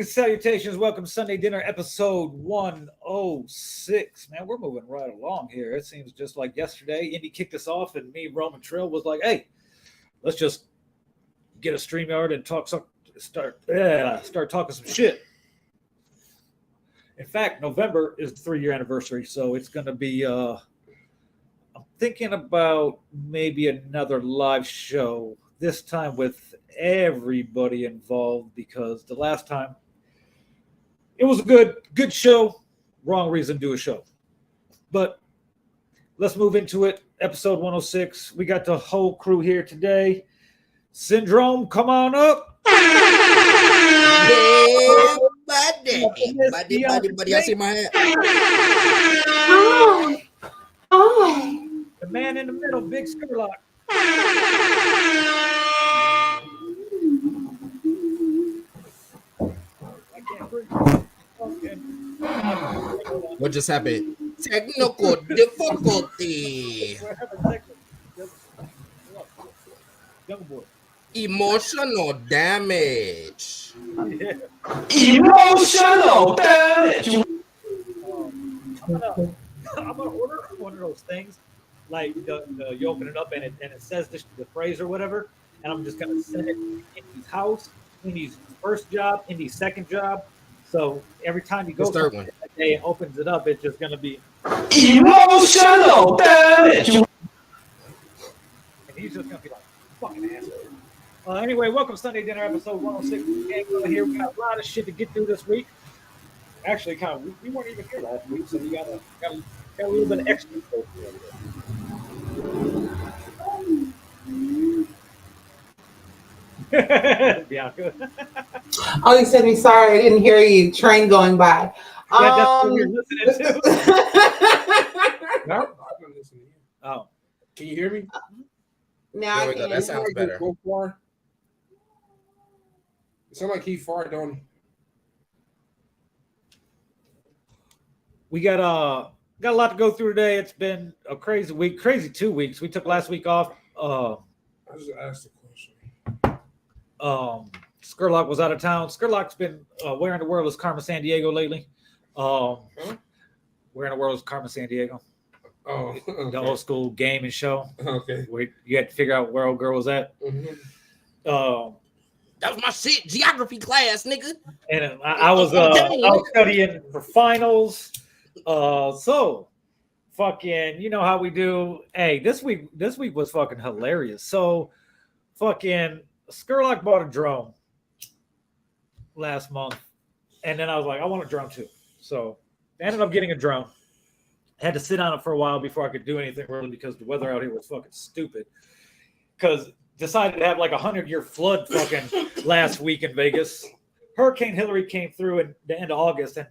Greetings, salutations. Welcome to Sunday Dinner, episode 106. Man, we're moving right along here. It seems just like yesterday. Indy kicked us off, and me, Roman Trill, was like, "Hey, let's just get a StreamYard and start talking some shit." In fact, November is the 3-year anniversary, so it's going to be. I'm thinking about maybe another live show. This time with everybody involved, because the last time it was a good show. Wrong reason to do a show. But let's move into it. Episode 106. We got the whole crew here today. Syndrome, come on up. Yeah, buddy, I see my head. Oh. The man in the middle, Big Scurlock. What just happened? Technical difficulty. Emotional damage. Yeah. Emotional damage. I'm gonna order one of those things, like you open it up and it says the phrase or whatever, and I'm just gonna send it in his house, in his first job, in his second job. So every time you go third one that day and opens it up, it's just gonna be emotional damage. And he's just gonna be like, fucking asshole. Anyway, welcome to Sunday Dinner, episode 106. Here we got a lot of shit to get through this week. Actually, we weren't even here last week, so we got a little bit of extra stuff here. Bionca. Oh, you said me sorry. I didn't hear you. Train going by. Yeah, that's what you're listening to. No, I'm not listening to you. Oh, can you hear me? Now There I we go. can. That sounds better. Go far. It sounds like he farted, don't he? we got a lot to go through today. It's been a crazy week, crazy 2 weeks. We took last week off. I just asked the question. Scurlock was out of town. Scurlock's been where in the world is Carmen Sandiego lately? Where in the world is Carmen Sandiego? Oh, okay. The old school game and show. Okay. Where you had to figure out where old girl was at. Mm-hmm. That was my shit. Geography class, nigga. And I was studying for finals. So fucking, you know how we do. Hey, this week was fucking hilarious. So fucking Scurlock bought a drone last month, and then I was like, I want a drone too. So I ended up getting a drone. I had to sit on it for a while before I could do anything really, because the weather out here was fucking stupid. Because decided to have like 100-year flood fucking last week in Vegas. Hurricane Hillary came through in the end of August, and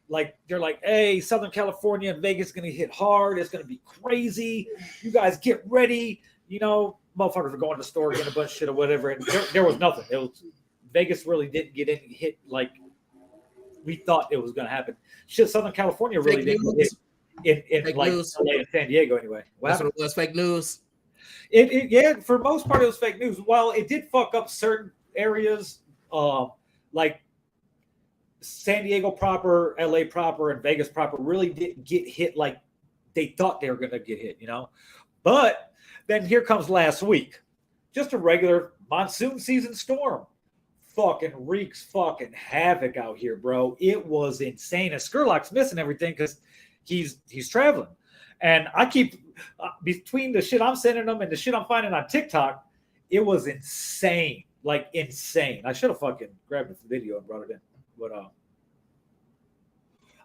like they're like, hey, Southern California and Vegas is gonna hit hard. It's gonna be crazy. You guys get ready. You know, motherfuckers were going to the store, getting a bunch of shit or whatever, and there was nothing. It was Vegas really didn't get any hit like we thought it was gonna happen. Shit, Southern California really didn't get hit in like LA and San Diego anyway. That's what it was. Fake news. Yeah, for the most part it was fake news. While it did fuck up certain areas, like San Diego proper, LA proper, and Vegas proper really didn't get hit like they thought they were gonna get hit, you know. But then here comes last week. Just a regular monsoon season storm. Fucking wreaks fucking havoc out here, bro. It was insane. And Scurlock's missing everything because he's traveling. And I keep between the shit I'm sending them and the shit I'm finding on TikTok, it was insane. Like insane. I should have fucking grabbed the video and brought it in. But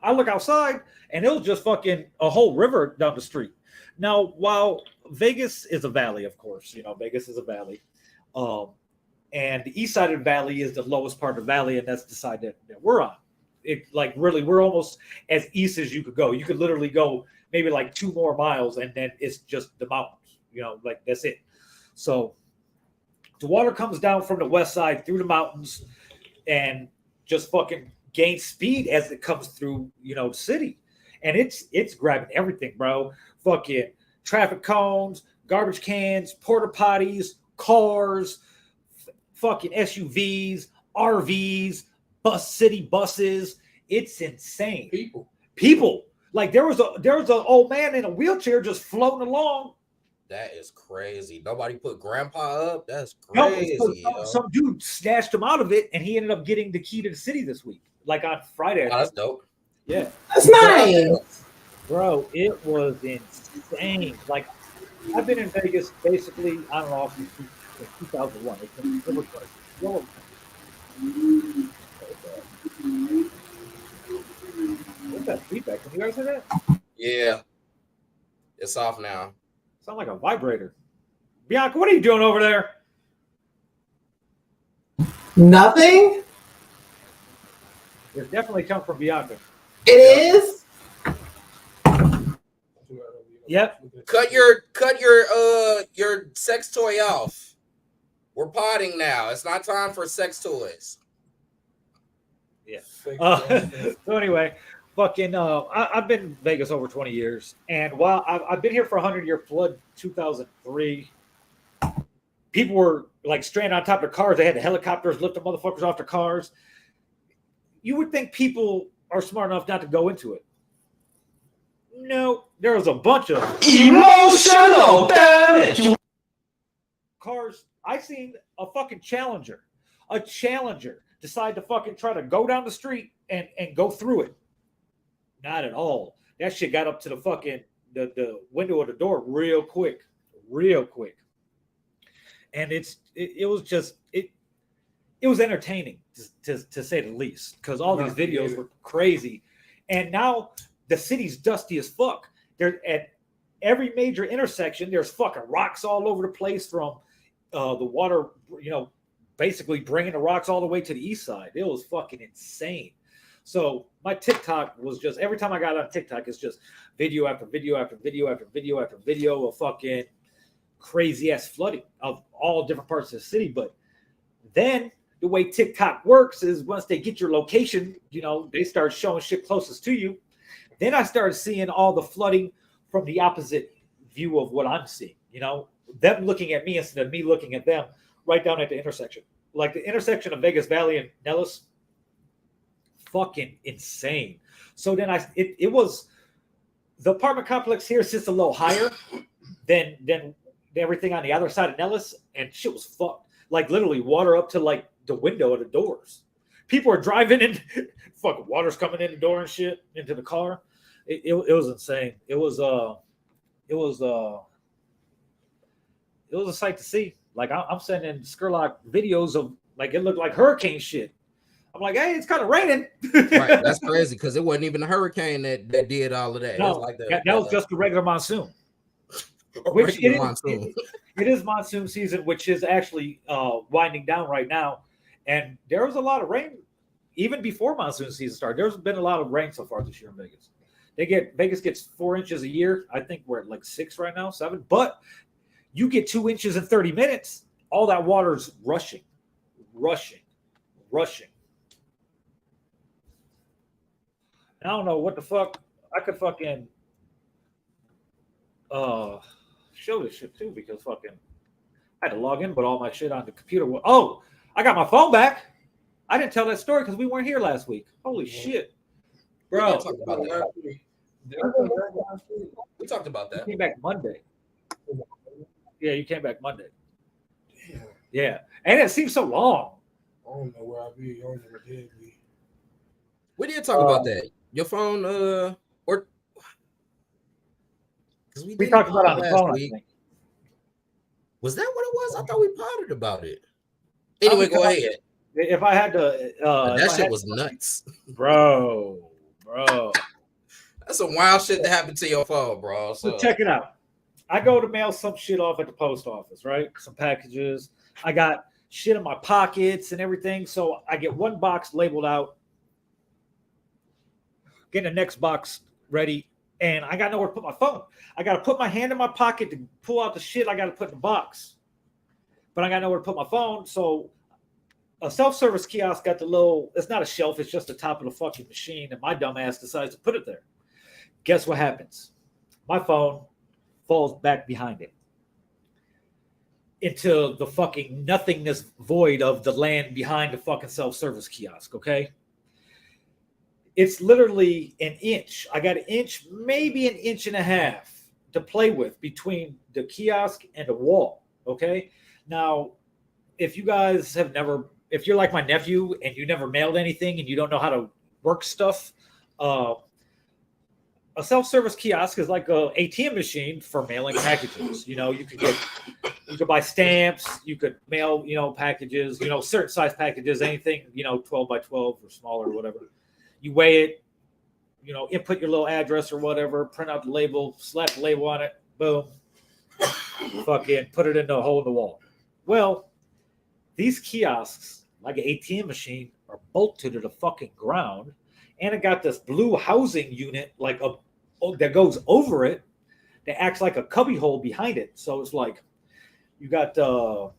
I look outside and it was just fucking a whole river down the street. Now, while Vegas is a valley, of course, you know, Vegas is a valley. And the east side of the valley is the lowest part of the valley, and that's the side that we're on. It like really, we're almost as east as you could go. You could literally go maybe like 2 more miles, and then it's just the mountains, you know, like that's it. So the water comes down from the west side through the mountains and just fucking gains speed as it comes through, you know, the city. And it's grabbing everything, bro. Fucking traffic cones, garbage cans, porta potties, cars, fucking SUVs, RVs, city buses. It's insane. People. Like there was an old man in a wheelchair just floating along. That is crazy. Nobody put grandpa up. That's crazy. Some dude snatched him out of it, and he ended up getting the key to the city this week, like on Friday. Oh, that's dope. Yeah, That's nice, bro. It was insane. Like I've been in Vegas basically. I don't know since 2001. What's that feedback? Can you guys hear that? Yeah, it's off now. Sound like a vibrator. Bionca, what are you doing over there? nothing. It's definitely come from Bionca. It is. Yep. Cut your sex toy off. We're potting now. It's not time for sex toys. Yeah. So anyway, I've been in Vegas over 20 years, and while I've been here for 100-year flood, 2003. People were like stranded on top of cars. They had the helicopters lift the motherfuckers off their cars. You would think people are smart enough not to go into it. No, there was a bunch of emotional damage. Cars. I seen a fucking Challenger decide to fucking try to go down the street and go through it. Not at all. That shit got up to the fucking the window of the door real quick. And it was entertaining to say the least, because all these videos were crazy. And now the city's dusty as fuck. There at every major intersection, there's fucking rocks all over the place from the water, basically bringing the rocks all the way to the east side. It was fucking insane. So my TikTok was just, every time I got on TikTok, it's just video after video after video after video after video of fucking crazy ass flooding of all different parts of the city. But then the way TikTok works is once they get your location, they start showing shit closest to you. Then I started seeing all the flooding from the opposite view of what I'm seeing, them looking at me instead of me looking at them, right down at the intersection. Like the intersection of Vegas Valley and Nellis, fucking insane. So then it was, the apartment complex here sits a little higher than everything on the other side of Nellis, and shit was fucked. Like literally water up to like the window of the doors. People are driving in, fucking water's coming in the door and shit into the car. It was insane. It was a sight to see. Like I'm sending Scurlock videos of like it looked like hurricane shit. I'm like, hey, it's kind of raining. Right, that's crazy because it wasn't even a hurricane that did all of that. No, it was like that was just a regular monsoon. Which it is monsoon season, which is actually winding down right now. And there was a lot of rain even before monsoon season started. There's been a lot of rain so far this year in Vegas. Vegas gets 4 inches a year. I think we're at like 6 right now, 7. But you get 2 inches in 30 minutes. All that water's rushing. I don't know what the fuck. I could fucking show this shit too, because fucking I had to log in, but all my shit on the computer. Oh, I got my phone back. I didn't tell that story because we weren't here last week. Holy shit, bro! We talked about that. We talked about that. You came back Monday. Yeah, you came back Monday. Damn. Yeah, and it seems so long. I don't know where I be. I never did be. We did talk about that. Your phone, or we talked about it on the phone. Week. Was that what it was? I thought we potted about it. Anyway, go ahead. If I had to, that shit was nuts, bro. That's some wild shit that happened to your phone, bro. So check it out. I go to mail some shit off at the post office, right? Some packages. I got shit in my pockets and everything. So I get one box labeled out, get the next box ready, and I got nowhere to put my phone. I got to put my hand in my pocket to pull out the shit I got to put in the box. But I got nowhere to put my phone. So a self-service kiosk got the little, it's not a shelf, it's just the top of the fucking machine, and my dumb ass decides to put it there. Guess what happens? My phone falls back behind it. into the fucking nothingness void of the land behind the fucking self-service kiosk, okay? It's literally an inch. I got an inch, maybe an inch and a half to play with between the kiosk and the wall, okay? Now, if you guys have never, if you're like my nephew and you never mailed anything and you don't know how to work stuff, a self-service kiosk is like a ATM machine for mailing packages. You know, you could buy stamps, you could mail, you know, packages, you know, certain size packages, anything, you know, 12 by 12 or smaller or whatever. You weigh it, you know, input your little address or whatever, print out the label, slap the label on it, boom, fucking put it in the hole in the wall. Well, these kiosks, like an ATM machine, are bolted to the fucking ground, and it got this blue housing unit like that goes over it that acts like a cubby hole behind it. So it's like you got the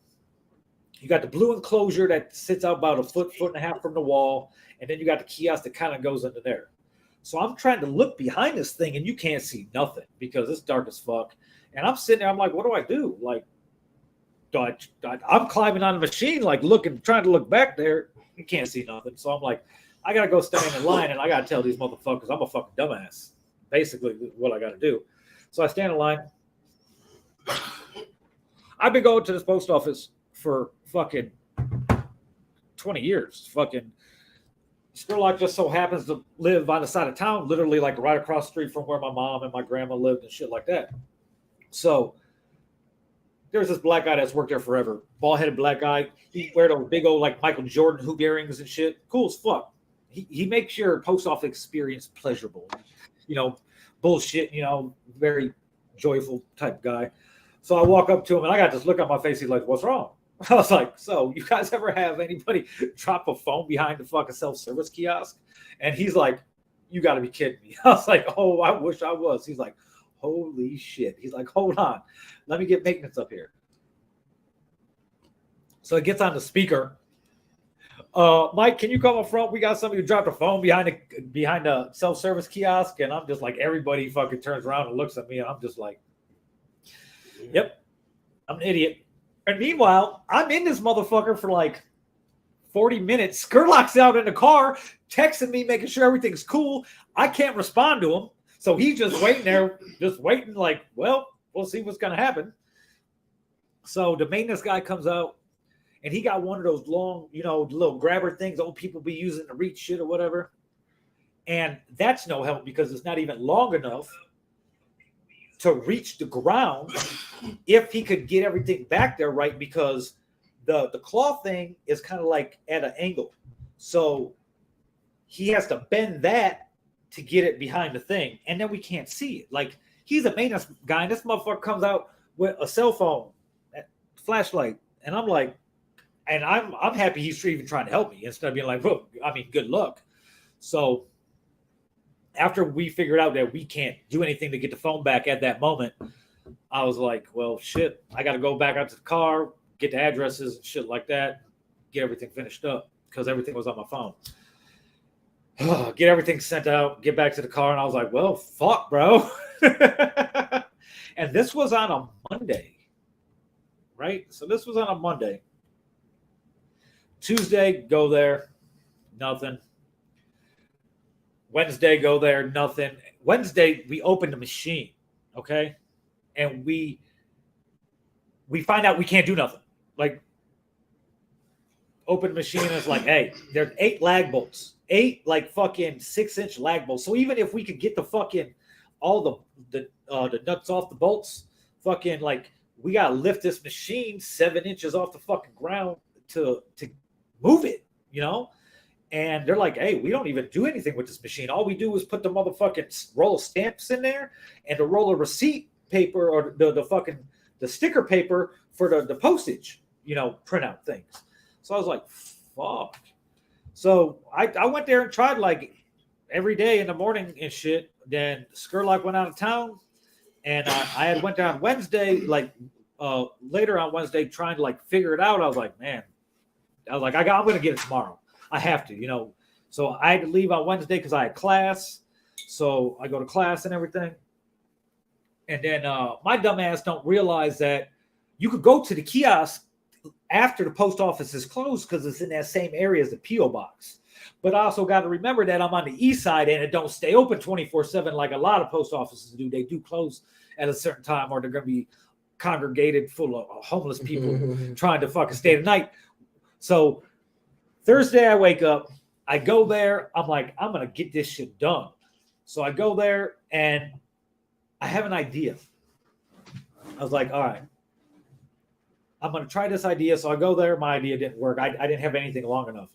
blue enclosure that sits out about a foot and a half from the wall, and then you got the kiosk that kind of goes into there. So I'm trying to look behind this thing, and you can't see nothing because it's dark as fuck. And I'm sitting there, I'm like, what do I do? Like, I'm climbing on the machine, like looking, trying to look back there. You can't see nothing. So I'm like, I gotta go stand in line, and I gotta tell these motherfuckers I'm a fucking dumbass. Basically, what I gotta do. So I stand in line. I've been going to this post office for fucking 20 years. Fucking Scurlock just so happens to live on the side of town, literally like right across the street from where my mom and my grandma lived and shit like that. So there's this black guy that's worked there forever. Bald-headed black guy. He wear those big old like Michael Jordan hoop earrings and shit. Cool as fuck. He makes your post office experience pleasurable. You know, bullshit, you know, very joyful type guy. So I walk up to him and I got this look on my face. He's like, what's wrong? I was like, so you guys ever have anybody drop a phone behind the fucking self-service kiosk? And he's like, you got to be kidding me. I was like, oh, I wish I was. He's like, holy shit. He's like, hold on. Let me get maintenance up here. So it gets on the speaker. Mike, can you come up front? We got somebody who dropped a phone behind the self-service kiosk. And I'm just like, everybody fucking turns around and looks at me. And I'm just like, yep, I'm an idiot. And meanwhile, I'm in this motherfucker for like 40 minutes. Scurlock's out in the car, texting me, making sure everything's cool. I can't respond to him. So he's just waiting there, just waiting like, well, we'll see what's going to happen. So the maintenance guy comes out, and he got one of those long, you know, little grabber things old people be using to reach shit or whatever. And that's no help because it's not even long enough to reach the ground if he could get everything back there right, because the claw thing is kind of like at an angle. So he has to bend that to get it behind the thing, and then we can't see it. Like, he's a maintenance guy, and this motherfucker comes out with a cell phone, flashlight, and I'm like, and I'm happy he's even trying to help me instead of being like, well, I mean, good luck. So after we figured out that we can't do anything to get the phone back at that moment, I was like, well, shit, I got to go back out to the car, get the addresses and shit like that, get everything finished up because everything was on my phone. Get everything sent out, get back to the car, and I was like, well, fuck, bro. And this was on a Monday, right? So this was on a Monday. Tuesday, go there, nothing. Wednesday, go there, nothing. Wednesday, we open the machine, okay? And we find out we can't do nothing. Like, open the machine, and it's like, hey, there's 8 lag bolts. 8 like fucking 6-inch lag bolts. So even if we could get the fucking all the nuts off the bolts, fucking like we gotta lift this machine 7 inches off the fucking ground to move it, you know? And they're like, hey, we don't even do anything with this machine. All we do is put the motherfucking roll of stamps in there and the roll of receipt paper or the sticker paper for the postage, you know, printout things. So I was like, fuck. So I went there and tried like every day in the morning and shit. Then Scurlock went out of town, and I had went down Wednesday, like later on Wednesday, trying to like figure it out. I was like, man, I'm going to get it tomorrow. I have to, you know. So I had to leave on Wednesday because I had class. So I go to class and everything. And then my dumb ass don't realize that you could go to the kiosk after the post office is closed because it's in that same area as the P.O. box. But I also got to remember that I'm on the east side and it don't stay open 24/7 like a lot of post offices do. They do close at a certain time, or they're going to be congregated full of homeless people trying to fucking stay the night. So Thursday I wake up, I go there, I'm like, I'm going to get this shit done. So I go there and I have an idea. I was like, all right, I'm going to try this idea. So I go there. My idea didn't work. I didn't have anything long enough.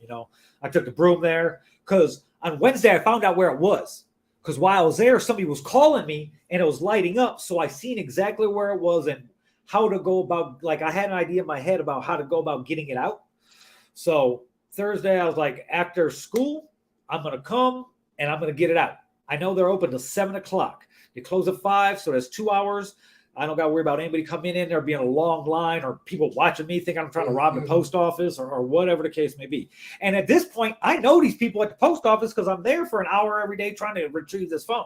I took the broom there because on Wednesday I found out where it was. Because while I was there, somebody was calling me and it was lighting up. So I seen exactly where it was and how to go about, like I had an idea in my head about how to go about getting it out. So Thursday I was like, after school, I'm going to come and I'm going to get it out. I know they're open till 7 o'clock. They close at 5, so that's 2 hours. I don't got to worry about anybody coming in there being a long line or people watching me think I'm trying to rob the post office or whatever the case may be. And at this point, I know these people at the post office because I'm there for an hour every day trying to retrieve this phone.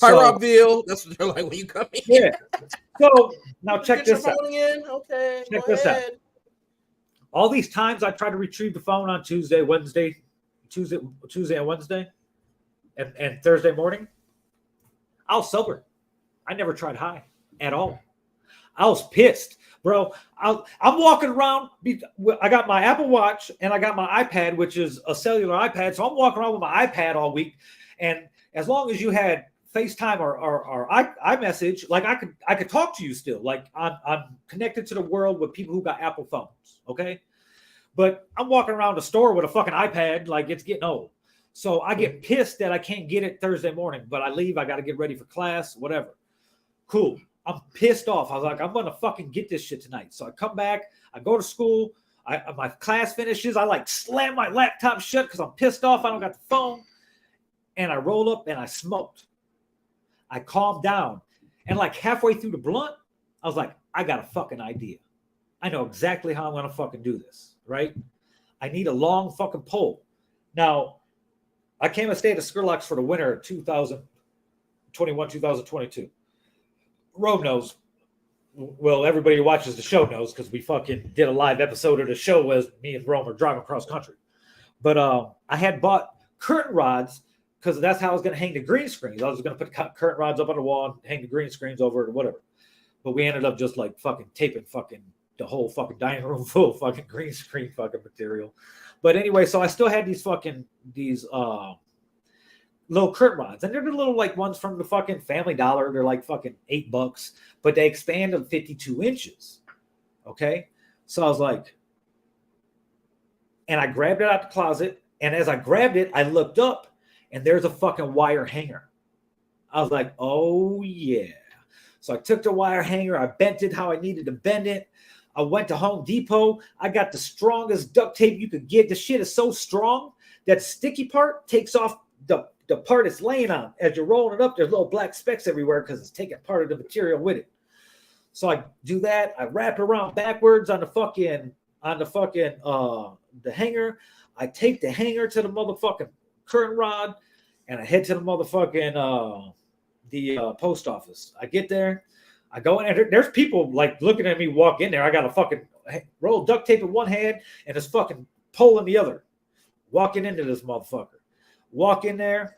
Hi, Rob Vill. That's what they're like when you come in. Yeah. So now check this out. Okay. Check this out. All these times I tried to retrieve the phone on Tuesday and Wednesday, and Thursday morning, I was sober. I never tried high at all. I was pissed, bro. I'm walking around. I got my Apple Watch and I got my iPad, which is a cellular iPad. So I'm walking around with my iPad all week. And as long as you had FaceTime or iMessage, like I could talk to you still. Like I'm connected to the world with people who got Apple phones. Okay. But I'm walking around the store with a fucking iPad. Like it's getting old. So I get pissed that I can't get it Thursday morning, but I leave. I got to get ready for class, whatever. Cool. I'm pissed off. I was like, I'm going to fucking get this shit tonight. So I come back. I go to school. My class finishes. I like slam my laptop shut because I'm pissed off. I don't got the phone. And I roll up and I smoked. I calmed down. And like halfway through the blunt, I was like, I got a fucking idea. I know exactly how I'm going to fucking do this, right? I need a long fucking pole. Now, I came and stayed at Scurlock's for the winter of 2021, 2022. Rob knows. Well, everybody who watches the show knows because we fucking did a live episode of the show as me and Rome were driving across country. But I had bought curtain rods because that's how I was going to hang the green screens. I was going to put curtain rods up on the wall and hang the green screens over it or whatever. But we ended up just like fucking taping fucking the whole fucking dining room full of fucking green screen fucking material. But anyway, so I still had these little curtain rods, and they're the little like ones from the fucking Family Dollar. They're like fucking $8, but they expand to 52 inches. Okay. So I was like, and I grabbed it out the closet. And as I grabbed it, I looked up and there's a fucking wire hanger. I was like, oh yeah. So I took the wire hanger. I bent it how I needed to bend it. I went to Home Depot. I got the strongest duct tape you could get. The shit is so strong that sticky part takes off the part it's laying on. As you're rolling it up, there's little black specks everywhere because it's taking part of the material with it. So I do that. I wrap it around backwards on the hanger. I take the hanger to the motherfucking curtain rod, and I head to the motherfucking post office. I get there. I go in, and there's people like looking at me walk in there. I got a fucking roll of duct tape in one hand and this fucking pole in the other. Walking into this motherfucker. Walk in there,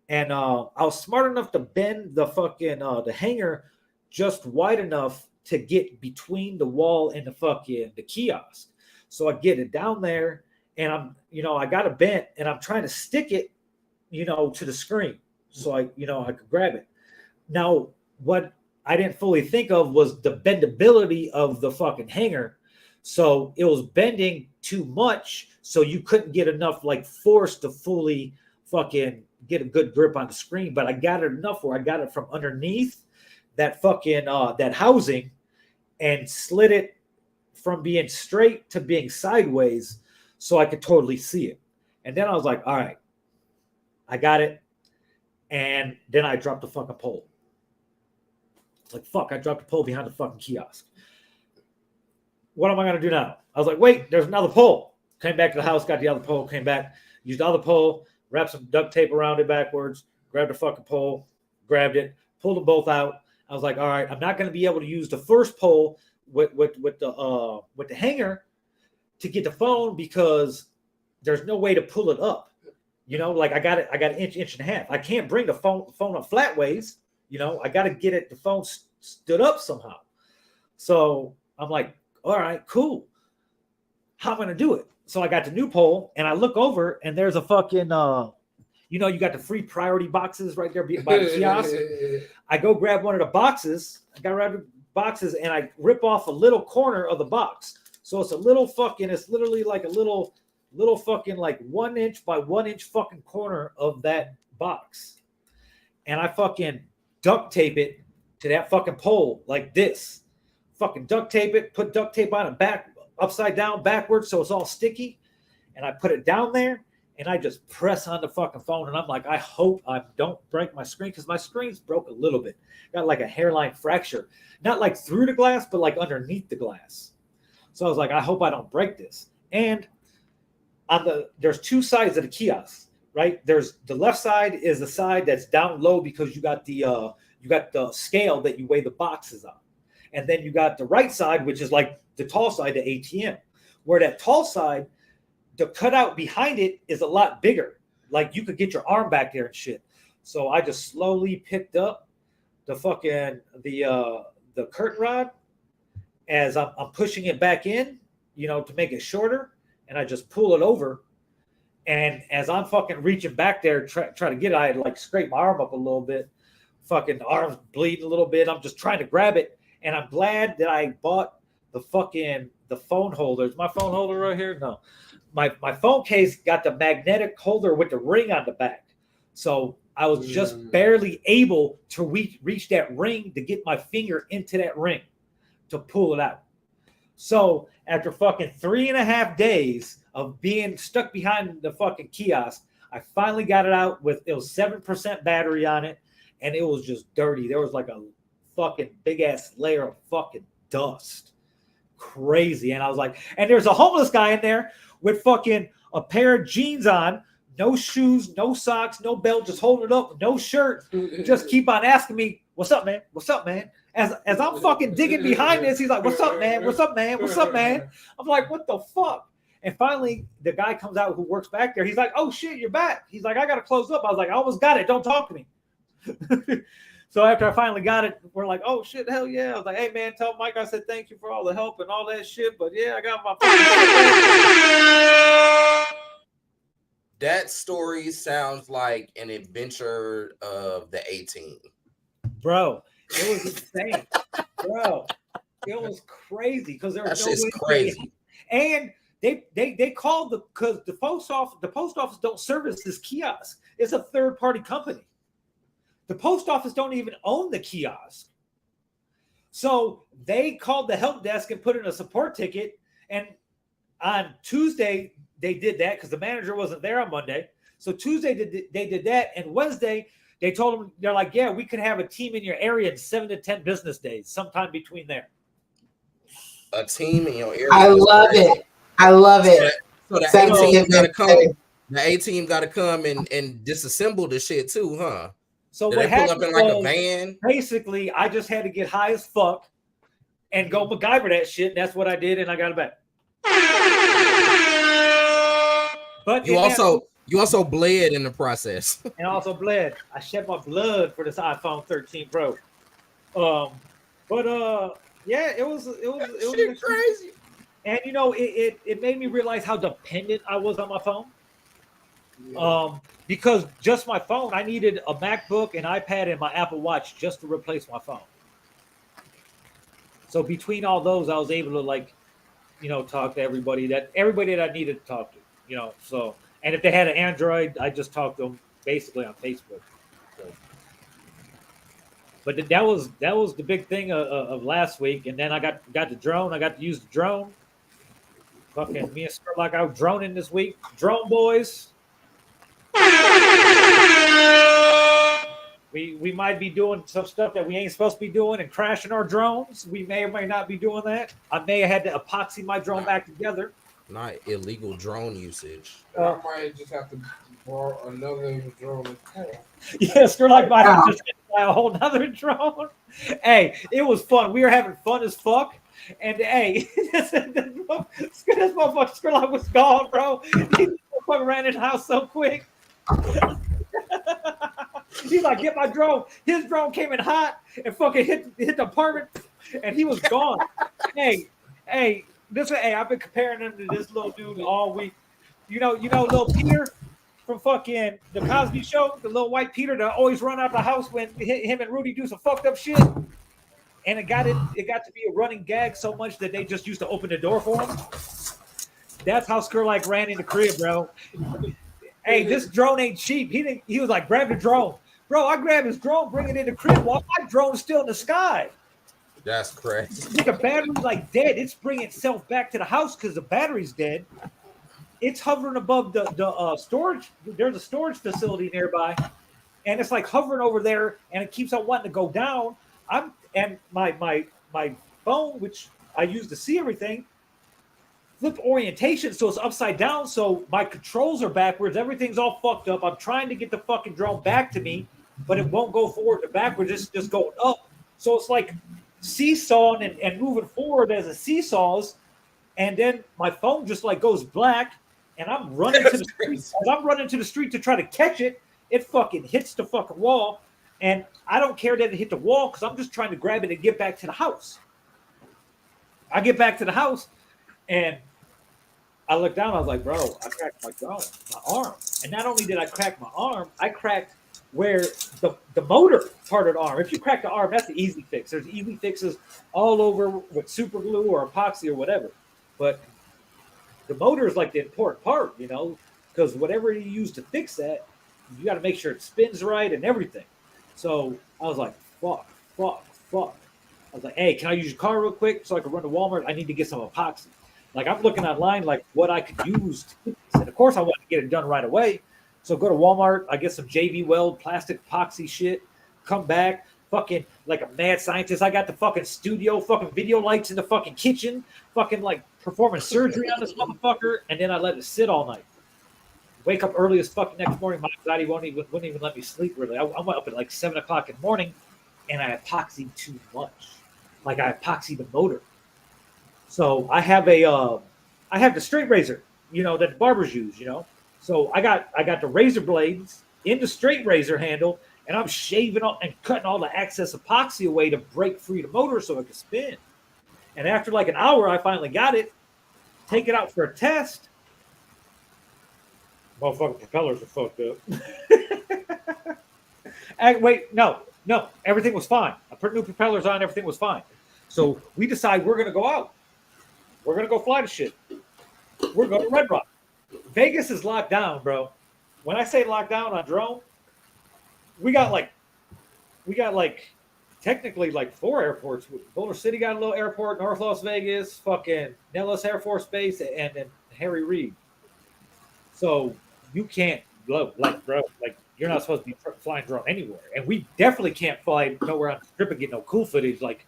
and I was smart enough to bend the fucking the hanger just wide enough to get between the wall and the kiosk. So I get it down there, and I got it bent, and I'm trying to stick it, to the screen so I could grab it. Now, what I didn't fully think of was the bendability of the fucking hanger. So it was bending too much, so you couldn't get enough like force to fully fucking get a good grip on the screen. But I got it enough where I got it from underneath that fucking that housing and slid it from being straight to being sideways so I could totally see it. And then I was like, all right, I got it. And then I dropped the fucking pole. It's like, fuck, I dropped the pole behind the fucking kiosk. What am I going to do now? I was like, wait, there's another pole. Came back to the house, got the other pole, came back, used the other pole, wrapped some duct tape around it backwards, grabbed the fucking pole, grabbed it, pulled them both out. I was like, all right, I'm not going to be able to use the first pole with the hanger to get the phone because there's no way to pull it up. You know, like I got an inch and a half. I can't bring the phone up flat ways. You know, I got to get it the phone stood up somehow. So I'm like, all right, cool. How am I gonna do it? So I got the new pole and I look over and there's a fucking you know, you got the free priority boxes right there by the kiosk. I go grab one of the boxes. I got rid of the boxes and I rip off a little corner of the box. So it's a little fucking, it's literally like a little fucking like 1 inch by 1 inch fucking corner of that box. And I fucking duct tape it to that fucking pole like this. Fucking duct tape it, put duct tape on it back, upside down, backwards, so it's all sticky. And I put it down there and I just press on the fucking phone. And I'm like, I hope I don't break my screen because my screen's broke a little bit. Got like a hairline fracture. Not like through the glass, but like underneath the glass. So I was like, I hope I don't break this. And there's two sides of the kiosk, right? There's the left side is the side that's down low because you got the scale that you weigh the boxes on. And then you got the right side, which is like the tall side, the ATM, where that tall side, the cutout behind it is a lot bigger. Like you could get your arm back there and shit. So I just slowly picked up the fucking the curtain rod as I'm pushing it back in, you know, to make it shorter, and I just pull it over. And as I'm fucking reaching back there, try to get it, I had like scrape my arm up a little bit. Fucking arm's bleeding a little bit. I'm just trying to grab it, and I'm glad that I bought the phone holder. Is my phone holder right here? No. My phone case got the magnetic holder with the ring on the back. So I was just barely able to reach that ring to get my finger into that ring to pull it out. So after fucking 3.5 days of being stuck behind the fucking kiosk, I finally got it out it was 7% battery on it, and it was just dirty. There was like a fucking big ass layer of fucking dust. Crazy. And I was like, and there's a homeless guy in there with fucking a pair of jeans on, no shoes, no socks, no belt, just holding it up, no shirt. Just keep on asking me, what's up, man? What's up, man? As I'm fucking digging behind this, he's like, what's up, man? What's up, man? What's up, man? I'm like, what the fuck? And finally, the guy comes out who works back there. He's like, oh shit, you're back. He's like, I got to close up. I was like, I almost got it. Don't talk to me. So after I finally got it, we're like, oh shit, hell yeah. I was like, hey man, tell Mike I said thank you for all the help and all that shit. But yeah, I got my That story sounds like an adventure of the A-Team. Bro, it was insane. Bro, it was crazy because there was That no shit's way crazy. And they called because the post office don't service this kiosk. It's a third-party company. The post office don't even own the kiosk. So they called the help desk and put in a support ticket. And on Tuesday, they did that because the manager wasn't there on Monday. So Tuesday, they did that. And Wednesday, they told them, they're like, yeah, we can have a team in your area in 7 to 10 business days, sometime between there. A team in your area. I love it. I love it. So the A-Team got to come. The A-Team got to come and disassemble the shit too, huh? So Did what they pull happened up in like was, a van? basically, I just had to get high as fuck and go MacGyver that shit. And that's what I did, and I got it back. But You also bled in the process. And also bled. I shed my blood for this iPhone 13 Pro. Yeah, it was crazy. And you know, it made me realize how dependent I was on my phone. Yeah. Because just my phone, I needed a MacBook, an iPad, and my Apple Watch just to replace my phone. So between all those, I was able to talk to everybody that I needed to talk to. So, and if they had an Android, I just talked to them basically on Facebook. So. But that was the big thing of last week, and then I got the drone. I got to use the drone. Fucking me and Scurlock out droning this week. Drone boys. We might be doing some stuff that we ain't supposed to be doing and crashing our drones. We may or may not be doing that. I may have had to epoxy my drone back together. Not illegal drone usage. I might just have to borrow another drone. Yeah, Scurlock might have just buy a whole nother drone. Hey, it was fun. We were having fun as fuck. And hey, this motherfucker Scurlock was gone, bro. He fucking ran in the house so quick. He's like, get my drone. His drone came in hot and fucking hit the apartment, and he was gone. Hey, I've been comparing him to this little dude all week. You know, little Peter from fucking the Cosby Show, the little white Peter that always run out the house when him and Rudy do some fucked up shit. And it got to be a running gag so much that they just used to open the door for him. That's how Scurlock ran in the crib, bro. Hey, this drone ain't cheap. He was like, grab the drone. Bro, I grabbed his drone, bring it in the crib while my drone's still in the sky. That's crazy. The battery's like dead. It's bringing itself back to the house because the battery's dead. It's hovering above the storage. There's a storage facility nearby, and it's like hovering over there, and it keeps on wanting to go down. And my phone, which I use to see everything, flip orientation, so it's upside down. So my controls are backwards. Everything's all fucked up. I'm trying to get the fucking drone back to me, but it won't go forward to backwards. It's just going up. So it's like seesawing and moving forward as it seesaws. And then my phone just like goes black, and I'm running to the street. As I'm running to the street to try to catch it, it fucking hits the fucking wall. And I don't care that it hit the wall because I'm just trying to grab it and get back to the house. I get back to the house, and I look down. I was like, bro, I cracked my arm. And not only did I crack my arm, I cracked where the motor part of the arm. If you crack the arm, that's the easy fix. There's easy fixes all over with super glue or epoxy or whatever. But the motor is like the important part, you know, because whatever you use to fix that, you got to make sure it spins right and everything. So I was like, fuck. I was like, hey, can I use your car real quick so I can run to Walmart? I need to get some epoxy. Like, I'm looking online, like, what I could use to do this. And, of course, I want to get it done right away. So go to Walmart. I get some JV Weld plastic epoxy shit. Come back. Fucking like a mad scientist. I got the fucking studio fucking video lights in the fucking kitchen. Fucking, like, performing surgery on this motherfucker. And then I let it sit all night. Wake up early as fucking next morning. My anxiety wouldn't even let me sleep, really. I went up at, like, 7 o'clock in the morning, and I epoxied too much. Like, I epoxied the motor. So I have the straight razor, you know, that barbers use, you know. So I got the razor blades in the straight razor handle, and I'm shaving off and cutting all the excess epoxy away to break free the motor so it can spin. And after like an hour, I finally got it. Take it out for a test. Motherfucking propellers are fucked up. Wait, no, everything was fine. I put new propellers on, everything was fine. So we decide we're gonna go out. We're going to go fly the shit. We're going to Red Rock. Vegas is locked down, bro. When I say locked down on drone, we got technically like 4 airports. Boulder City got a little airport, North Las Vegas, fucking Nellis Air Force Base, and then Harry Reid. So you can't go, like, bro, like, you're not supposed to be flying drone anywhere. And we definitely can't fly nowhere on the strip and get no cool footage, like,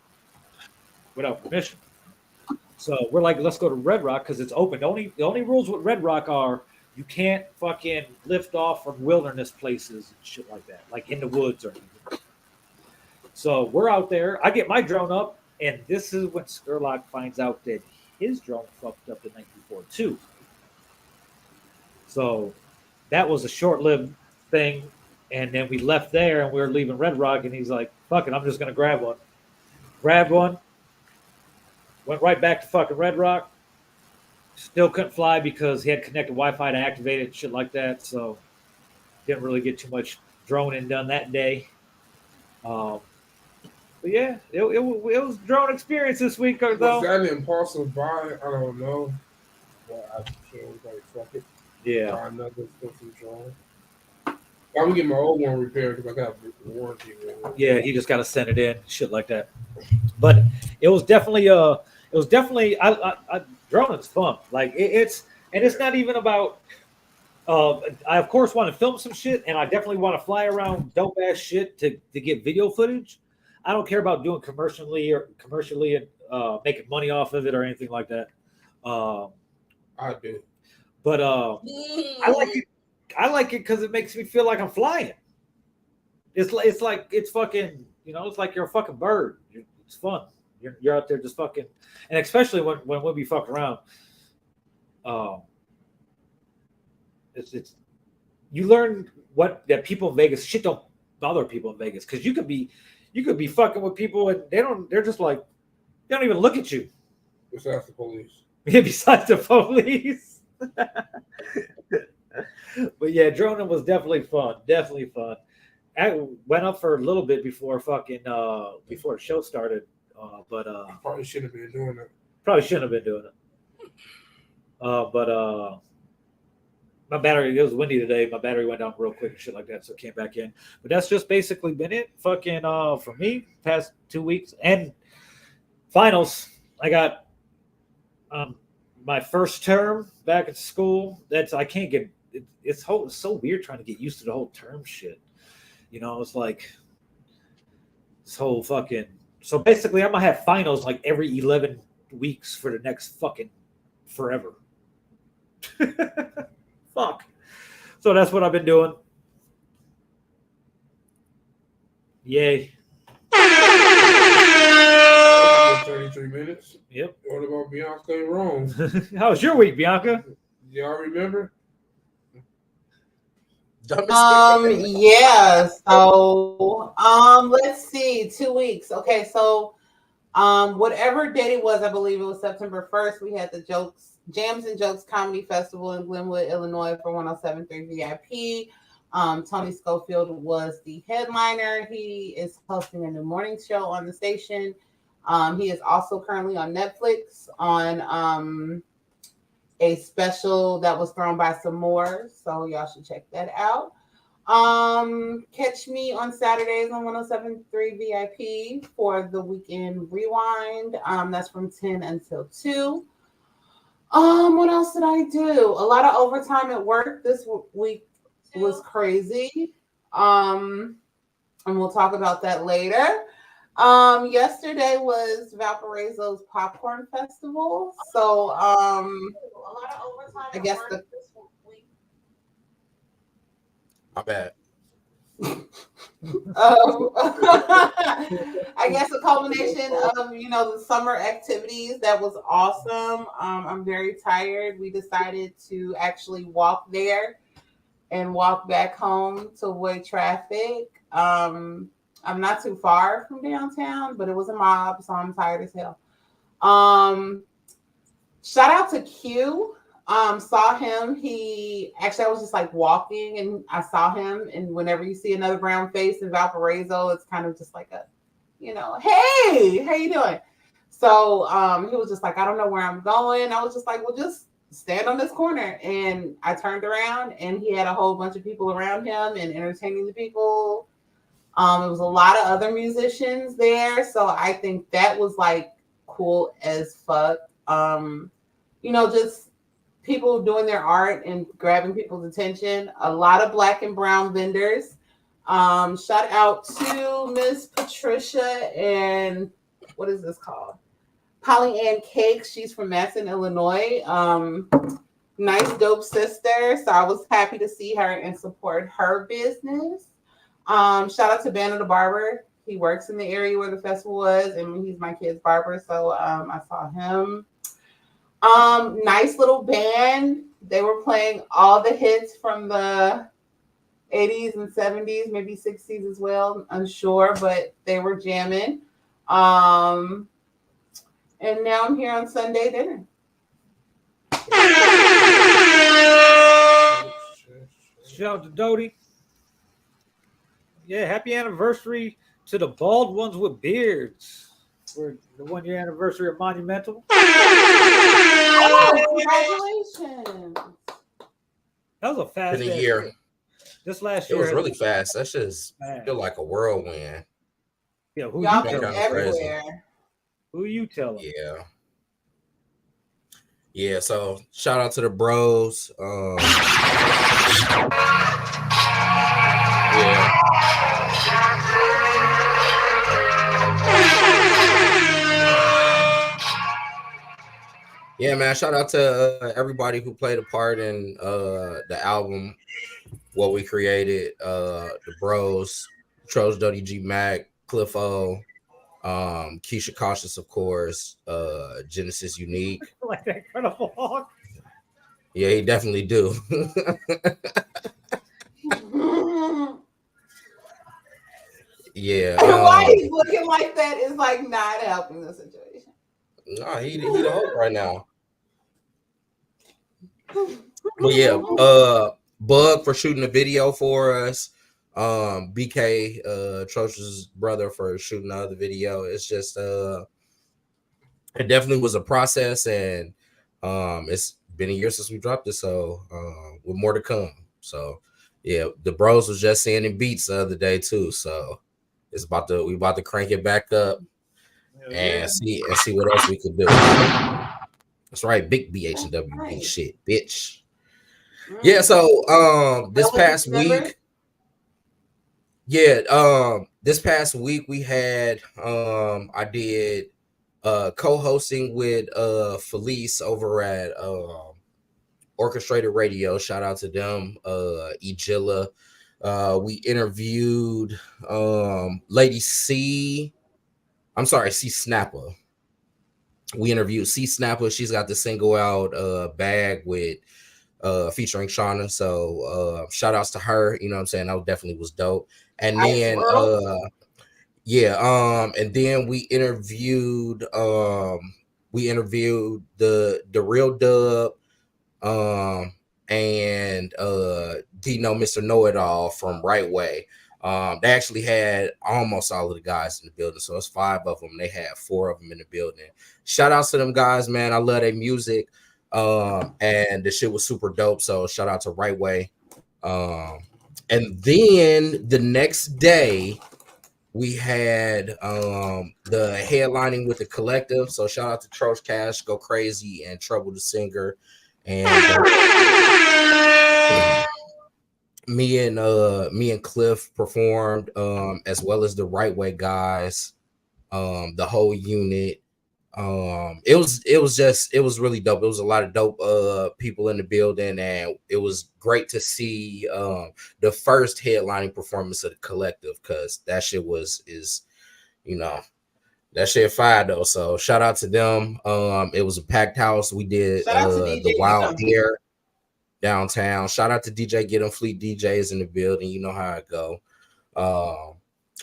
without permission. So we're like, let's go to Red Rock because it's open. The only rules with Red Rock are you can't fucking lift off from wilderness places and shit like that, like in the woods or anything. So we're out there. I get my drone up, and this is when Scurlock finds out that his drone fucked up the night before too. So that was a short-lived thing, and then we left there, and we were leaving Red Rock, and he's like, fuck it, I'm just going to grab one. Grabbed one. Went right back to fucking Red Rock. Still couldn't fly because he had connected Wi-Fi to activate it and shit like that. So didn't really get too much droning done that day. But yeah, it was drone experience this week, though. Was that an impulsive buy? I don't know. But I was like, fuck it. Yeah. Buy another fucking drone. I'm gonna get my old one repaired because I got a warranty with it. Yeah, he just got to send it in, shit like that. But it was definitely drone is fun. Like it's not even about. I of course want to film some shit, and I definitely want to fly around dope ass shit to get video footage. I don't care about doing commercially and making money off of it or anything like that. I do, but I like it. I like it because it makes me feel like I'm flying. It's fucking, you know, it's like you're a fucking bird. It's fun. You're out there just fucking, and especially when we fuck around, it's you learn that people in Vegas shit don't bother people in Vegas, because you could be fucking with people and they're just like, they don't even look at you. Besides the police. Yeah, besides the police. But yeah, droning was definitely fun. Definitely fun. I went up for a little bit before before the show started. But Probably shouldn't have been doing it. Probably shouldn't have been doing it. But my battery, it was windy today. My battery went down real quick and shit like that, so it came back in. But that's just basically been it. Fucking for me, past 2 weeks. And finals. I got my first term back at school. I can't get it's so weird trying to get used to the whole term shit. You know, it's like this whole fucking. So basically, I'm gonna have finals like every 11 weeks for the next fucking forever. Fuck. So that's what I've been doing. Yay. 33 minutes. Yep. What about Bionca and Rome? How was your week, Bionca? Y'all remember? Yeah. So let's see, 2 weeks. Okay, so whatever date it was, I believe it was September 1st, we had the Jams and Jokes Comedy Festival in Glenwood, Illinois for 107.3 VIP. Tony Schofield was the headliner. He is hosting a new morning show on the station. He is also currently on Netflix on a special that was thrown by some more. So y'all should check that out. Catch me on Saturdays on 107.3 VIP for the Weekend Rewind. That's from 10 until 2. What else did I do? A lot of overtime at work this week was crazy. And we'll talk about that later. Yesterday was Valparaiso's Popcorn Festival. So a lot of overtime I guess this week. My bad. I guess a culmination of the summer activities that was awesome. I'm very tired. We decided to actually walk there and walk back home to avoid traffic. I'm not too far from downtown, but it was a mob, so I'm tired as hell. Shout out to Q. Saw him. I was just like walking and I saw him. And whenever you see another brown face in Valparaiso, it's kind of just like a, hey, how you doing? So he was just like, I don't know where I'm going. I was just like, well, just stand on this corner. And I turned around and he had a whole bunch of people around him and entertaining the people. It was a lot of other musicians there. So I think that was like cool as fuck. Just people doing their art and grabbing people's attention. A lot of Black and brown vendors. Shout out to Miss Patricia and what is this called? Polly Ann Cakes. She's from Matson, Illinois. Nice, dope sister. So I was happy to see her and support her business. Shout out to Banner the Barber. He works in the area where the festival was, and he's my kid's barber. So I saw him. Nice little band. They were playing all the hits from the 80s and 70s, maybe 60s as well. Unsure, but they were jamming. And now I'm here on Sunday dinner. Shout out to Dodie. Yeah, happy anniversary to the bald ones with beards. For the 1 year anniversary of Monumental. Oh, congratulations. That was a fast year. This last It year was really fast. That just feel like a whirlwind. Yeah, y'all been everywhere. Who you telling? Yeah. Yeah, so shout out to the bros. Yeah. Yeah, man. Shout out to everybody who played a part in the album, what we created. The bros, Troll's Duddy G Mac, Cliff O, Keisha Cautious, of course, Genesis Unique. Like that Incredible Hulk. Yeah, he definitely do. Yeah. Why he's looking like that is like not helping the situation. No, he the Hulk right now. But yeah, Bug for shooting the video for us. BK Troch's brother for shooting the other video. It's just it definitely was a process, and it's been a year since we dropped it, so with more to come. So yeah, the bros was just sending beats the other day too, so it's we about to crank it back up and see what else we could do. That's right, big BHWB shit, bitch. Yeah, so this past week, this past week we had I did co-hosting with Felice over at Orchestrated Radio. Shout out to them, Ejilla. We interviewed Lady C. I'm sorry, C Snapper. We interviewed C Snapper. She's got the single out Bag with featuring Shauna. So shout outs to her. You know what I'm saying? That definitely was dope. And then and then we interviewed the Real Dub and Dino Mr. Know It All from Right Way. They actually had almost all of the guys in the building, so it's 5 of them. They had 4 of them in the building. Shout outs to them guys, man. I love their music, and the shit was super dope. So shout out to Right Way. And then the next day we had the headlining with the collective. So shout out to Troch Cash, Go Crazy, and Trouble the Singer. And me and Cliff performed, as well as the Right Way guys, the whole unit. It was really dope. It was a lot of dope people in the building, and it was great to see the first headlining performance of the collective, because that shit that shit fire though. So shout out to them. It was a packed house. We did the Wild Hair downtown. Shout out to DJ Get 'em Fleet DJs in the building. You know how it go.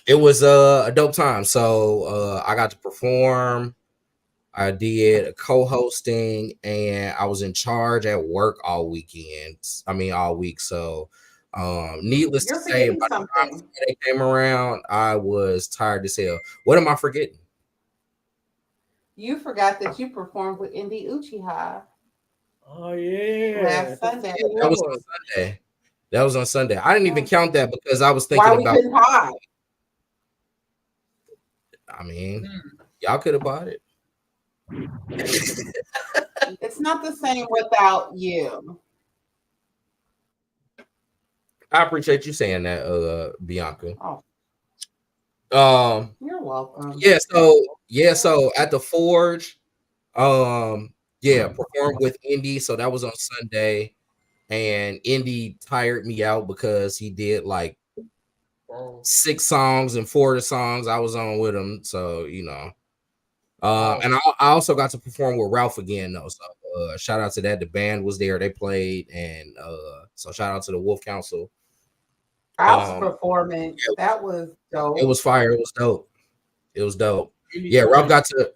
It was a dope time. So I got to perform. I did a co-hosting, and I was in charge at work all week. So needless to say, by the time they came around, I was tired as hell. What am I forgetting? You forgot that you performed with Indie Uchiha. Oh yeah, last Sunday. That was on Sunday. That was on Sunday. I didn't even count that because I was thinking about. I mean, y'all could have bought it. It's not the same without you. I appreciate you saying that, Bionca. You're welcome. So at the Forge, performed with Indy. So that was on Sunday, and Indy tired me out because he did like 6 songs, and 4 of the songs I was on with him. So and I also got to perform with Ralph again though. So shout out to that. The band was there, they played, and so shout out to the Wolf Council. Ralph's performance, that was dope. It was fire. It was dope. Yeah, Ralph got to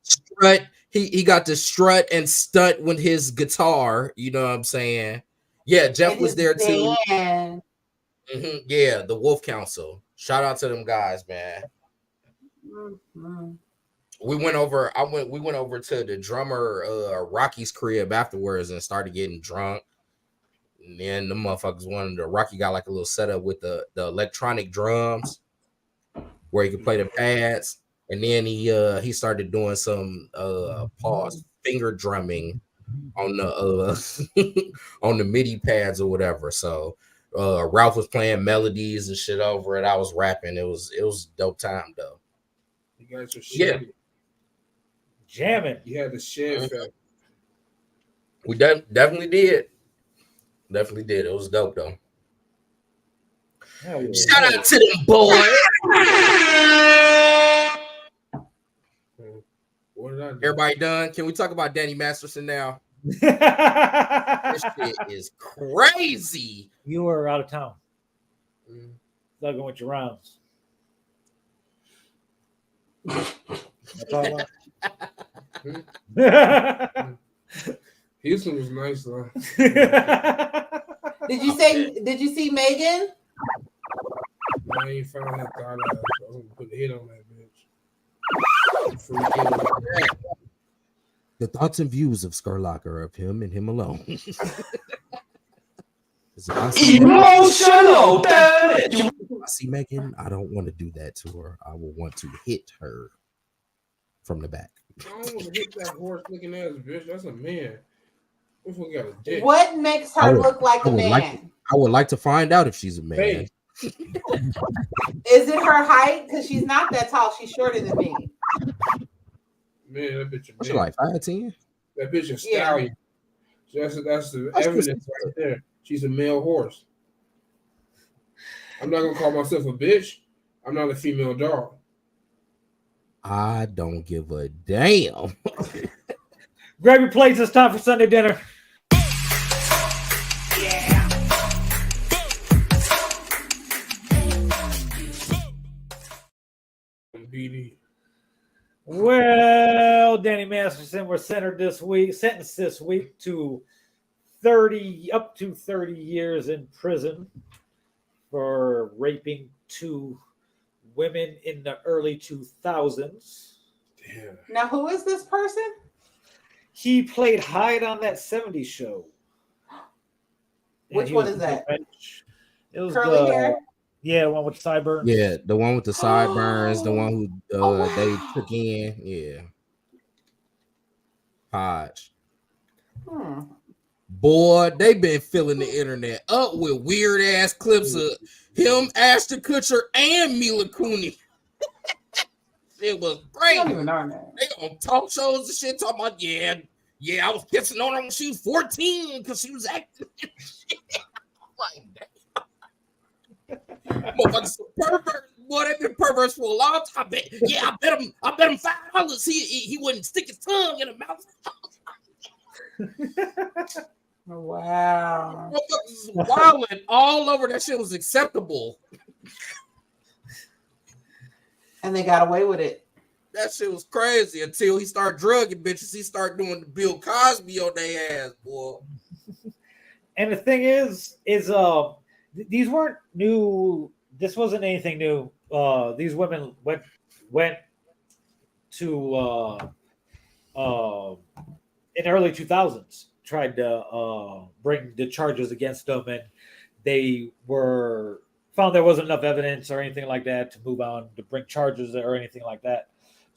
strut. He got to strut and stunt with his guitar. You know what I'm saying? Yeah, Jeff was there too. Mm-hmm. Yeah, the Wolf Council. Shout out to them guys, man. Mm-hmm. We went over to the drummer Rocky's crib afterwards and started getting drunk. And then the motherfuckers Rocky got like a little setup with the electronic drums where he could play the pads. And then he started doing some finger drumming on the on the MIDI pads or whatever. So Ralph was playing melodies and shit over it. I was rapping. It was dope time though. You guys are jamming. You had the shit. We definitely did. It was dope though. Hell yeah. Shout out to them boys. What did I do? Everybody done? Can we talk about Danny Masterson now? This shit is crazy. You were out of town. Mm. Slugging with your rounds. That's all. Houston was nice though. Did you see Megan? I ain't found that thought. I was gonna put the hit on that bitch. The thoughts and views of Scurlock are of him and him alone. Emotional damage. I see Megan. I don't want to do that to her. I will want to hit her from the back. I don't want to hit that horse looking ass bitch. That's a man. This one got a dick. What makes her look like a man? I would like to find out if she's a man. Hey. Is it her height? Because she's not that tall. She's shorter than me. Man, that bitch a What's she man. like 5'10"? That bitch a stallion. That's the evidence right there. She's a male horse. I'm not gonna call myself a bitch. I'm not a female dog. I don't give a damn. Grab your plates. It's time for Sunday dinner. BD. Well, Danny Masterson was sentenced this week to up to 30 years in prison for raping 2 women in the early 2000s. Damn. Now, who is this person? He played Hyde on that 70s show. Which one is that? It was Curly hair? Yeah, the one with sideburns. Yeah, the one with the sideburns, the one who wow. they took in. Yeah. Hodge. Boy, they been filling the internet up with weird ass clips of him, Ashton Kutcher, and Mila Kunis. It was great. I don't even know that. They on talk shows and shit talking about, yeah, I was kissing on her when she was 14 because she was acting. I'm like, motherfuckers perverts. Boy, they've been perverts for a long time. I bet him $5. He wouldn't stick his tongue in the mouth. Wow. Motherfuckers was wilding all over. That shit was acceptable. And they got away with it. That shit was crazy until he started drugging bitches. He started doing the Bill Cosby on their ass, boy. And the thing is these weren't new. This wasn't anything new. These women went to in the early 2000s, tried to bring the charges against them, and they were found there wasn't enough evidence or anything like that to move on to bring charges or anything like that.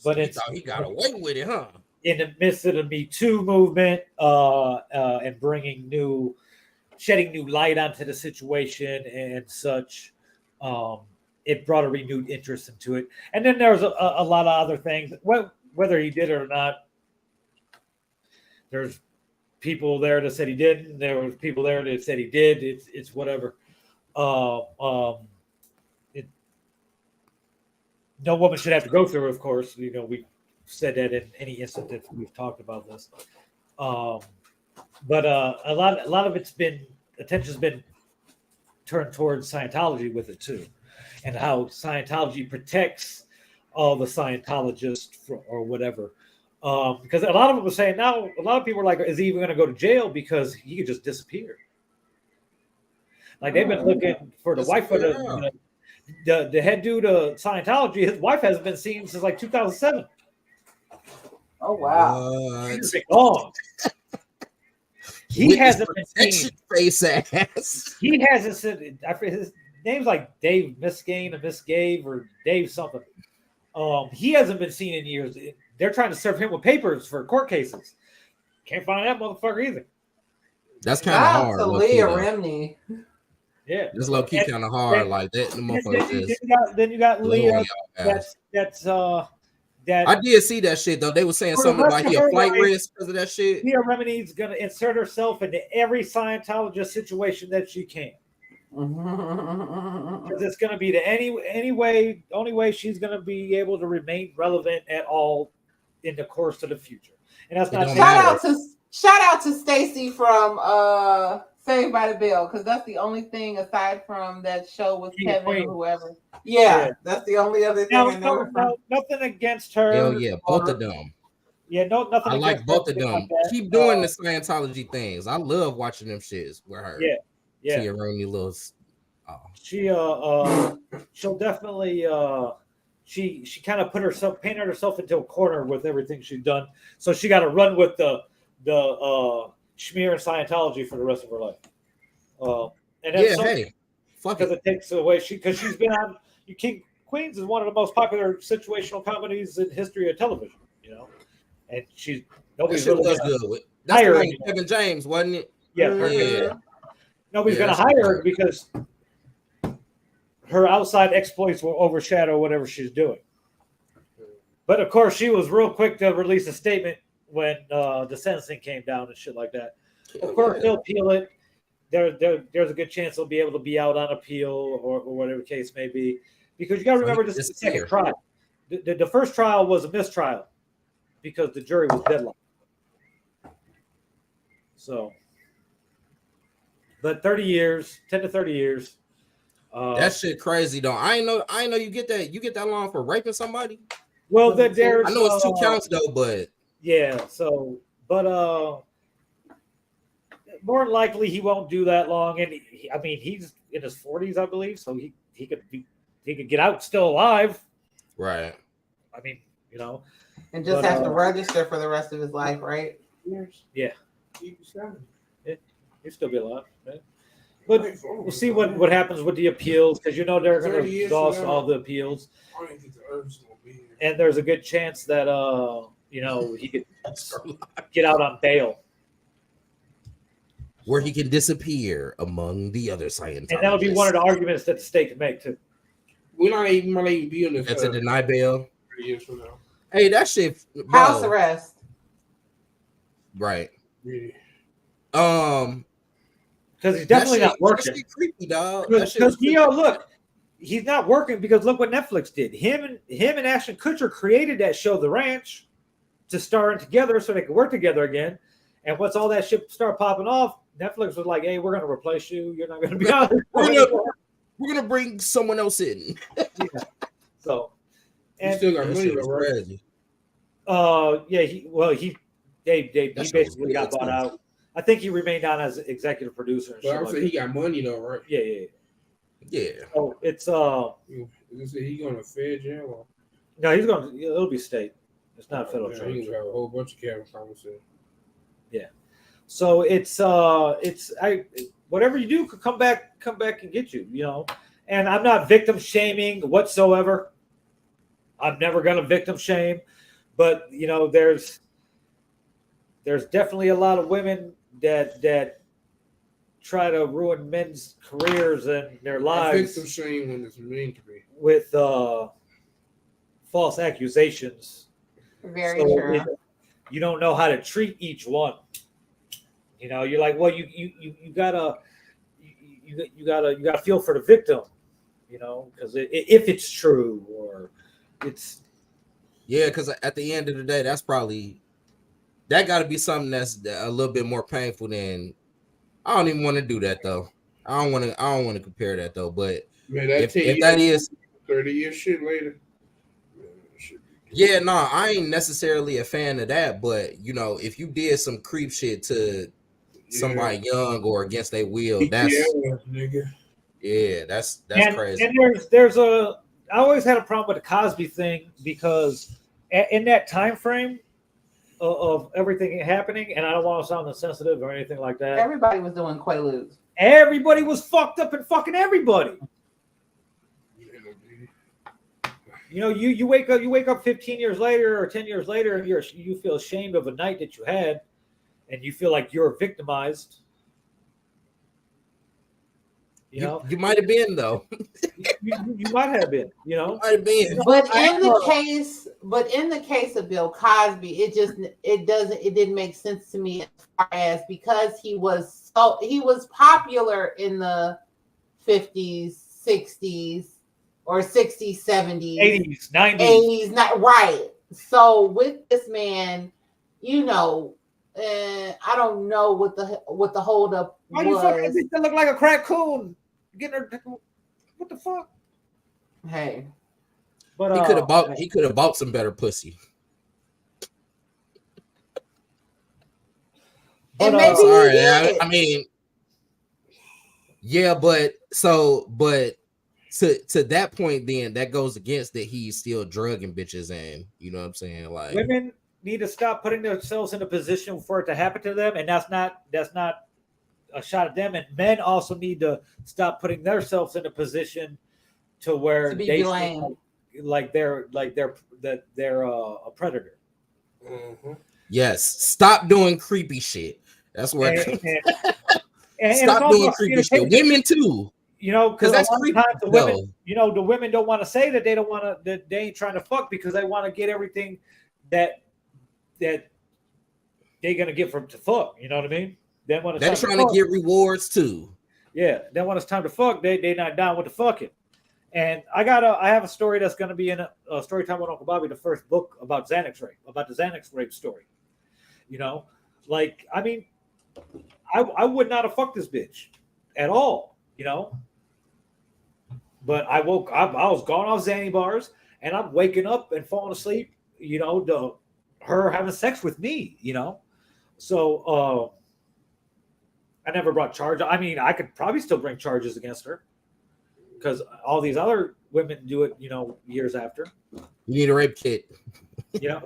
But he thought he got away with it, huh? In the midst of the Me Too movement and shedding new light onto the situation and such, it brought a renewed interest into it. And then there was a lot of other things. Whether he did it or not, there's people there that said he didn't. There was people there that said he did. It's whatever. No woman should have to go through it, of course. You know, we said that in any instant that we've talked about this. But a lot of attention's been turned towards Scientology with it too, and how Scientology protects all the Scientologists or whatever. Because a lot of them were saying now, a lot of people are like, is he even going to go to jail because he could just disappear? Like they've been looking for the wife of the head dude of Scientology. His wife hasn't been seen since like 2007. Oh wow! He's been gone. He hasn't been seen. Face ass. He hasn't said. His name's like Dave Misgave or Misgave or Dave something. He hasn't been seen in years. They're trying to serve him with papers for court cases. Can't find that motherfucker either. That's kind of hard. To Leah Remini. Yeah, this low key kind of hard. Like that. The motherfucker then you got Leah. That's I did see that shit though. They were saying something about he a flight risk because of that shit. Leah Remini's gonna insert herself into every Scientologist situation that she can. Because it's going to be the only way she's going to be able to remain relevant at all in the course of the future. And that's not shout out to Stacy from Saved by the Bell, because that's the only thing aside from that show with Kevin or whoever. Yeah, that's the only other thing I know. Nothing against her. Hell yeah, both of them. Yeah, nothing. I like both of them. Like keep doing the Scientology things. I love watching them shits with her. Yeah. She around me little. She'll definitely she kind of painted herself into a corner with everything she's done. So she got to run with the schmear and Scientology for the rest of her life. And that's because it takes away because she's been on King Queens is one of the most popular situational comedies in history of television. You know, and nobody's really was good. That's the one with Kevin James, wasn't it? Yeah. Nobody's going to hire her because her outside exploits will overshadow whatever she's doing. But of course, she was real quick to release a statement when the sentencing came down and shit like that. Of course, they'll appeal it. There's a good chance they'll be able to be out on appeal or whatever the case may be. Because you got to remember, this is the second trial. The first trial was a mistrial because the jury was deadlocked. So, but 30 years, 10 to 30 years. That shit crazy though. I know you get that. You get that long for raping somebody. Well, there's. I know it's 2 counts though, but yeah. So, but more than likely he won't do that long, and he's in his 40s, I believe, so he could get out still alive. Right. I mean, you know, and just have to register for the rest of his life, right? Yeah. He'll still be alive, right? But we'll see what happens with the appeals, because they're going to exhaust all the appeals, and there's a good chance that he could get out on bail, where he can disappear among the other Scientologists. And that'll be one of the arguments that the state can make too. We're not even going to be on this. That's a deny bail. 3 years from now. Hey, that shit. House arrest. Right. Yeah. Because he's definitely not working. That shit creepy, dog. Because look, he's not working because look what Netflix did. Him and Ashton Kutcher created that show, The Ranch, to star in together so they could work together again. And once all that shit started popping off, Netflix was like, "Hey, we're going to replace you. You're not going to be on. We're going to bring someone else in." Yeah. So, and still got money, right? He basically got bought out. I think he remained on as executive producer. But I'm saying he got money though, right? Yeah. So it's Is he going to fed jail? Or? No, he's going. It'll be state. It's not federal charge. He's gonna have a whole bunch of camera conversations. Yeah. So it's whatever you do could come back and get you. And I'm not victim shaming whatsoever. I'm never going to victim shame, but there's definitely a lot of women that try to ruin men's careers and their lives. Victim shame when it's meant to be with false accusations. Very true. You don't know how to treat each one. You're like, well, you gotta feel for the victim, because if it's true or it's because at the end of the day, that's probably that got to be something that's a little bit more painful than. I don't even want to do that though. I don't want to compare that though. But man, if that is 30 years shit later. Yeah, no, I ain't necessarily a fan of that. But if you did some creep shit to somebody young or against their will, that's crazy. And I always had a problem with the Cosby thing because in that time frame of everything happening, and I don't want to sound insensitive or anything like that. Everybody was doing Quaaludes. Everybody was fucked up and fucking everybody. You wake up 15 years later or 10 years later, and you feel ashamed of a night that you had, and you feel like you're victimized. You might have been though. you might have been. Might have been. But in the case of Bill Cosby, it didn't make sense to me as far as because he was popular in the 50s, 60s, or 60s, 70s, 80s, 90s. 80s, not right. So with this man, you know, I don't know what the holdup Why was. you fucking bitch that look like a crack coon? Getting her, what the fuck? Hey, but he could have bought some better pussy. And maybe sorry, he did. I mean, yeah, but to that point, then that goes against that he's still drugging bitches, and you know what I'm saying? Like, women need to stop putting themselves in a position for it to happen to them, and that's not a shot at them. And men also need to stop putting themselves in a position to where To be they blamed. like they're a predator. Mm-hmm. yes, stop doing creepy shit. That's where and stop doing creepy shit. Women too. You know, because that's a lot creepy, of times the women, you know, the women don't want to say that they don't want to, that they ain't trying to fuck because they want to get everything that they're gonna get from to fuck. You know what I mean? Then when it's they're trying to get rewards too. Yeah. Then when it's time to fuck, they not down with the fucking. And I have a story that's gonna be in a story time with Uncle Bobby, the first book about Xanax rape, about the Xanax rape story. You know, like I mean, I would not have fucked this bitch at all. You know. But I was gone off Xanny bars, and I'm waking up and falling asleep, you know, her having sex with me, you know. So I never brought charges. I mean, I could probably still bring charges against her because all these other women do it, you know, years after. You need a rape kit. You know.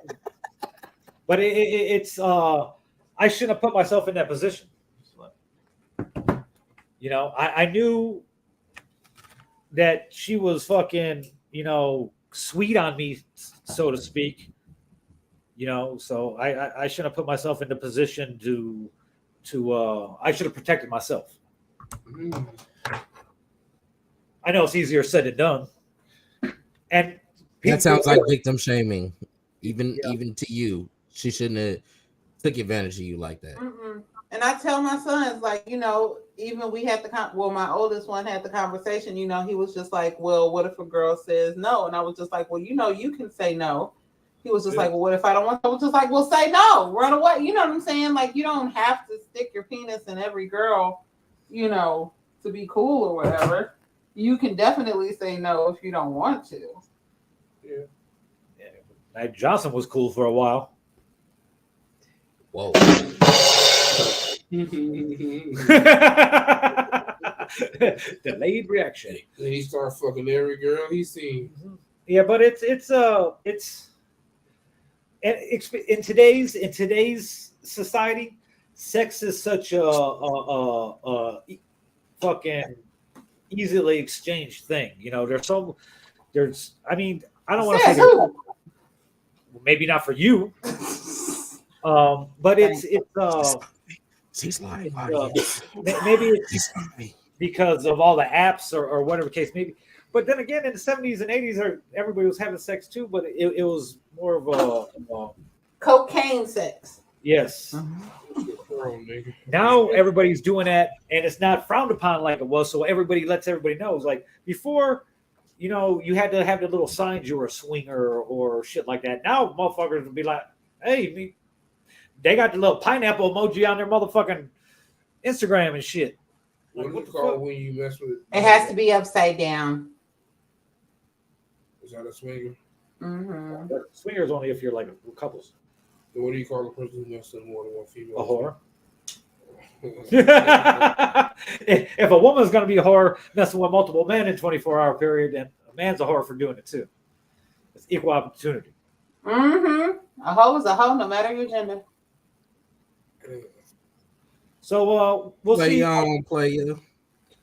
But it's I shouldn't have put myself in that position. You know, I knew that she was fucking, you know, sweet on me, so to speak. You know, so I shouldn't have put myself in the position to I should have protected myself. I know it's easier said than done. And that sounds like victim shaming, even to you. She shouldn't have took advantage of you like that. Mm-mm. And I tell my sons, like, you know, even we had my oldest one had the conversation, you know, he was just like, well, what if a girl says no? And I was just like, well, you know, you can say no. He was just like, well, what if I don't want to? I was just like, well, say no, run away. You know what I'm saying? Like, you don't have to stick your penis in every girl, you know, to be cool or whatever. You can definitely say no if you don't want to. Yeah. Johnson was cool for a while. Whoa. Delayed reaction. Then he start fucking every girl he seen. Yeah, but it's in today's society, sex is such a fucking easily exchanged thing. You know, I mean, I don't want to say maybe not for you. But it's she's lying. Maybe it's because of all the apps or whatever case maybe. But then again, in the 70s and 80s, everybody was having sex too, but it was more of a cocaine sex. Yes. Now everybody's doing that, and it's not frowned upon like it was. So everybody lets everybody know. It's like before, you know, you had to have the little signs you were a swinger or shit like that. Now motherfuckers would be like, hey, they got the little pineapple emoji on their motherfucking Instagram and shit. What do you call when you mess with? It has to be upside down. Is that a swinger? Mm-hmm. Swinger is only if you're like couples. So what do you call a person who messes with more than one female? A whore. If a woman's going to be a whore messing with multiple men in 24-hour period, then a man's a whore for doing it too. It's equal opportunity. Mm-hmm. A hoe is a hoe, no matter your gender. So we'll see.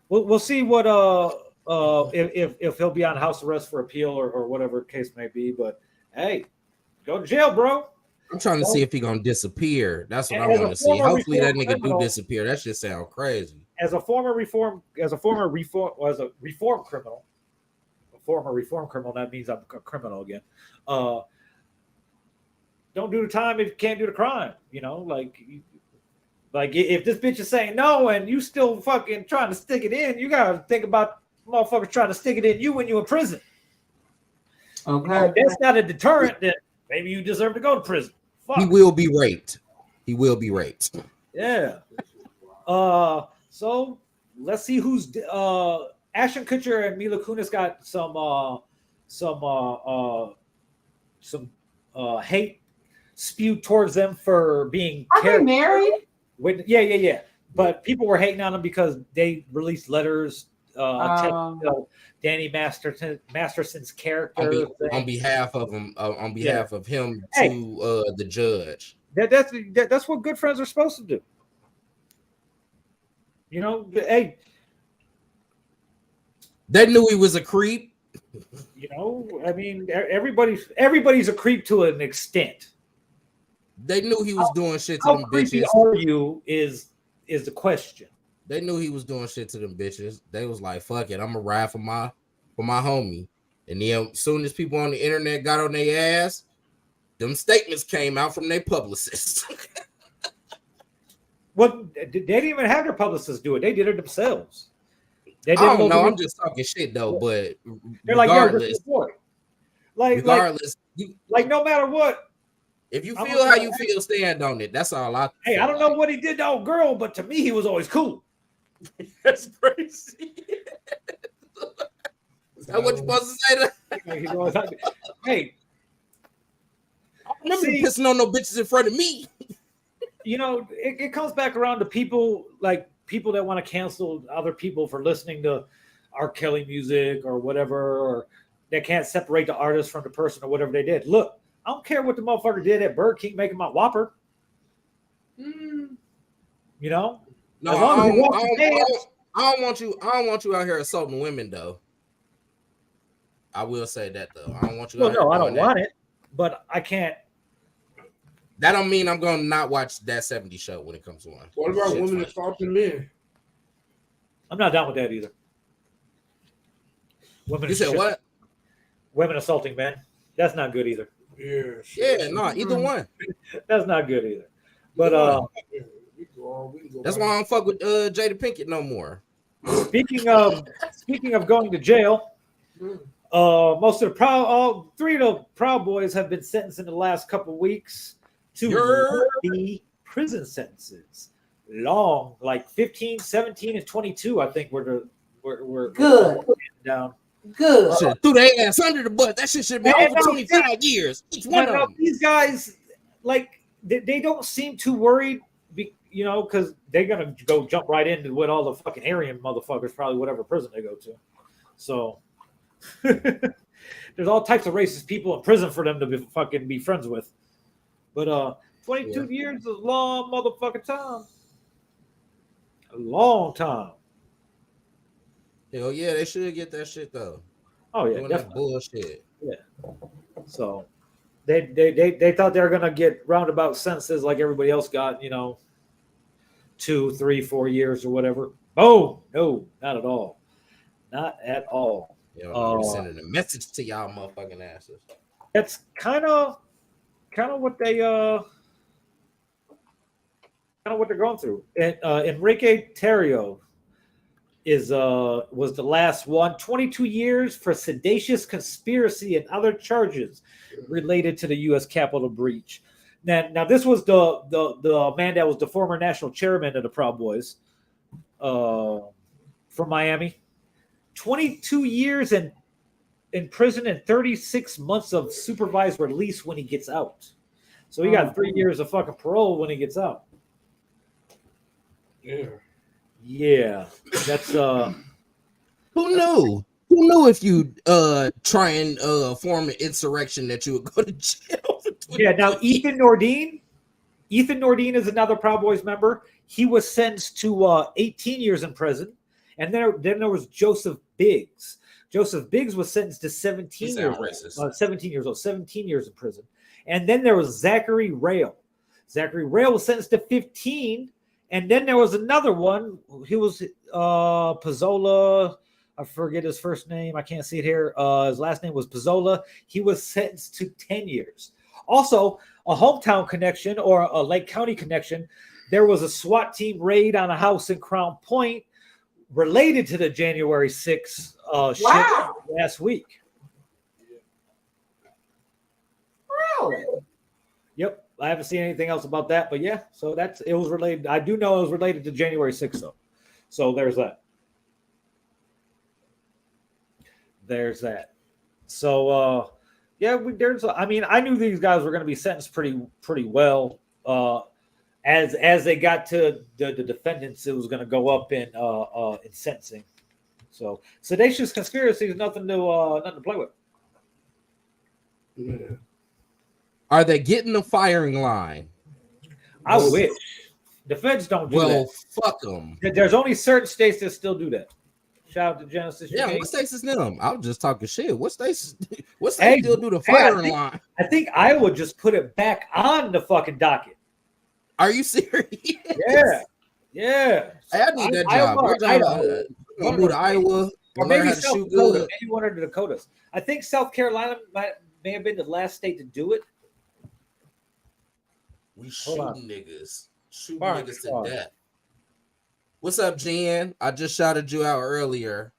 We'll see what if he'll be on house arrest for appeal or whatever case may be. But hey, go to jail, bro. I'm trying to see if he's gonna disappear. That's what I want to see. Hopefully that nigga do disappear. That shit sound crazy. As a former reform criminal, that means I'm a criminal again. Don't do the time if you can't do the crime. You know, like Like if this bitch is saying no and you still fucking trying to stick it in, you gotta think about motherfuckers trying to stick it in you when you're in prison. Okay. That's not a deterrent that maybe you deserve to go to prison. Fuck. He will be raped. He will be raped. Yeah. So let's see who's Ashton Kutcher and Mila Kunis got some hate spewed towards them for being Are they married? Yeah. But people were hating on them because they released letters Danny Masterson's character on behalf of him, of him to the judge. That's what good friends are supposed to do. You know, hey, they knew he was a creep. You know, I mean, everybody's a creep to an extent. They knew he was doing shit to how them creepy bitches. Are you is the question. They knew he was doing shit to them bitches. They was like, "Fuck it, I'm gonna ride for my homie." And then, as soon as people on the internet got on their ass, them statements came out from their publicists. Well, they didn't even have their publicists do it. They did it themselves. I don't know. I'm just talking shit though. But they're regardless, regardless, no matter what. If you feel how you feel, stand on it. That's all I. Hey, I don't know what he did to old girl, but to me, he was always cool. That's crazy. Is that what you're supposed to say? Hey, I remember pissing on no bitches in front of me. You know, it comes back around to people that want to cancel other people for listening to R. Kelly music or whatever, or they can't separate the artist from the person or whatever they did. Look, I don't care what the motherfucker did at Burger King making my Whopper. You know? No, I don't want you out here assaulting women though. I will say that though. I don't want you. Well, no, I don't want it, but I can't. That don't mean I'm gonna not watch that 70s show when it comes to one. What about women assaulting men? I'm not down with that either. Women. You said what? Women assaulting men. That's not good either. Yeah, no, either one. That's not good either. But that's why I don't fuck with Jada Pinkett no more. Speaking of going to jail, most of all three of the Proud Boys have been sentenced in the last couple of weeks to the prison sentences. Long, like 15, 17, and 22, I think we're good down. Good. Should have threw their ass under the bus. That shit should be over 25 years. Each one of them. These guys, like, they don't seem too worried, you know, because they're gonna go jump right into with all the fucking Aryan motherfuckers, probably whatever prison they go to. So there's all types of racist people in prison for them to be friends with. But 22 years is a long motherfucking time. A long time. Hell yeah, they should get that shit though. Oh yeah, that bullshit. Yeah. So they thought they were gonna get roundabout sentences like everybody else got, you know, 2, 3, 4 years or whatever. Oh no, not at all. Not at all. Yo, sending a message to y'all motherfucking asses. That's kind of what they what they're going through. And Enrique Terrio was the last one. 22 years for seditious conspiracy and other charges related to the U.S. Capitol breach. Now this was the man that was the former national chairman of the Proud Boys from Miami. 22 years in prison and 36 months of supervised release when he gets out. So he got 3 years of fucking parole when he gets out. Yeah, that's Who knew? Who knew if you try and form an insurrection that you would go to jail? Yeah. Now Ethan Nordine is another Proud Boys member. He was sentenced to 18 years in prison, and then there was Joseph Biggs. Joseph Biggs was sentenced to 17 years. 17 years old, 17 years in prison, and then there was Zachary Rail. Zachary Rail was sentenced to 15. And then there was another one. He was Pizzola. I forget his first name. I can't see it here. His last name was Pizzola. He was sentenced to 10 years. Also, a hometown connection or a Lake County connection. there was a SWAT team raid on a house in Crown Point related to the January 6th shit last week. Really? Yep. I haven't seen anything else about that, but yeah, so it was related. I do know it was related to January 6th, though. So there's that. There's that. So yeah, I mean, I knew these guys were going to be sentenced pretty well. As they got to the defendants, it was going to go up in sentencing. So seditious conspiracy is nothing to play with. Yeah. Are they getting the firing line? I wish. The feds don't do that. Well, fuck them. There's only certain states that still do that. Shout out to Genesis. Yeah, what states is them? I was just talking shit. What states still do the firing line? I think Iowa just put it back on the fucking docket. Are you serious? Yeah. Yeah. Hey, I need that job. What job? I'll go to Iowa. Or maybe South Dakota. Maybe one of the Dakotas. I think South Carolina may have been the last state to do it. We shooting niggas. Shooting niggas to death. What's up, Jen? I just shouted you out earlier.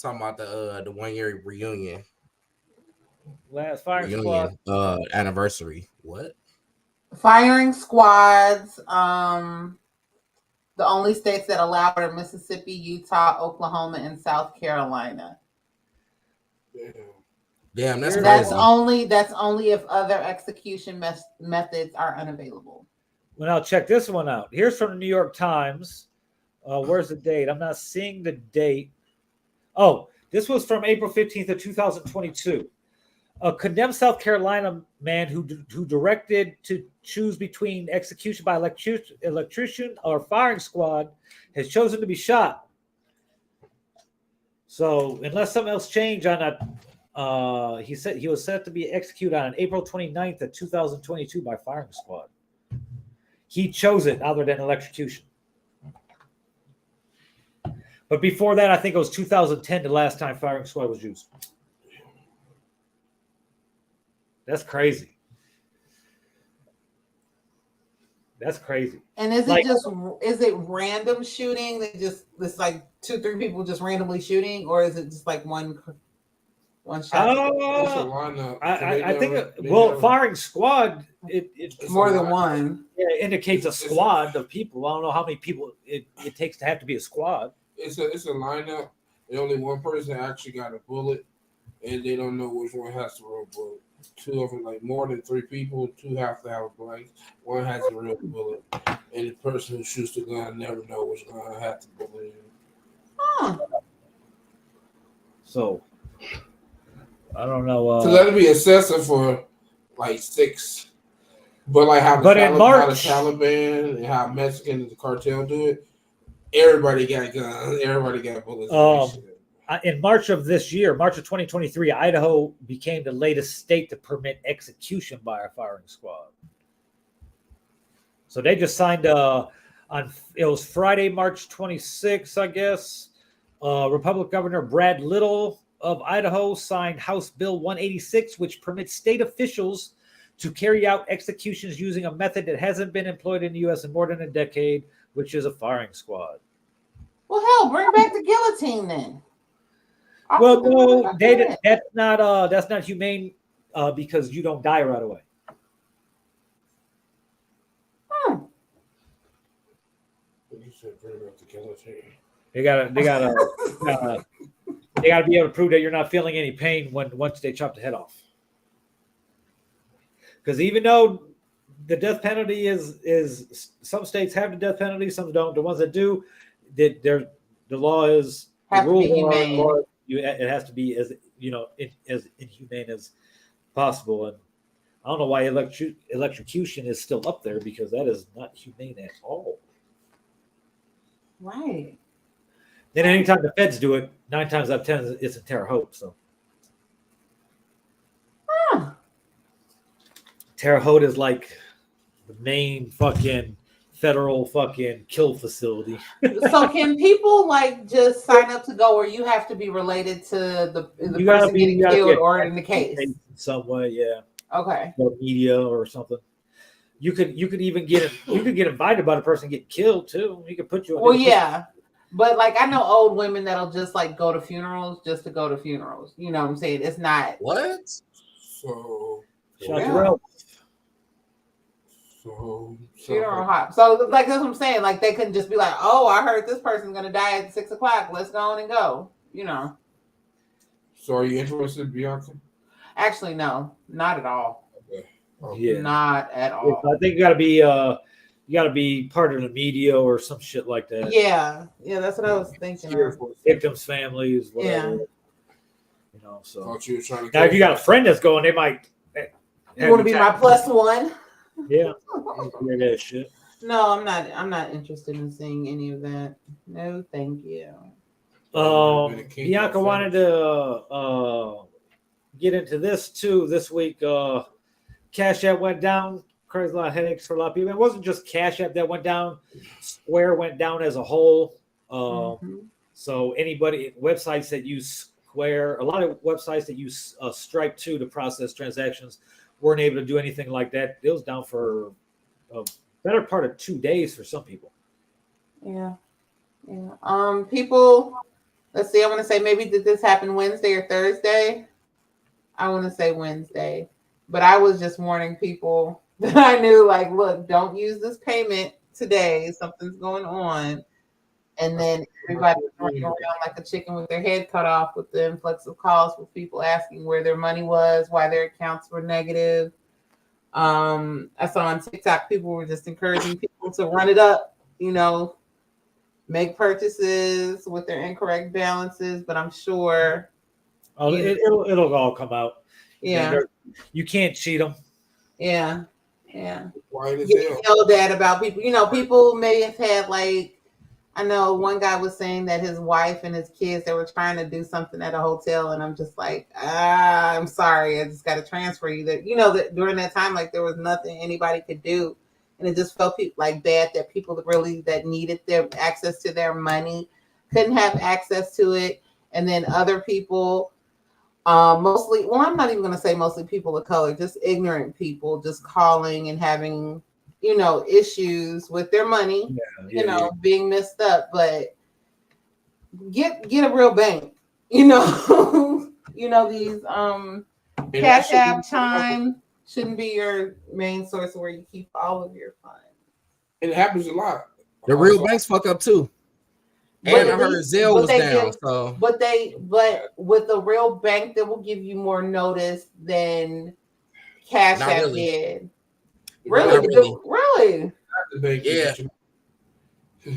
Talking about the 1 year reunion. Last firing squad. Anniversary. What? Firing squads. The only states that allow it are Mississippi, Utah, Oklahoma, and South Carolina. Damn, that's crazy. crazy. That's only if other execution methods are unavailable. Well, now check this one out. Here's from the New York Times. Where's the date? I'm not seeing the date. Oh, this was from April 15th of 2022. A condemned South Carolina man who directed to choose between execution by electrician or firing squad has chosen to be shot. So unless something else changed on that, he said he was set to be executed on April 29th of 2022 by firing squad. He chose it other than electrocution. But before that, I think it was 2010, the last time firing squad was used. That's crazy. That's crazy. And is it random shooting? It's like 2-3 people just randomly shooting, or is it just like one shot? I think firing squad, it's more than one. Yeah, it indicates a squad of people. I don't know how many people it takes to have to be a squad. It's a lineup, and only one person actually got a bullet, and they don't know which one has the real bullet. 2 of them, like more than 3 people, 2 have to have a blank. 1 has a real bullet, and the person who shoots the gun never know which gun has the bullet in. Huh. So I don't know. So that'll be excessive for like 6, but like how the Taliban and how Mexican and the cartel do it. Everybody got guns. Everybody got bullets. In March of this year, March of 2023, Idaho became the latest state to permit execution by a firing squad. So they just signed it was Friday, March 26th, I guess. Republican Governor Brad Little of Idaho signed House Bill 186, which permits state officials to carry out executions using a method that hasn't been employed in the U.S. in more than a decade, which is a firing squad. Well, hell, bring back the guillotine then. Well, no, that's not humane because you don't die right away. You said bring back the guillotine. They gotta be able to prove that you're not feeling any pain once they chop the head off. Because even though the death penalty is some states have the death penalty, some don't. The ones that do, the law is the rule. It has to be as as inhumane as possible, and I don't know why electrocution is still up there because that is not humane at all. Right. Then anytime the feds do it, 9 times out of 10 it's a Terre Haute. So Terre Haute is like the main fucking federal fucking kill facility. So can people like just sign up to go, or you have to be related to the person getting killed or in the case? In some way, yeah. Okay. Or media or something. you could even get invited by the person getting killed too. He could put you. Well, yeah, but like I know old women that'll just like go to funerals just to go to funerals. You know what I'm saying? It's not What? So Shout Yeah. to Ralph. funeral hop. So like that's what I'm saying. Like they couldn't just be like, oh, I heard this person's gonna die at 6 o'clock. Let's go on and go. You know. So are you interested, Bionca? Actually, no, not at all. Okay. Oh, Yeah. Not at all. I think you gotta be part of the media or some shit like that. Yeah, that's what I was thinking. Here for victims' families, whatever. Yeah. You know, so Thought you were trying to now if you got a friend that's going, they might. You want to be my plus one? Yeah. Hear that shit. No, I'm not. I'm not interested in seeing any of that. No, thank you. Bionca wanted to get into this too this week. Cash App went down. Crazy a lot of headaches for a lot of people. It wasn't just Cash App that went down. Square went down as a whole. So anybody websites that use Square, a lot of websites that use Stripe 2 to process transactions weren't able to do anything like that. It was down for a better part of 2 days for some people. Yeah. People. Let's see. I want to say maybe did this happen Wednesday or Thursday? I want to say Wednesday, but I was just warning people that I knew, like, look, don't use this payment today. Something's going on. And then everybody was running around like a chicken with their head cut off with the influx of calls with people asking where their money was, why their accounts were negative. I saw on TikTok people were just encouraging people to run it up, make purchases with their incorrect balances, but I'm sure. It'll all come out. Yeah. You can't cheat them. Yeah. White as You hell. know that about people. People may have had I know one guy was saying that his wife and his kids, they were trying to do something at a hotel, and I'm just like, I'm sorry, I just got to transfer you. That that during that time, there was nothing anybody could do, and it just felt bad that people that needed their access to their money couldn't have access to it, and then other people, mostly, well, I'm not even going to say mostly people of color, just ignorant people, just calling and having issues with their money, being messed up. But get a real bank, these Cash App, Chime shouldn't be your main source where you keep all of your funds. It happens a lot. The real banks fuck up too. And I heard Zelle was down. But with a real bank, that will give you more notice than Cash App did. Really? Yeah.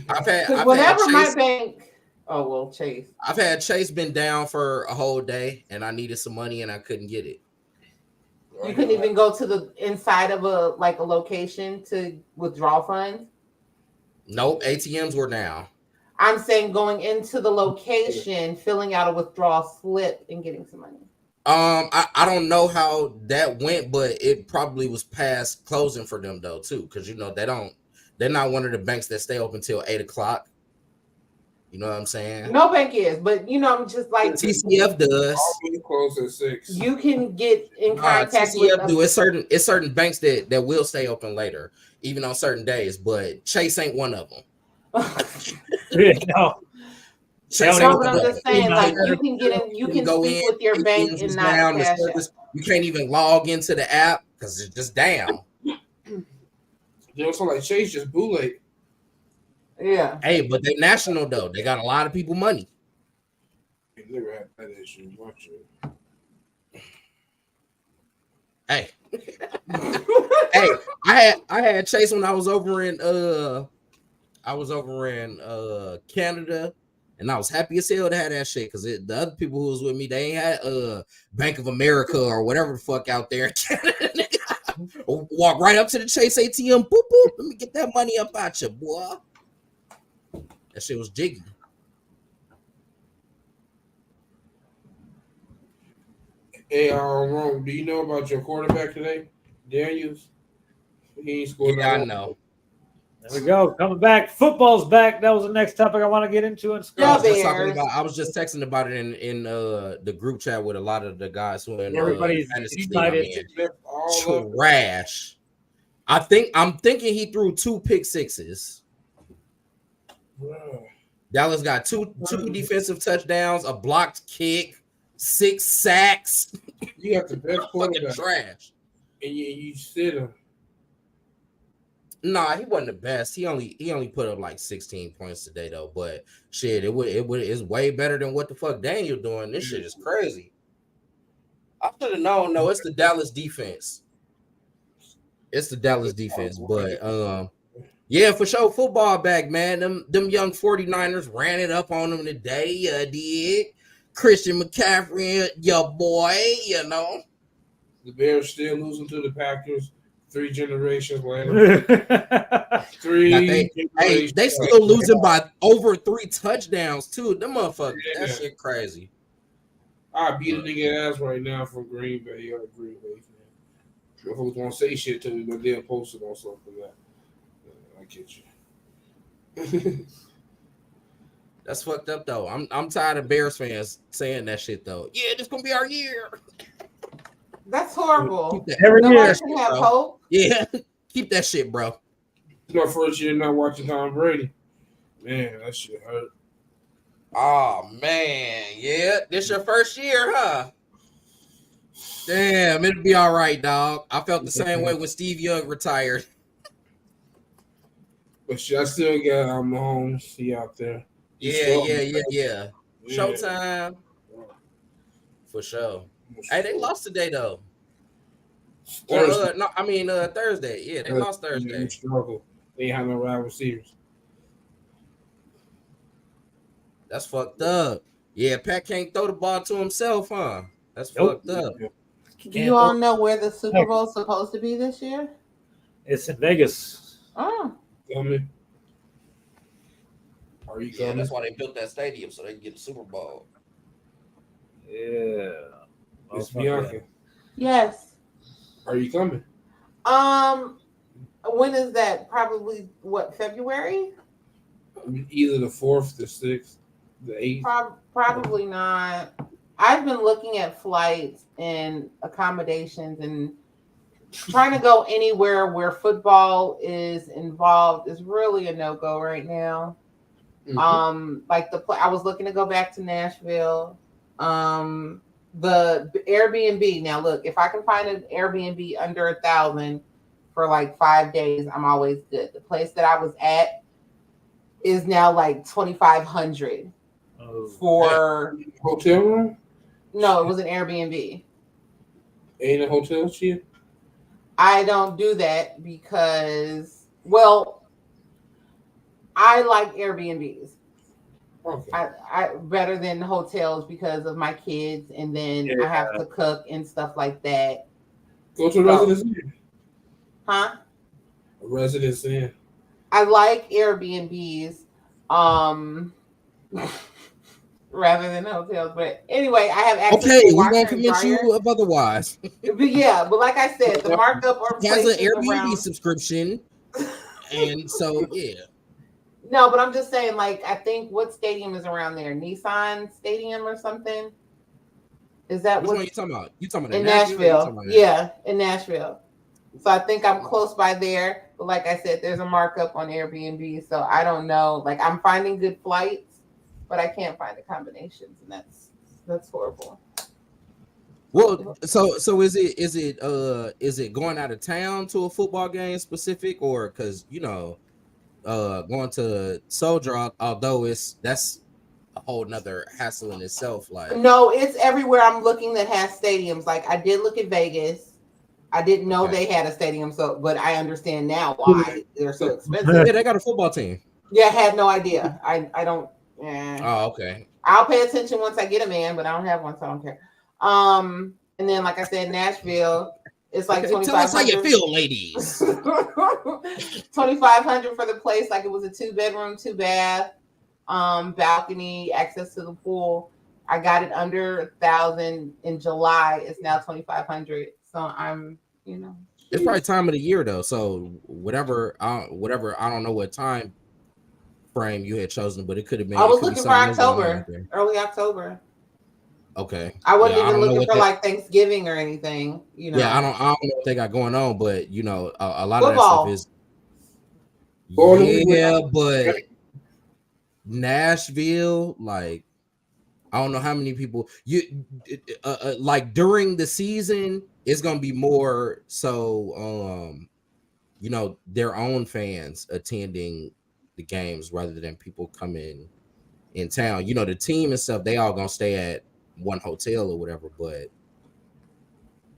I've had my bank. Oh well, Chase. I've had Chase been down for a whole day, and I needed some money, and I couldn't get it. You couldn't even go to the inside of a location to withdraw funds. Nope, ATMs were down. I'm saying going into the location, filling out a withdrawal slip, and getting some money. I don't know how that went, but it probably was past closing for them though too, because they're not one of the banks that stay open till 8 o'clock. You know what I'm saying? No bank is, but I'm just like TCF does. All close at 6. You can get in contact TCF do. It's certain banks that will stay open later, even on certain days. But Chase ain't one of them. No. But I'm just saying, you can get in, you can speak with your bank and not Cash App. You can't even log into the app because it's just down. They also Chase just bootleg. Yeah. Hey, but they're national though. They got a lot of people money. You never had that issue. Watch it. Hey. Hey, I had Chase when I was over in Canada. And I was happy as hell to have that shit because the other people who was with me, they ain't had Bank of America or whatever the fuck out there. Walk right up to the Chase ATM, boop, boop. Let me get that money up out you, boy. That shit was jiggy. Hey, Ron, do you know about your quarterback today, Daniels? He ain't scored. Yeah, I know. There we go. Coming back. Football's back. That was the next topic I want to get into. I was just texting about it in the group chat with a lot of the guys who are everybody's excited. Trash. I'm thinking he threw 2 pick sixes. Bro. Dallas got two defensive touchdowns, a blocked kick, 6 sacks. You got the best Fucking quarterback, trash. and you sit him. Nah, he wasn't the best. He only put up like 16 points today though. But shit, it's way better than what the fuck Daniel doing. This shit is crazy. I should have known. No, it's the Dallas defense. It's the Dallas defense. But yeah, for sure, football back, man. Them young 49ers ran it up on them today. Did Christian McCaffrey, your boy, you know. The Bears still losing to the Packers 3 generations later. They still losing by over 3 touchdowns too. Them motherfuckers, that shit crazy. I beat a nigga ass right now from Green Bay. You're a Green Bay fan. If I was gonna say shit to me, but they'll post it on something that I get you. That's fucked up though. I'm tired of Bears fans saying that shit though. Yeah, this gonna be our year. That's horrible. Nobody can have hope. Yeah, keep that shit, bro. It's my first year not watching Tom Brady. Man, that shit hurt. Oh man, yeah, this your first year, huh? Damn, it'll be all right, dog. I felt the same way when Steve Young retired. But shit, I still got Mahomes. He out there. Yeah. Showtime. For sure. Hey, they lost today though. Thursday. Yeah, they lost Thursday. They struggle. They have no wide receivers. That's fucked up. Yeah, Pat can't throw the ball to himself, huh? That's fucked up. Do you all know where the Super Bowl is supposed to be this year? It's in Vegas. Oh. Coming. Are you coming? That's why they built that stadium so they can get the Super Bowl. Yeah. It's Bionca. Yes. Are you coming? When is that? Probably February? Either the 4th, the 6th, the 8th. Probably not. I've been looking at flights and accommodations and trying to go anywhere where football is involved is really a no-go right now. Mm-hmm. I was looking to go back to Nashville. The Airbnb. Now look, if I can find an Airbnb under 1,000 for like 5 days, I'm always good. The place that I was at is now like 2,500 for hotel room. No, it was an Airbnb. Ain't a hotel shit. I don't do that because, well, I like Airbnbs. Okay. I better than hotels because of my kids, and then I have to cook and stuff like that. Go to a residence inn. Huh? A residence inn. I like Airbnbs, rather than hotels. But anyway, I have access to we won't convince you of otherwise. but like I said, the markup or has an Airbnb subscription, and so yeah. No, but I'm just saying, like, I think what stadium is around there? Nissan Stadium or something? Is that what you talking about? You talking about in Nashville? Yeah, in Nashville. So I think I'm close by there. But like I said, there's a markup on Airbnb, so I don't know. Like, I'm finding good flights, but I can't find the combinations, and that's horrible. Well, so is it going out of town to a football game specific, or because going to Soldier, although that's a whole nother hassle in itself. Like, no, it's everywhere I'm looking that has stadiums. Like, I did look at Vegas. I didn't know they had a stadium, but I understand now why they're so expensive. Yeah, they got a football team. Yeah, I had no idea. I don't. Oh, okay. I'll pay attention once I get a man, but I don't have one, so I don't care. And then, like I said, Nashville. It's like 2,500. Tell us how you feel, ladies. 2,500 for the place. Like, it was a 2-bedroom, 2-bath, balcony, access to the pool. I got it under 1,000 in July. It's now 2,500. So I'm, it's probably time of the year though. So whatever. I don't know what time frame you had chosen, but it could have been. I was looking for October, early October. Okay. I wasn't Yeah, I even don't know looking what for that- like Thanksgiving or anything. You know. Yeah, I don't know what they got going on, but you know, a lot Football. of that stuff is. Going on Yeah, but Nashville, like, I don't know how many people like during the season. It's gonna be more so, you know, their own fans attending the games rather than people coming in town. You know, the team and stuff, they all gonna stay at one hotel or whatever, but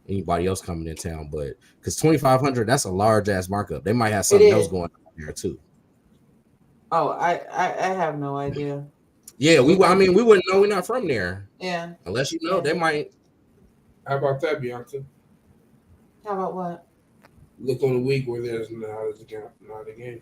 anybody else coming in town, but because 2,500, that's a large ass markup. They might have something else going on there too. Oh, I have no idea. Yeah, we wouldn't know. We're not from there. Yeah. Unless you know, they might. How about that, Bionca? How about what? Look on the week where there's not a game.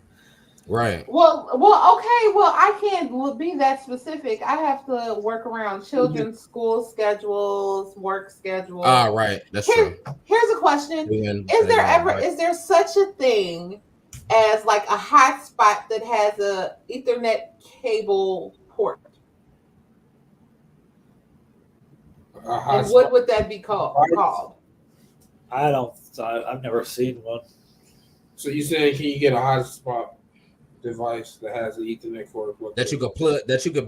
Right. Well, okay. Well, I can't be that specific. I have to work around children's school schedules, work schedules. Right. That's true. Here's a question: Is there such a thing as like a hotspot that has a Ethernet cable port? And what would that be called? I've never seen one. So you saying, can you get a hotspot device that has an Ethernet cord that you could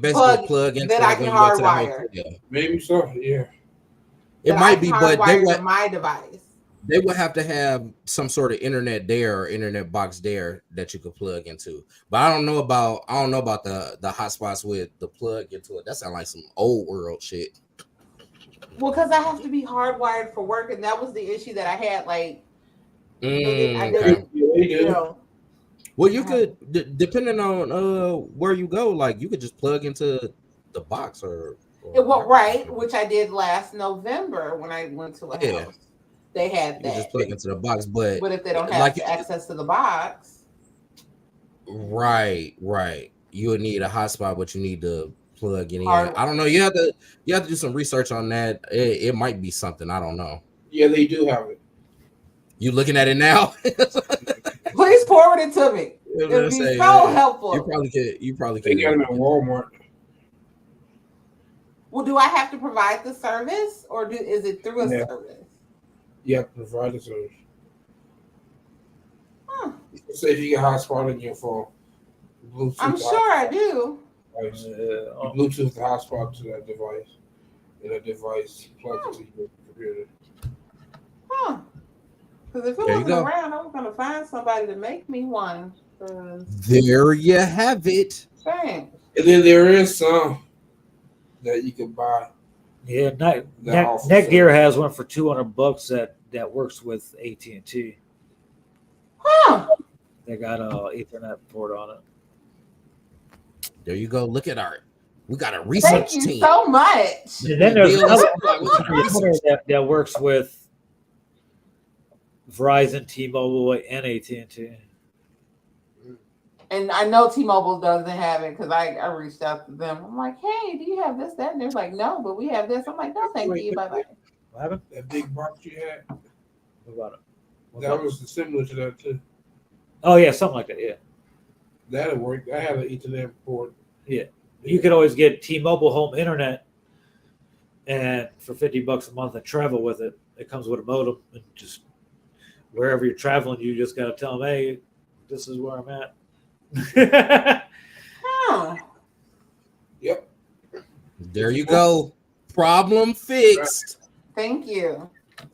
basically plug into that I can hardwire? Maybe so. Yeah. It might be, but they would my device. They would have to have some sort of internet there or internet box there that you could plug into. But I don't know about the hotspots with the plug into it. That sounds like some old world shit. Well, because I have to be hardwired for work, and that was the issue that I had. Like, I didn't, you know. Well, you could, depending on where you go, like you could just plug into the box or right, which I did last November when I went to a house. They had that. You just plug into the box, but if they don't have access to the box, right, you would need a hotspot, but you need to plug in. I don't know. You have to do some research on that. It might be something. I don't know. Yeah, they do have it. You looking at it now? Please forward it to me. It'd be so helpful. You probably can. They got them at Walmart. Well, do I have to provide the service, or is it through a service? You have to provide the service. Say if you get hotspot on your phone, Bluetooth. I'm sure I do. Bluetooth the hotspot to that device, and that device plugs into your computer. Because if it wasn't around, I was going to find somebody to make me one. There you have it. Thanks. And then there is some that you can buy. Yeah, Netgear has one for $200 that works with AT&T. They got a Ethernet port on it. There you go. Look at we got a research team. Thank you so much. And then there's another that works with Verizon, T-Mobile, and AT&T. And I know T-Mobile doesn't have it because I reached out to them. I'm like, hey, do you have this, that? And they're like, no, but we have this. I'm like, no, thank you. Bye-bye. What happened? That big box you had? What about it? That was similar to that, too. Oh, yeah, something like that, yeah. That'll work. I have an Ethernet port. Yeah. You could always get T-Mobile home internet, and for $50 a month and travel with it. It comes with a modem, and just wherever you're traveling, you just got to tell them, hey, this is where I'm at. Yep. There you go. Problem fixed. Thank you.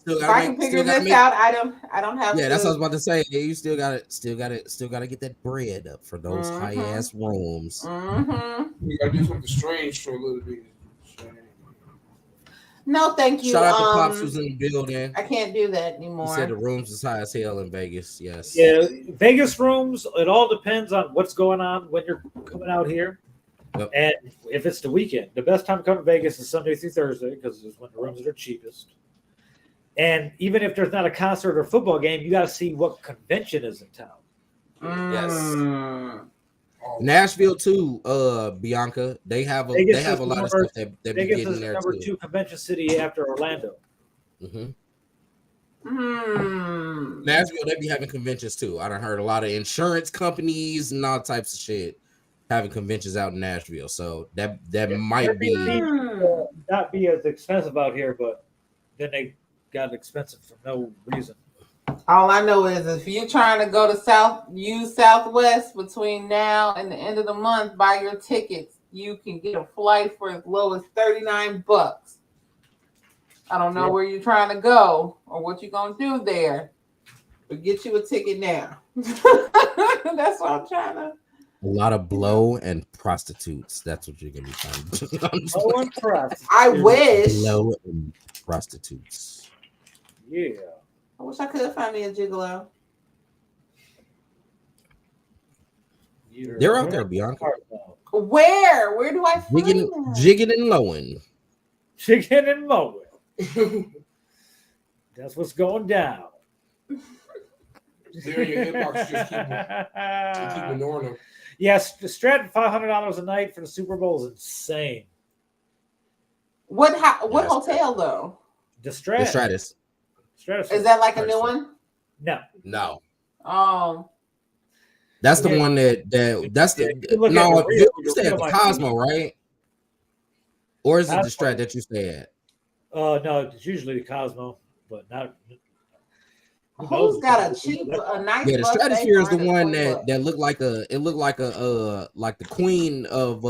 If I can figure this out, I don't have. Yeah, that's what I was about to say. You still got to get that bread up for those high ass rooms. You gotta do something strange for a little bit. No, thank you. Shout out to Pops who's in the building. I can't do that anymore. He said the rooms is high as hell in Vegas. Yes. Yeah, Vegas rooms. It all depends on what's going on when you're coming out here, and if it's the weekend. The best time to come to Vegas is Sunday through Thursday because it's when the rooms are cheapest. And even if there's not a concert or football game, you got to see what convention is in town. Yes. Nashville too, Bionca. They have a lot of stuff that be Vegas getting is there number too. 2 convention city after Orlando. Nashville, they be having conventions too. I done heard a lot of insurance companies and all types of shit having conventions out in Nashville. So that might be not be as expensive out here, but then they got expensive for no reason. All I know is if you're trying to go to Southwest between now and the end of the month, buy your tickets. You can get a flight for as low as $39. I don't know where you're trying to go or what you're gonna do there, but get you a ticket now. That's what I'm trying to. A lot of blow and prostitutes. That's what you're gonna be finding. Oh, and prostitutes. I wish. Blow and prostitutes. Yeah. I wish I could find me a gigolo. They're out there, Bionca. Where? Where do I find them? Jigging and lowing. Chicken and mowing. That's what's going down. There in your inbox, just keep ignoring them. Yes, the Strat $500 a night for the Super Bowl is insane. What hotel though? The The Stratus. Stratus. Is that like a new one? No. Oh. That's the one that's the no. You stay at the Cosmo, right? Or is it the Strat that you stay at? No, it's usually the Cosmo, but not. Who's got a nice? Yeah, the Stratosphere is the one that looked like like the queen of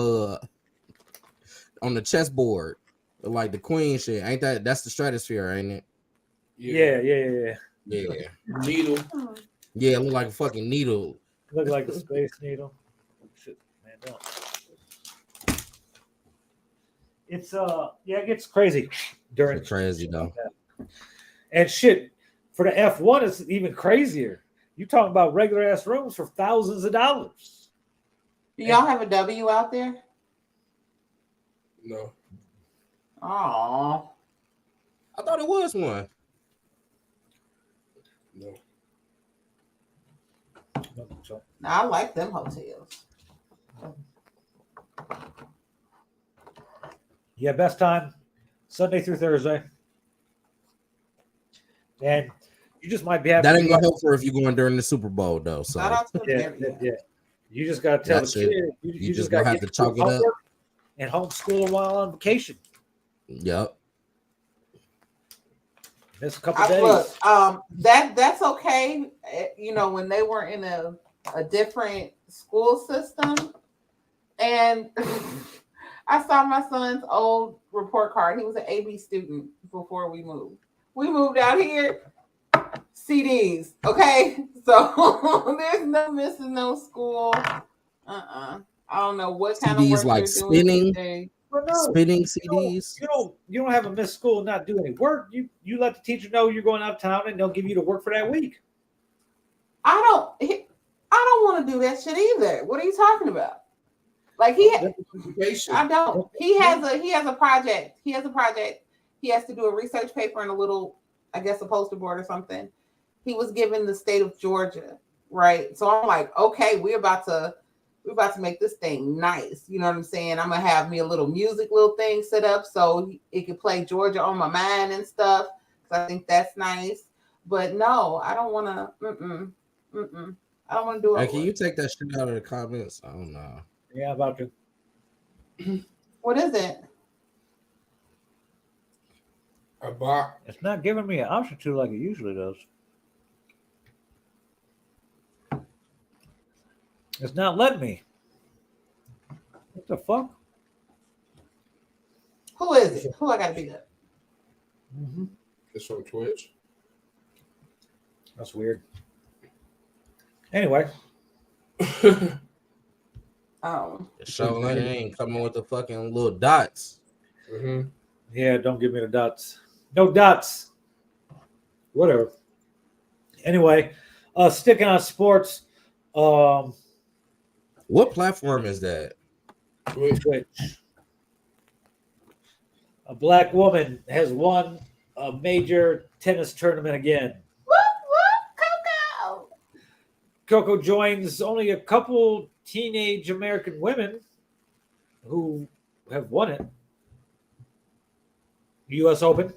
on the chessboard, like the queen shit. Ain't that's the Stratosphere, ain't it? Yeah. Needle. Yeah, it look like a fucking needle. Look like a space needle. Shit, man, don't. It's it gets crazy during crazy though. And shit, for the F1, it's even crazier. You talking about regular ass rooms for thousands of dollars. Do y'all have a W out there? No. Oh. I thought it was one. No. I like them hotels. Yeah, best time Sunday through Thursday. And you just might be having that ain't gonna help for if you're going during the Super Bowl though. So yeah. You just gotta tell the kid you just gotta have to chalk it up and homeschool them while on vacation. Yep. Miss a couple days. Look, that's okay. You know, when they were in a different school system, and I saw my son's old report card. He was an AB student before we moved. We moved out here. CDs, okay? So there's no missing no school. I don't know what kind CDs of work like you're doing spinning. Well, no, spinning CDs. You don't have a miss school and not do any work. You let the teacher know you're going out of town and they'll give you the work for that week. I don't want to do that shit either. What are you talking about? Like I don't. He has a project. He has a project. He has to do a research paper and a little, I guess, a poster board or something. He was given the state of Georgia, right? So I'm like, okay, we're about to make this thing nice. You know what I'm saying? I'm gonna have me a little thing set up so it can play Georgia on my mind and stuff. Because I think that's nice. But no, I don't want to. I don't want to do it. Hey, can you take that shit out of the comments? I don't know. Yeah, I'm about to. What is it? A bot. It's not giving me an option to like it usually does. It's not letting me. What the fuck? Who is it? Who I gotta be up? Mm-hmm. It's on Twitch. That's weird. Anyway. Oh. So it ain't coming with the fucking little dots. Mm-hmm. Yeah, don't give me the dots. No dots. Whatever. Anyway, sticking on sports. What platform is that? Twitch. A black woman has won a major tennis tournament again. Coco. Coco joins only a couple teenage American women who have won it. U.S. Open.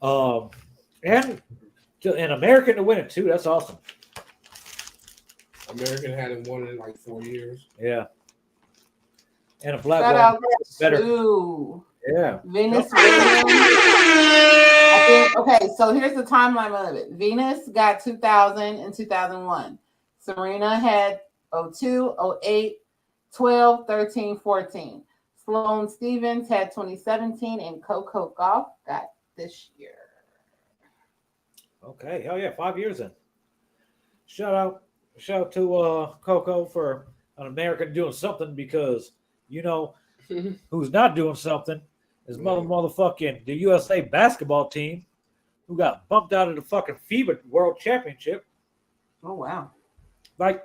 And an American to win it, too. That's awesome. American hadn't won in like 4 years. Yeah. And a black Shout woman out better. to Yeah. Venus Williams. Okay, so here's the timeline of it. Venus got 2000 and 2001. Serena had 02, 08, 12, 13, 14. Sloane Stevens had 2017, and Coco Gauff got this year. Okay, hell yeah, 5 years in. Shout out to Coco for an American doing something, because you know who's not doing something is motherfucking the USA basketball team, who got bumped out of the fucking FIBA World Championship. Oh wow! Like,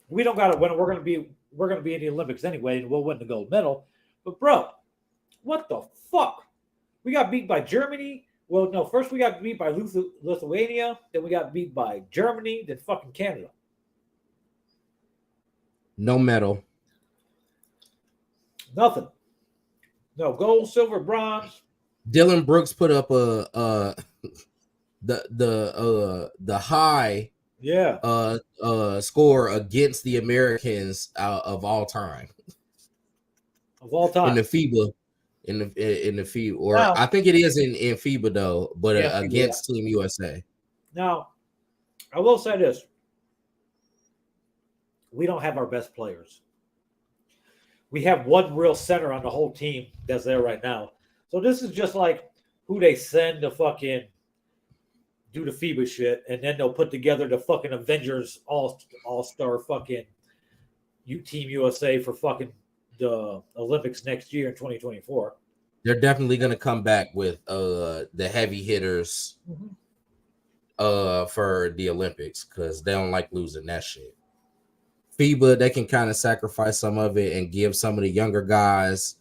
we don't got to win. We're gonna be in the Olympics anyway, and we'll win the gold medal. But bro, what the fuck? We got beat by Germany. Well, no, first we got beat by Lithuania, then we got beat by Germany, then fucking Canada. No medal. Nothing. No gold, silver, bronze. Dylan Brooks put up the high score against the Americans of all time. Of all time. In the FIBA. In the FIBA, or now, I think it is in FIBA though, but yeah, against Team USA. Now, I will say this: we don't have our best players. We have one real center on the whole team that's there right now. So this is just like who they send to fucking do the FIBA shit, and then they'll put together the fucking Avengers all-star fucking Team USA for fucking the Olympics next year in 2024. They're definitely gonna come back with the heavy hitters for the Olympics, because they don't like losing that shit. FIBA, they can kind of sacrifice some of it and give some of the younger guys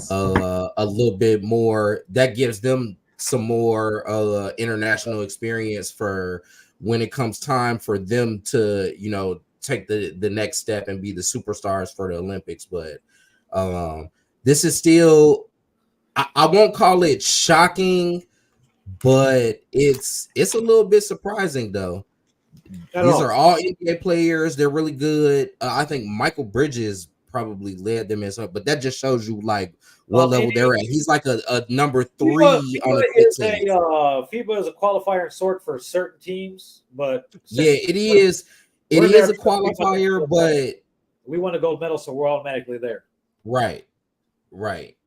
a little bit more. That gives them some more international experience for when it comes time for them to, you know, take the next step and be the superstars for the Olympics. But this is still, I won't call it shocking, but it's a little bit surprising though. These are all NBA players. They're really good. I think Michael Bridges probably led them as well, but that just shows you like what level they're at. He's like a number 3 on a team. FIBA is a qualifier sort for certain teams, but yeah, it is. It is a qualifier, but we won a gold medal, so we're automatically there. Right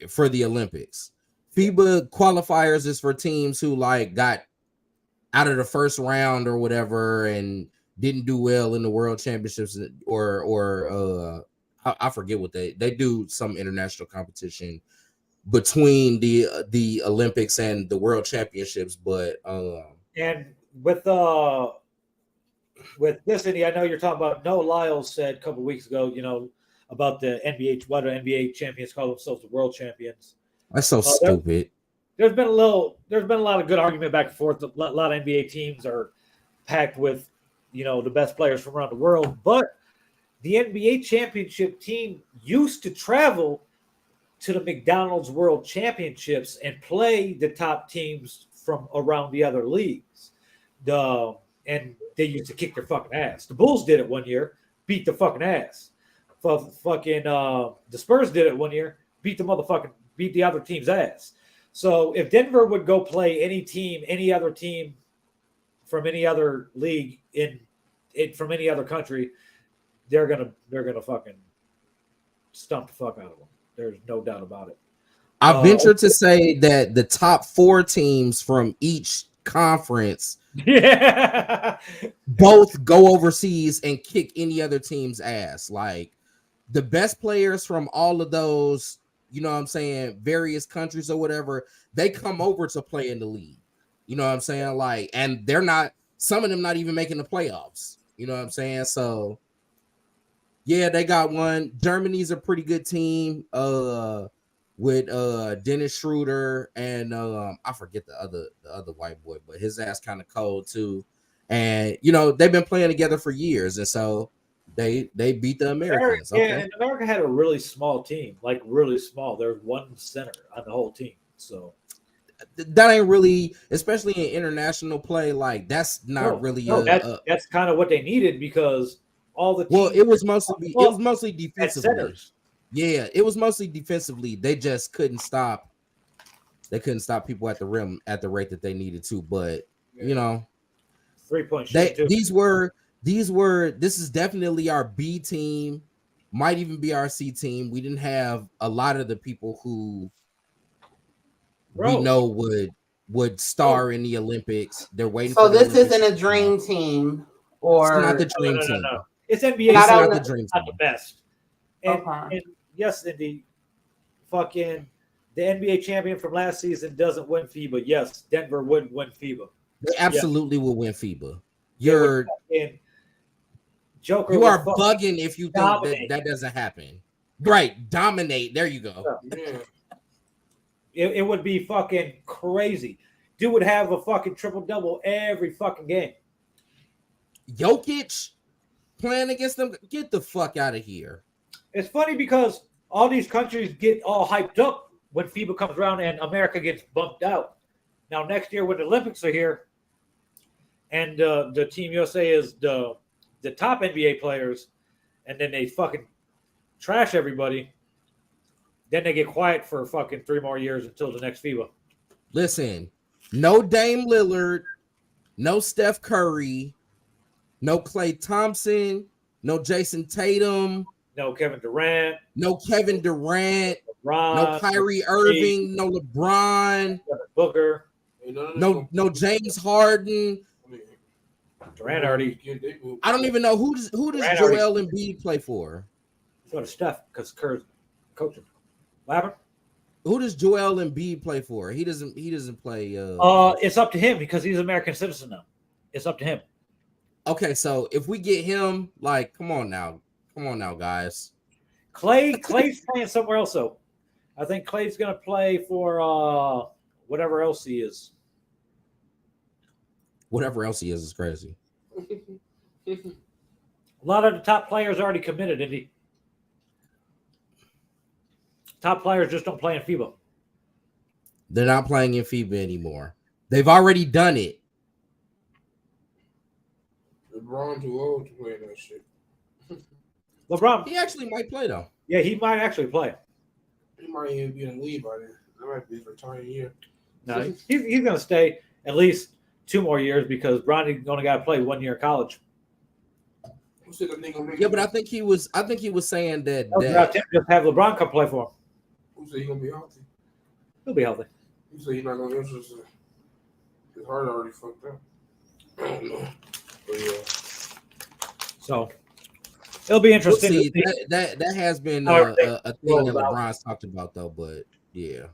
for the Olympics. FIBA qualifiers is for teams who like got out of the first round or whatever and didn't do well in the World Championships, or I forget what they do, some international competition between the Olympics and the World Championships. But and with this, Indy, I know you're talking about. Noah Lyles said a couple of weeks ago, you know, about the NBA, why do NBA champions call themselves the world champions? That's so stupid. There's been a lot of good argument back and forth. A lot of NBA teams are packed with, you know, the best players from around the world, but the NBA championship team used to travel to the McDonald's World Championships and play the top teams from around the other leagues. And they used to kick their fucking ass. The Bulls did it one year, beat the fucking ass. The Spurs did it one year, beat the other team's ass. So if Denver would go play any other team from any other league from any other country, they're gonna fucking stump the fuck out of them. There's no doubt about it. I venture to say that the top 4 teams from each conference both go overseas and kick any other team's ass. Like the best players from all of those, you know what I'm saying, various countries or whatever, they come over to play in the league. You know what I'm saying? Like, and they're not, some of them not even making the playoffs. You know what I'm saying? So yeah, they got one. Germany's a pretty good team with Dennis Schroeder and I forget the other white boy, but his ass kind of cold too. And you know, they've been playing together for years, and so they beat the Americans. Yeah, and America had a really small team, like really small. There's one center on the whole team. So that ain't really, especially in international play, like that's not really that's kind of what they needed, because all the teams, it was mostly defensively. Yeah, it was mostly defensively. They just couldn't stop. They couldn't stop people at the rim at the rate that they needed to. But you know, 3-point shooting too. This is definitely our B team. Might even be our C team. We didn't have a lot of the people who we know would star in the Olympics. They're waiting. So for this isn't a dream team, or it's not the dream team. No. It's NBA. Not Not the dream team. Not the best. And yes, Indy, fucking the NBA champion from last season doesn't win FIBA. Yes, Denver would win FIBA. They absolutely will win FIBA. You're Joker. You are bugging if you think that doesn't happen. Right, dominate. There you go. Yeah. It would be fucking crazy. Dude would have a fucking triple-double every fucking game. Jokic playing against them. Get the fuck out of here. It's funny because all these countries get all hyped up when FIBA comes around and America gets bumped out. Now, next year when the Olympics are here and the Team USA is the top NBA players and then they fucking trash everybody, then they get quiet for fucking 3 more years until the next FIBA. Listen, no Dame Lillard, no Steph Curry, no Klay Thompson, no Jason Tatum, no Kevin Durant, no LeBron, no Kyrie Irving, no LeBron, Booker, no James Harden. Durant already. I don't even know who does Joel Embiid play for. So does Steph because Kerr's coaching. What happened? Who does Joel Embiid play for? He doesn't play. It's up to him because he's an American citizen now. It's up to him. Okay, so if we get him, like, come on now, guys. Clay's playing somewhere else though. I think Clay's gonna play for whatever else he is. Whatever else he is crazy. A lot of the top players already committed, Indy. Top players just don't play in FIBA. They're not playing in FIBA anymore. They've already done it. LeBron too old to play that shit. LeBron, he actually might play though. Yeah, he might actually play. He might even be in the league by then. That might be his retiring year. No, he's going to stay at least 2 more years because Bronny only got to play 1 year of college. Yeah, but I think he was saying that just have LeBron come play for him. Who said he's gonna be healthy? He'll be healthy. He said he's not gonna injure his heart already fucked up. I don't know. But yeah. So it'll be interesting. We'll see. That has been a thing that LeBron's talked about though. But yeah,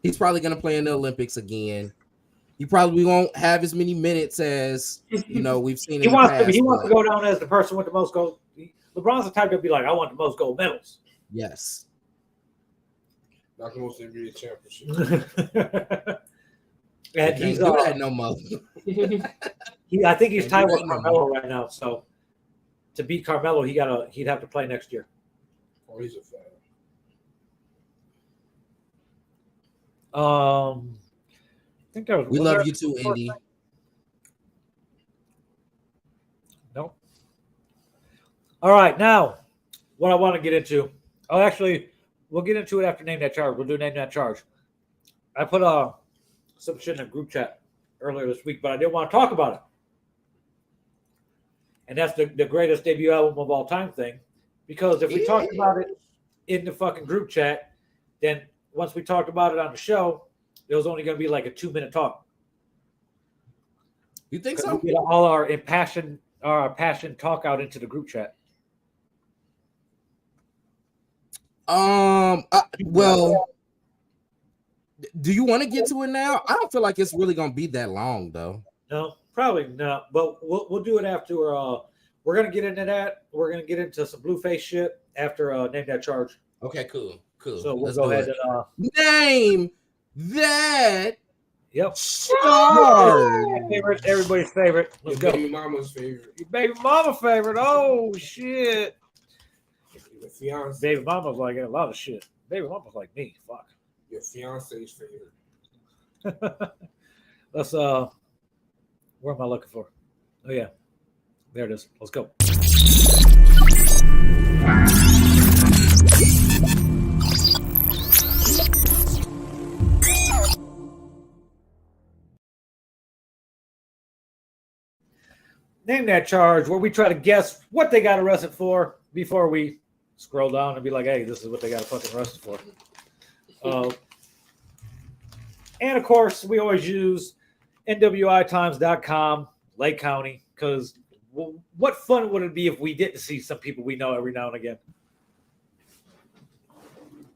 he's probably gonna play in the Olympics again. He probably won't have as many minutes as we've seen. He wants to go down as the person with the most gold. LeBron's the type to be like, I want the most gold medals. Yes. Not the most NBA championship. And he's no more. I think he's tied with Carmelo right now. So to beat Carmelo, he'd have to play next year. Oh, he's a fan. I think that was. We love you too, Indy. No. All right, now what I want to get into. Oh, actually, we'll get into it after Name That Charge. We'll do Name That Charge. I put some shit in a group chat earlier this week, but I didn't want to talk about it. And that's the greatest debut album of all time thing. Because if we talked about it in the fucking group chat, then once we talked about it on the show, it was only going to be like a 2-minute talk. You think so? We get all our passion talk out into the group chat. Well, do you want to get to it now? I don't feel like it's really going to be that long, though. No, probably not. But we'll do it after. We're going to get into that. We're going to get into some Blueface shit after Name That Charge. Okay, cool. So we'll go ahead and Name That. Yep. Charge. Everybody's favorite. Let's go. Baby mama's favorite. Your baby mama favorite. Oh shit. Your fiance. Baby mama's like a lot of shit. Baby mama's like me. Fuck. Your fiance's favorite. Let's where am I looking for? Oh yeah. There it is. Let's go. Name That Charge, where we try to guess what they got arrested for before we scroll down and be like, hey, this is what they got fucking arrested for. And of course, we always use NWItimes.com, Lake County, because what fun would it be if we didn't see some people we know every now and again?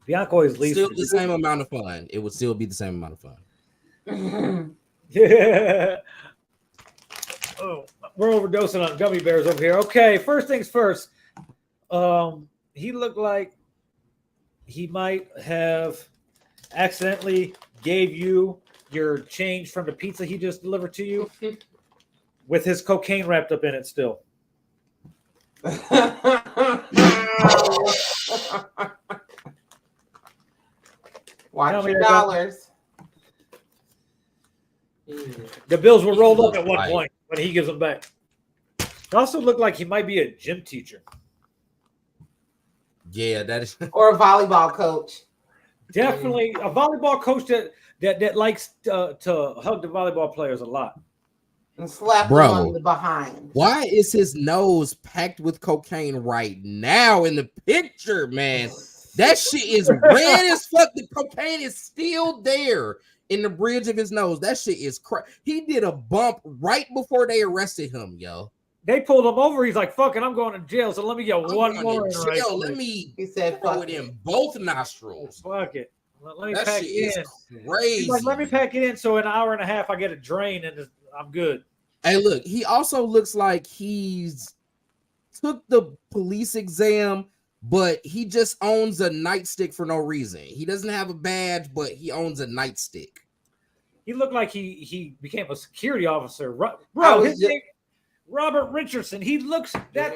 Bionca always leaves. Still the same amount of fun. It would still be the same amount of fun. Yeah. Oh, we're overdosing on gummy bears over here. Okay, first things first. He looked like he might have accidentally gave you your change from the pizza he just delivered to you with his cocaine wrapped up in it still. Watch your dollars. The bills were rolled up at one point when he gives them back. It also looked like he might be a gym teacher. Yeah, that is. Or a volleyball coach. Definitely a volleyball coach that likes to hug the volleyball players a lot. And slap them on the behind. Why is his nose packed with cocaine right now in the picture, man? That shit is red as fuck. The cocaine is still there in the bridge of his nose. That shit is he did a bump right before they arrested him, yo. They pulled him over. He's like, fucking, I'm going to jail. So let me get one more. Jail. Let me throw it in both nostrils. Fuck it. Let me that pack shit it in. Is crazy. He's like, let me pack it in so in an hour and a half I get a drain and I'm good. Hey, look, he also looks like he's took the police exam, but he just owns a nightstick for no reason. He doesn't have a badge, but he owns a nightstick. He looked like he became a security officer. Bro, his name, Robert Richardson. He looks that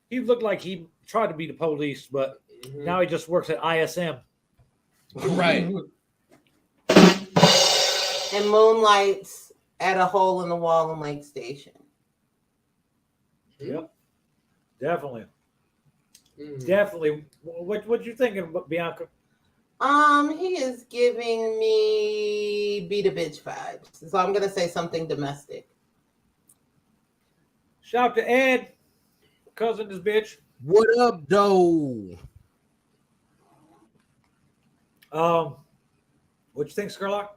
he looked like he tried to be the police, but now he just works at ISM. Right. And moonlights at a hole in the wall in Lake Station. Yep. Definitely. Definitely. What you thinking about Bionca? He is giving me beat a bitch vibes. So I'm gonna say something domestic. Shout out to Ed, cousin this bitch. What up, though? What you think, Scurlock?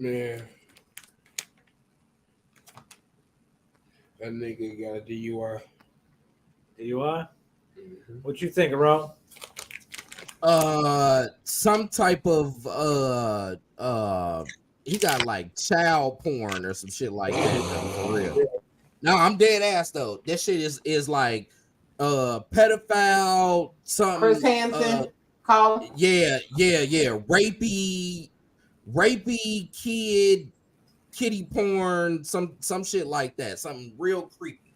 Man, that nigga got a DUI. DUI? What you think, Rob? Some type of he got like child porn or some shit like that, though, for real. No, I'm dead ass though. That shit is like pedophile, something. Chris Hansen call. Yeah. Rapey kitty porn, some shit like that. Something real creepy.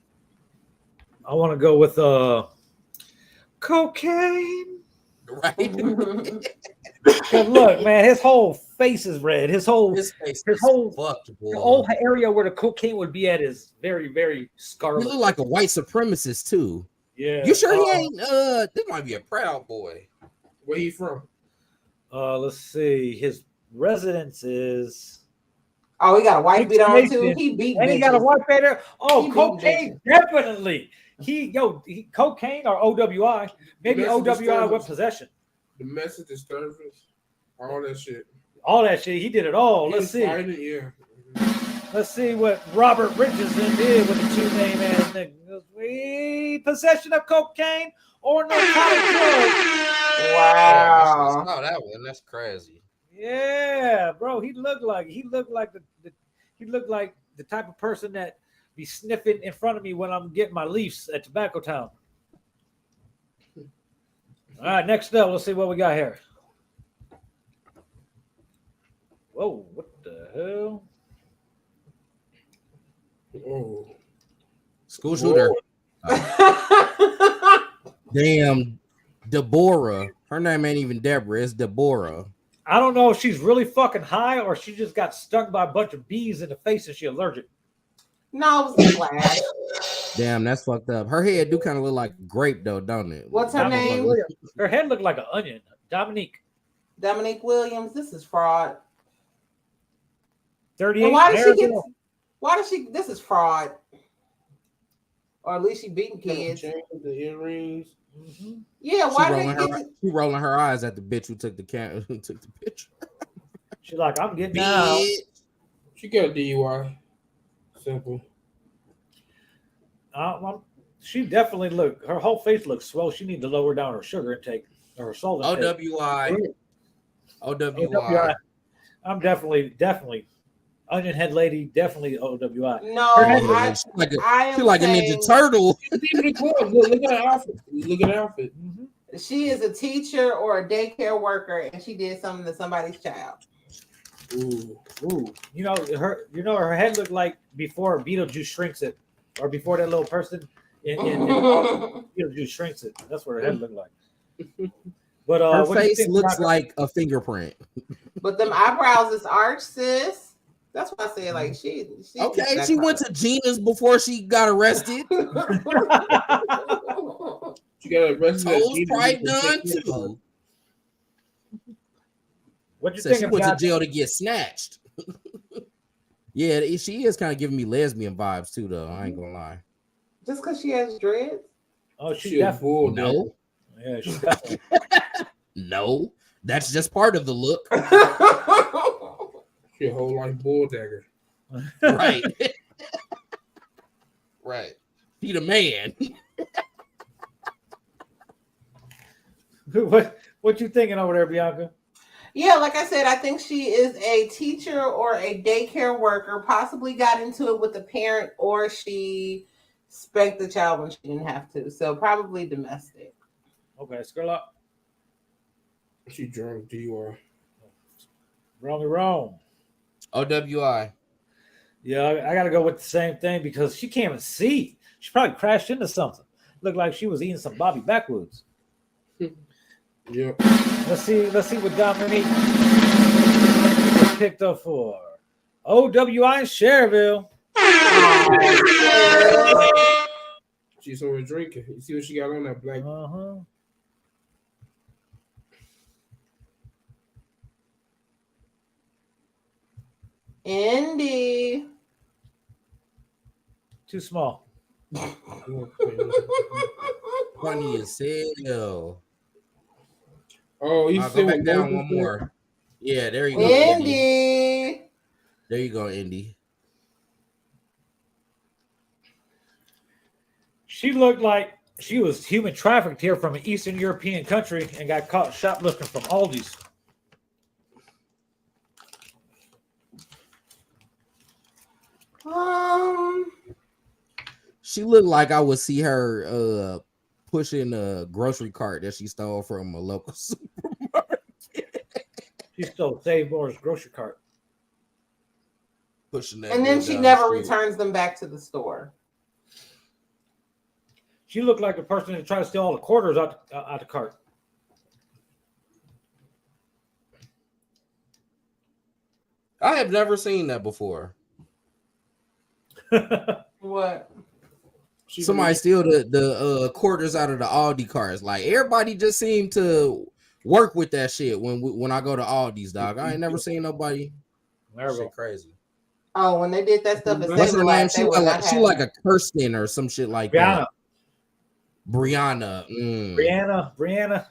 I want to go with cocaine. Right. Cause look, man, his whole face is red. His whole fucked, boy. The whole area where the cocaine would be at is very, very scarlet. He look like a white supremacist too. Yeah. You sure he ain't? This might be a Proud Boy. Where he from? Let's see. His residence is. Oh, he got a white beat on too. He beat. And he got a white beater. Oh, cocaine definitely. He cocaine or OWI. Maybe OWI with possession. Domestic disturbance. All that shit. All that shit. He did it all. Let's see. Let's see what Robert Richardson did with the 2 name ass niggas. Possession of cocaine or narcotic drugs. Wow. Oh, that one. That's crazy. Yeah, bro. He looked like the type of person that be sniffing in front of me when I'm getting my leaves at Tobacco Town. All right, next up, let's see what we got here. Whoa, what the hell? Oh. School shooter. Damn, Deborah. Her name ain't even Deborah. It's Deborah. I don't know if she's really fucking high or she just got stung by a bunch of bees in the face and she allergic. No, it was flash. Damn, that's fucked up. Her head do kind of look like a grape though, don't it? What's her name? Her head looked like an onion. Dominique Williams. This is fraud. 38. And why did she get? Why does she? This is fraud. Or at least she beating kids. The earrings. Mm-hmm. Yeah, She why rolling her eyes at the bitch who took the took the picture. She's like, I'm getting out. She got a DUI. Simple. She definitely her whole face looks swell. She needs to lower down her sugar intake or her salt intake. OWI. I'm definitely onion head lady. Definitely OWI. No, she's like a Ninja Turtle. Look at her outfit. Look at her outfit. Mm-hmm. She is a teacher or a daycare worker, and she did something to somebody's child. Ooh. You know her head looked like before Beetlejuice shrinks it, or before that little person in Beetlejuice shrinks it. That's what her head looked like. But her face looks like a fingerprint. But them eyebrows is arched, sis. That's why I say like she okay. She went to Gina's before she got arrested. She got arrested. Toes probably done too. What you think? She went to jail to get snatched. Yeah, she is kind of giving me lesbian vibes too, though. I ain't gonna lie. Just because she has dreads? Oh, she definitely no. Yeah, she definitely. No, that's just part of the look. She a whole life bull dagger. Right. Right. Be the man. What you thinking over there, Bionca? Yeah, like I said, I think she is a teacher or a daycare worker, possibly got into it with a parent, or she spanked the child when she didn't have to. So probably domestic. Okay, Scurlock. She drunk, DUI. Wrong. OWI. Yeah, I got to go with the same thing because she can't even see. She probably crashed into something. Looked like she was eating some Bobby Backwoods. Yeah. Let's see what Dominique picked up for. OWI in Cherville. She's over drinking. You see what she got on that black? Indy. Too small. Funny as hell. Oh, you go back down one more. Yeah, there you go. Indy. There you go, Indy. She looked like she was human trafficked here from an Eastern European country and got caught shoplifting from Aldi's. She looked like I would see her pushing a grocery cart that she stole from a local supermarket. She stole Save More's grocery cart. Pushing that. And then she never returns them back to the store. She looked like a person that tried to steal all the quarters out the cart. I have never seen that before. What? Somebody steal the quarters out of the Aldi cars. Like everybody just seemed to work with that shit when I go to Aldi's, dog. I ain't never seen nobody. Shit crazy. Oh, when they did that stuff, what's her name? She like a Kirsten or some shit like that. Brianna. Brianna.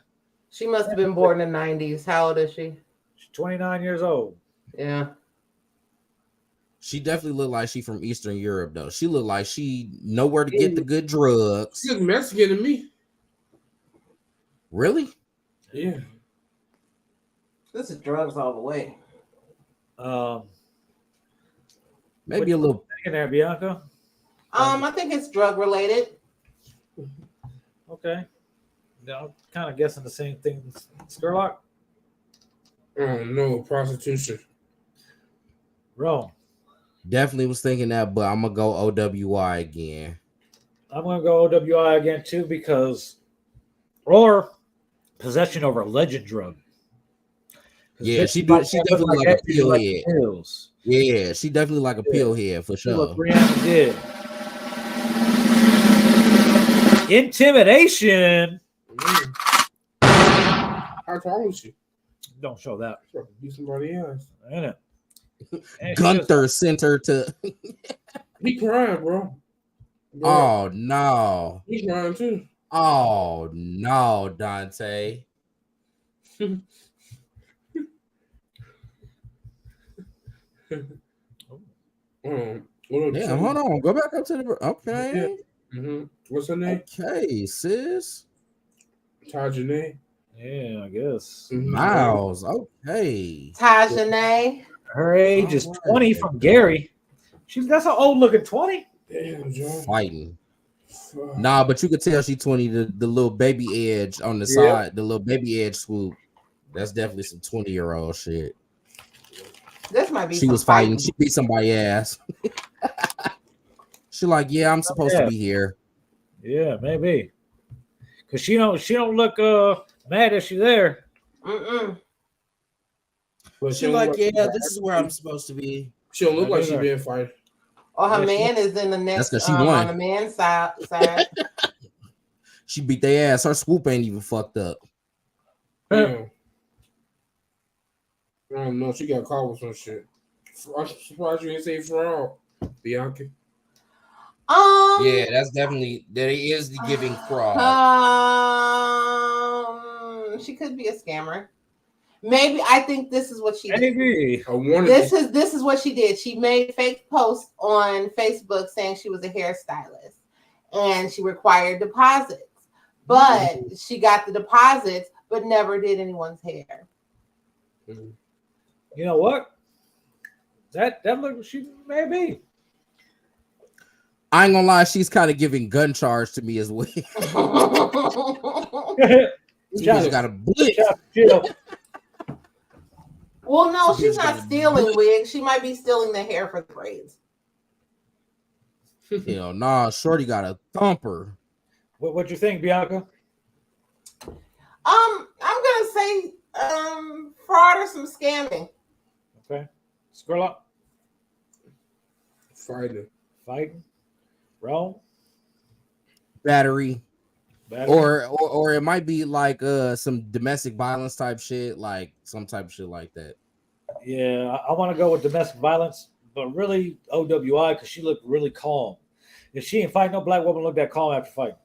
She must have been born in the 90s. How old is she? She's 29 years old. Yeah. She definitely looked like she from Eastern Europe, though. She looked like she know where to get the good drugs. She looks Mexican to me. Really? Yeah. This is drugs all the way. Maybe a little in there, Bionca. I think it's drug related. Okay. Now, I'm kind of guessing the same thing. Scurlock? Oh no, prostitution. Wrong. Definitely was thinking that, but I'm gonna go OWI again. I'm gonna go OWI again too or possession of a legend drug. Yeah, she definitely like a pill head. Yeah, she definitely like a pill head for sure. What Brianna did. Intimidation. How tall is she? Don't show that. Be somebody else. Ain't it? Gunther sent her to. He crying, bro. Oh no. He's crying too. Oh no, Dante. Damn, hold on. Go back up to the okay. Yeah. What's her name? Okay, sis. Tajane. Yeah, I guess. Miles. Okay. Tajane. Her age is 20 from Gary. That's an old looking 20. Damn, John. Fighting. Nah, but you could tell she 20. The little baby edge on the side, the little baby edge swoop. That's definitely some 20-year-old shit. This might be. She was fighting. She beat somebody's ass. She like, yeah, I'm supposed to be here. Yeah, maybe. Cause she don't look mad that she's there. But she like, yeah, this is where I'm supposed to be. She don't look like she been fighting. Oh, her man is in the next. That's because she won. On the man's side. She beat their ass. Her swoop ain't even fucked up. Yeah. I don't know. She got caught with some shit. I'm surprised you didn't say fraud, Bionca. Yeah, that's definitely that is the giving fraud. She could be a scammer. Maybe I think this is what she did. Maybe. This is what she did. She made fake posts on Facebook saying she was a hairstylist and she required deposits. But she got the deposits, but never did anyone's hair. You know what? That look she may be. I ain't gonna lie, she's kind of giving gun charge to me as well. She got a blitz. Well, no, she's not stealing wigs. She might be stealing the hair for the braids. Hell nah, Shorty got a thumper. What you think, Bionca? I'm gonna say fraud or some scamming. Okay. Scurlock? Fighting. Rome? Battery. Or it might be like some domestic violence type shit, like some type of shit like that. Yeah, I want to go with domestic violence, but really OWI because she looked really calm. If she ain't fighting, no black woman look that calm after fighting.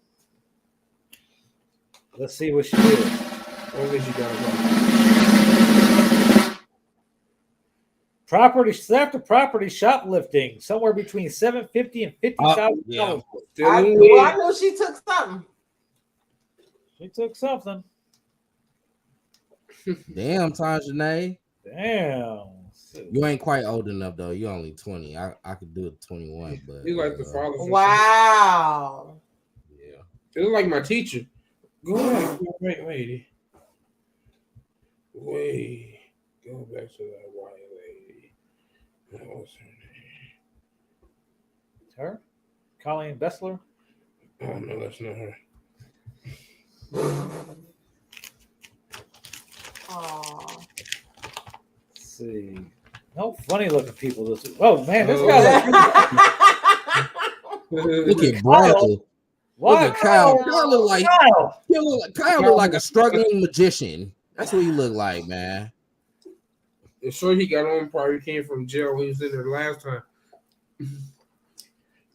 Let's see what she did. Property theft or property shoplifting, somewhere between $750 and $50,000. I know she took something. She took something. Damn, Tajane. Damn. You ain't quite old enough though. You only 20. I could do it 21, but you like the father. Wow. Yeah. It look like my teacher. Go back. Wait. Go back to that white lady. What was her name? Her? Colleen Bessler? Oh no, that's not her. Aww. Let's see. No funny looking people. Oh man, this guy. Look at bro. Look at Kyle. Kyle look like a struggling magician. That's what he look like, man. The shirt he got on probably came from jail when he was in there last time.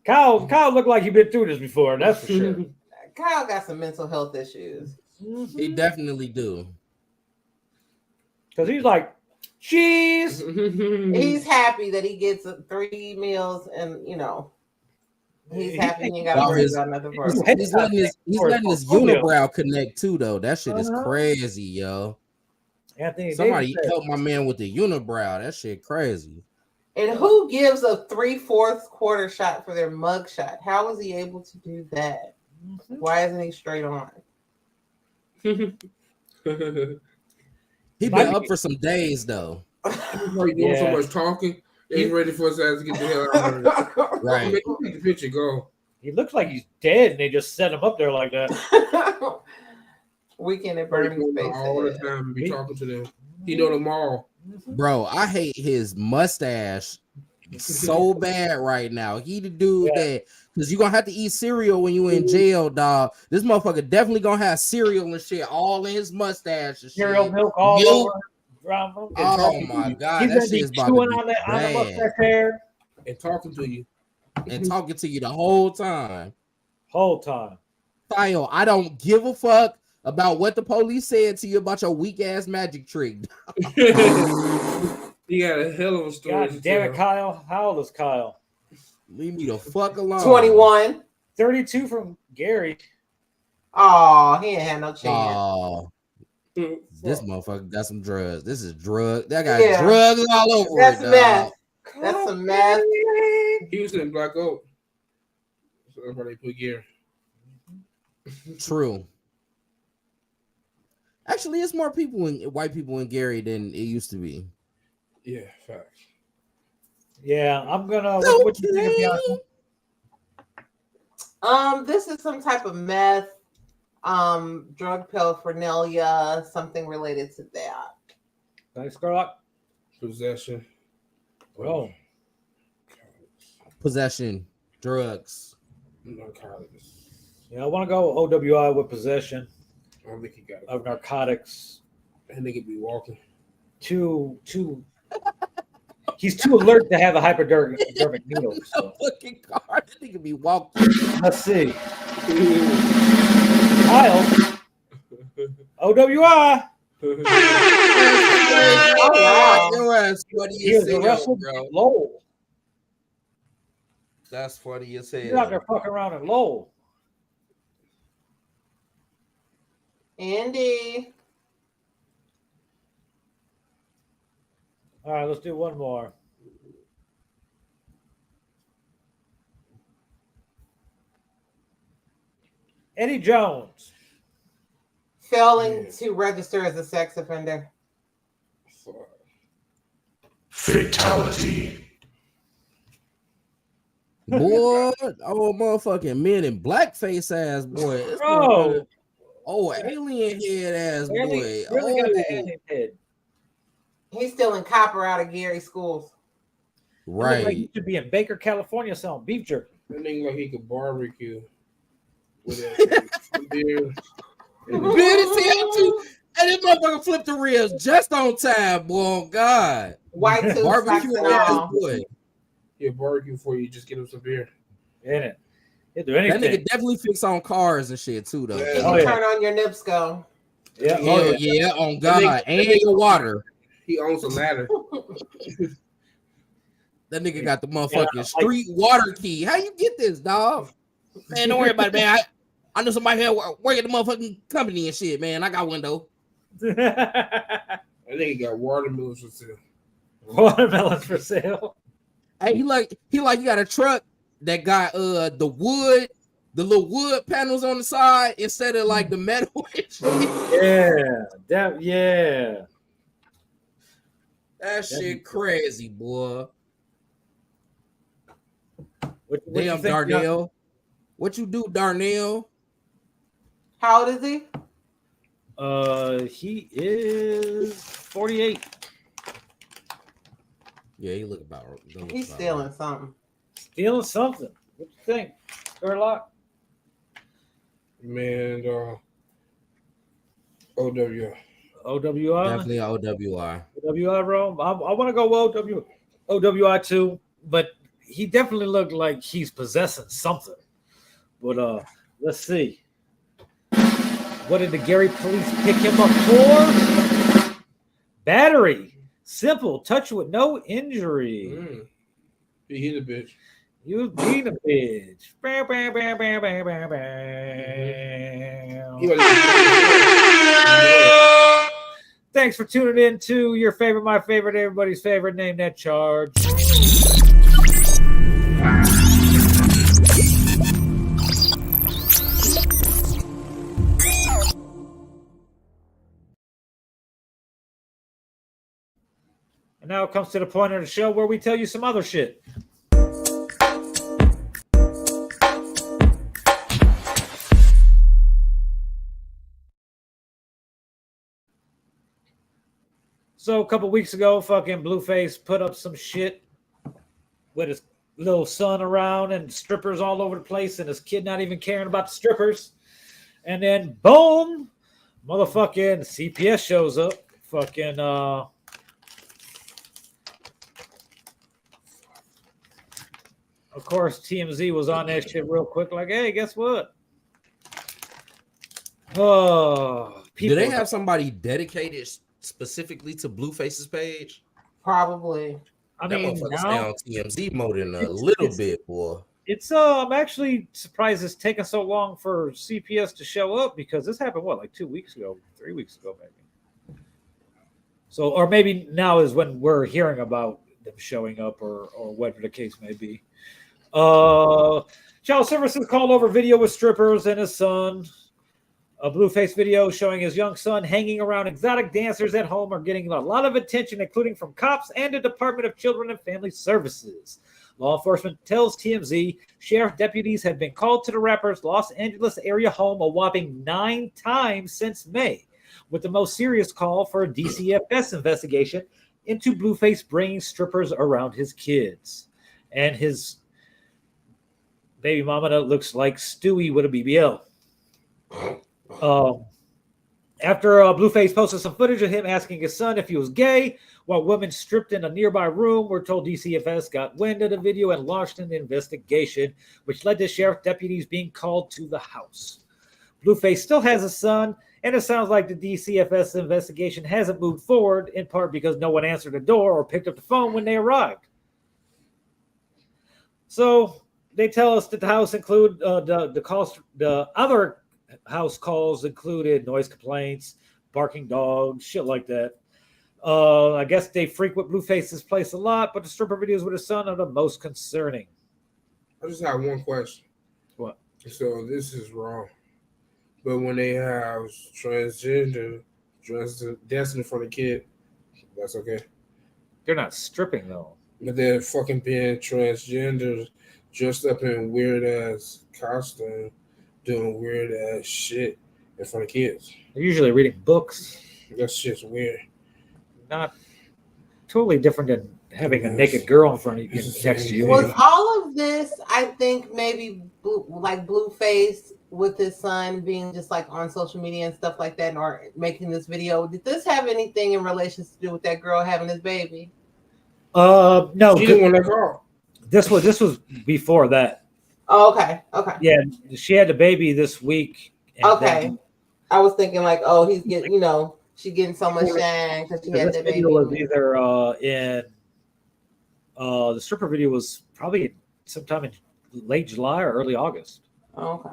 Kyle looked like he'd been through this before. That's for sure. Kyle got some mental health issues. He definitely do. Because he's like, cheese. He's happy that he gets 3 meals and, he's happy he ain't got to worry about nothing for him. He's letting his unibrow connect too, though. That shit is crazy, yo. Anthony Somebody help my man with the unibrow. That shit crazy. And who gives a 3/4 quarter shot for their mug shot? How was he able to do that? Why isn't he straight on? He been up for some days though. He's doing so much talking. He's ready for his ass to get the hell out of here. Right. Make the picture go. He looks like he's dead, and they just set him up there like that. Weekend at Bernie's face all the time and be talking to them. He know them all. Bro, I hate his mustache so bad right now. He the dude that, because you're gonna have to eat cereal when you in jail, dog. This motherfucker definitely gonna have cereal and shit all in his mustache and cereal shit. milk all over. Oh my god, he's that shit is about to be on the mustache hair and talking to you. and talking to you the whole time. Whole time. File, I don't give a fuck about what the police said to you about your weak ass magic trick. He got a hell of a story. God damn it, Kyle. How old is Kyle? Leave me the fuck alone. 21. 32 from Gary. Oh, he ain't had no chance. Oh, this motherfucker got some drugs. This is drug. That got Yeah. drugs all over That's it. meth. That's some meth. He was in Black Oak. So that's why they put gear. True. Actually, it's more white people in Gary than it used to be. Yeah, facts. Yeah, I'm gonna. What you think, Bionca? This is some type of meth, drug paraphernalia, something related to that. Thanks, Scurlock. Possession. Oh, Possession, drugs. Narcotics. yeah, I want to go OWI with possession I don't think he got it. of narcotics. That nigga be walking. Too. He's too alert to have a hypodermic needle. So. Fucking car. That nigga be walking. Let's see. Kyle. OWI. Your ass funny He as was hell, arrested bro. in Lowell. That's funny as You're out there hell. fucking around in Lowell. Andy. All right, let's do one more. Eddie Jones. Failing to register as a sex offender. Fatality. Boy, oh motherfucking men in blackface ass boy. This Bro. motherfucker- Oh, alien head ass boy. Really got the Oh, alien head. He's stealing copper out of Gary schools. He looked like right. he should be in Baker, California selling beef jerky. That nigga like he could barbecue with that beer. Good as hell too. And this motherfucker flipped the ribs just on time, boy. Oh, God. White tooth socks Barbecue and ass all. boy. He'll barbecue for you. Just get him some beer. In it. He'll do That anything. nigga definitely fix on cars and shit too, though. He Yeah. can Oh, yeah. turn on your NIPSCO. Yeah. Hell Oh, yeah. yeah, on That God. nigga- And your water. He owns a ladder. That nigga got the motherfucking like- street water key. How you get this, dog? Man, don't worry about it, man. I know somebody here working the motherfucking company and shit, man. I got one though. That nigga got watermelons for sale. Watermelons for sale. Hey, he got a truck that got the little wood panels on the side instead of like the metal and shit. Yeah. That shit crazy, boy. What you Damn, think, Darnell. What you do, Darnell? How old is he? He is 48. Yeah, he look about. He's stealing something. Stealing something. What you think, Scurlock? Man, OW. OWI? Definitely OWI. OWI, bro. I want to go OWI too, but he definitely looked like he's possessing something. But let's see. What did the Gary police pick him up for? Battery. Simple. Touch with no injury. He hit a bitch. You was being a bitch. Bam, bam, bam, bam, bam, bam, bam. He was Thanks for tuning in to your favorite, my favorite, everybody's favorite. Name that charge. And now it comes to the point of the show where we tell you some other shit. So a couple weeks ago, fucking Blueface put up some shit with his little son around and strippers all over the place and his kid not even caring about the strippers. And then boom, motherfucking CPS shows up. Fucking Of course, TMZ was on that shit real quick. Like, hey, guess what? Oh, do they have somebody dedicated specifically to Blueface's page? Probably. I That mean, motherfucker now stay on TMZ mode in a little bit, boy. it's I'm actually surprised it's taken so long for CPS to show up because this happened like 2 weeks ago, 3 weeks ago, maybe. So, or maybe now is when we're hearing about them showing up, or whatever the case may be. Child services called over video with strippers and his son. A Blueface video showing his young son hanging around exotic dancers at home are getting a lot of attention, including from cops and the Department of Children and Family Services. Law enforcement tells TMZ sheriff deputies have been called to the rapper's Los Angeles area home a whopping 9 times since May, with the most serious call for a DCFS investigation into Blueface bringing strippers around his kids. And his baby mama that looks like Stewie with a BBL. After Blueface posted some footage of him asking his son if he was gay, while women stripped in a nearby room, we're told DCFS got wind of the video and launched an investigation, which led to sheriff deputies being called to the house. Blueface still has a son, and it sounds like the DCFS investigation hasn't moved forward, in part because no one answered the door or picked up the phone when they arrived. So they tell us that the house include the other house calls included noise complaints, barking dogs, shit like that. I guess they frequent Blueface's place a lot, but the stripper videos with his son are the most concerning. I just have one question. What? So this is wrong. But when they have transgender dancing in front of a kid, that's okay. They're not stripping though. But they're fucking being transgender, dressed up in weird ass costume, doing weird ass shit in front of kids. They're usually reading books. That shit's weird. not totally different than having a naked girl in front of you next to you. Was all of this, I think, maybe Blueface with his son being just like on social media and stuff like that, or making this video? Did this have anything in relation to do with that girl having his baby? No. She didn't want that girl. This was before that. Oh, okay. Okay. Yeah, she had the baby this week. Okay. I was thinking like, oh, he's getting, she getting so much shine because she had that baby. Was either in the stripper video was probably sometime in late July or early August. Okay.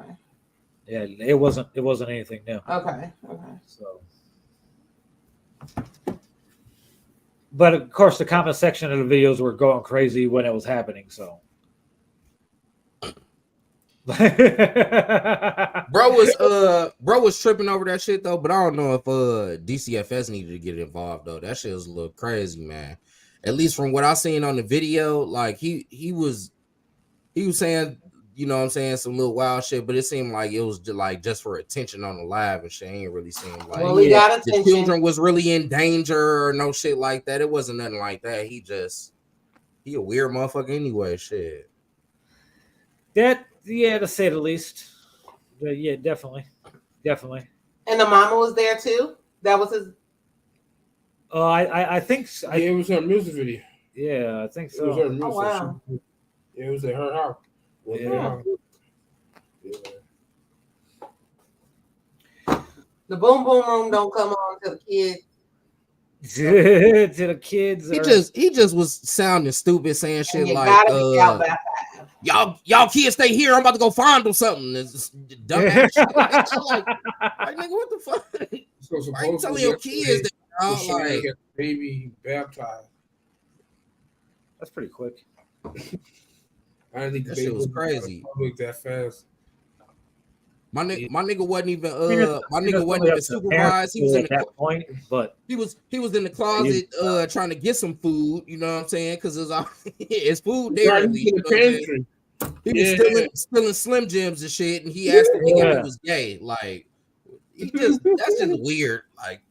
Yeah, it wasn't anything new. Okay. So, but of course, the comment section of the videos were going crazy when it was happening. So, bro was tripping over that shit though. But I don't know if DCFS needed to get involved though. That shit was a little crazy, man. At least from what I seen on the video, like he was saying, some little wild shit, but it seemed like it was just for attention on the live and shit. Ain't really seemed like he got the attention. children was really in danger or no shit like that. It wasn't nothing like that. He a weird motherfucker anyway. Shit. to say the least. Yeah, definitely. And the mama was there too. That was his. I think. It was her music video. Yeah, I think so. It was her music. Oh wow. It was at her house. Yeah. The boom boom room don't come on to the kids. To the kids. He just was sounding stupid, saying shit You like, gotta be out by 5. y'all kids stay here. I'm about to go find them something. It's dumb ass shit. Like, nigga, what the fuck? So Why you telling your kids that like baby baptized? That's pretty quick. I didn't think that shit was crazy. That fast. My nigga wasn't even supervised. He was in that point, but he was in the closet trying to get some food. You know what I'm saying? Because it's food there. He was stealing Slim Jims and shit, and he asked the nigga if he was gay. Like, that's just weird. Like,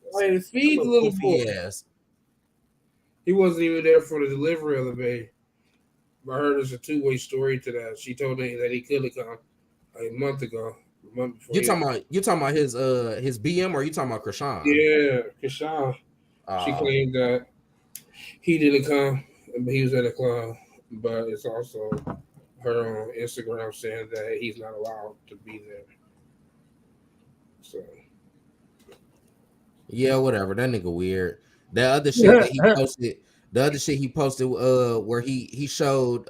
feed the little boy. He wasn't even there for the delivery of the baby. I heard there's a two-way story to that. She told me that he could have come a month ago. You talking about his BM, or you talking about Krishan? Yeah, Krishan. She claimed that he didn't come, but he was at a club. But it's also her on Instagram saying that he's not allowed to be there. So Yeah, whatever. That nigga weird. The other shit that he posted, the other shit he posted, where he showed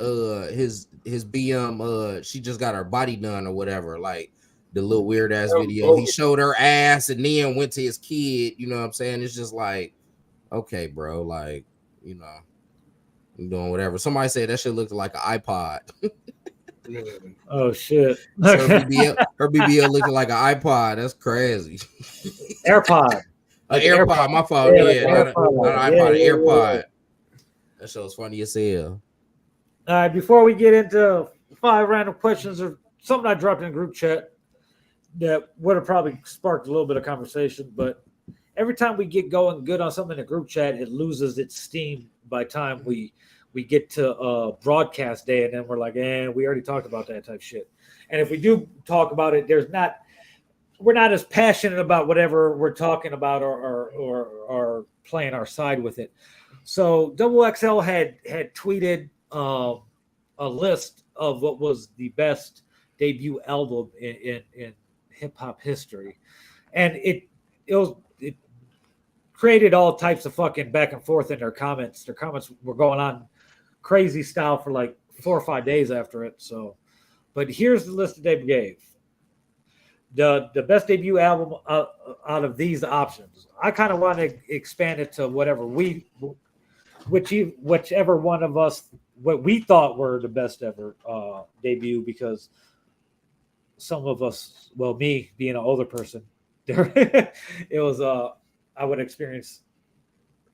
his BM, she just got her body done or whatever, like the little weird ass video. He showed her ass and then went to his kid. You know what I'm saying? It's just like, okay, bro, like, you know, you doing whatever. Somebody said that shit looked like an iPod. Oh shit. So her BBL looking like an iPod. That's crazy. AirPod. An AirPod, my fault. Yeah, not an iPod, an AirPod. Yeah. That show's funny as hell. All right, before we get into 5 random questions or something I dropped in a group chat that would have probably sparked a little bit of conversation, but every time we get going good on something in a group chat, it loses its steam by time we get to broadcast day, and then we're like, we already talked about that type shit. And if we do talk about it, we're not as passionate about whatever we're talking about or playing our side with it. So Double XL had tweeted a list of what was the best debut album in hip hop history, and it created all types of fucking back and forth in their comments. Their comments were going on crazy style for like 4 or 5 days after it. So, but here's the list that they gave. The best debut album out of these options. I kind of want to expand it to whatever whichever one of us, what we thought were the best ever debut, because some of us, well, me being an older person, it was I would experience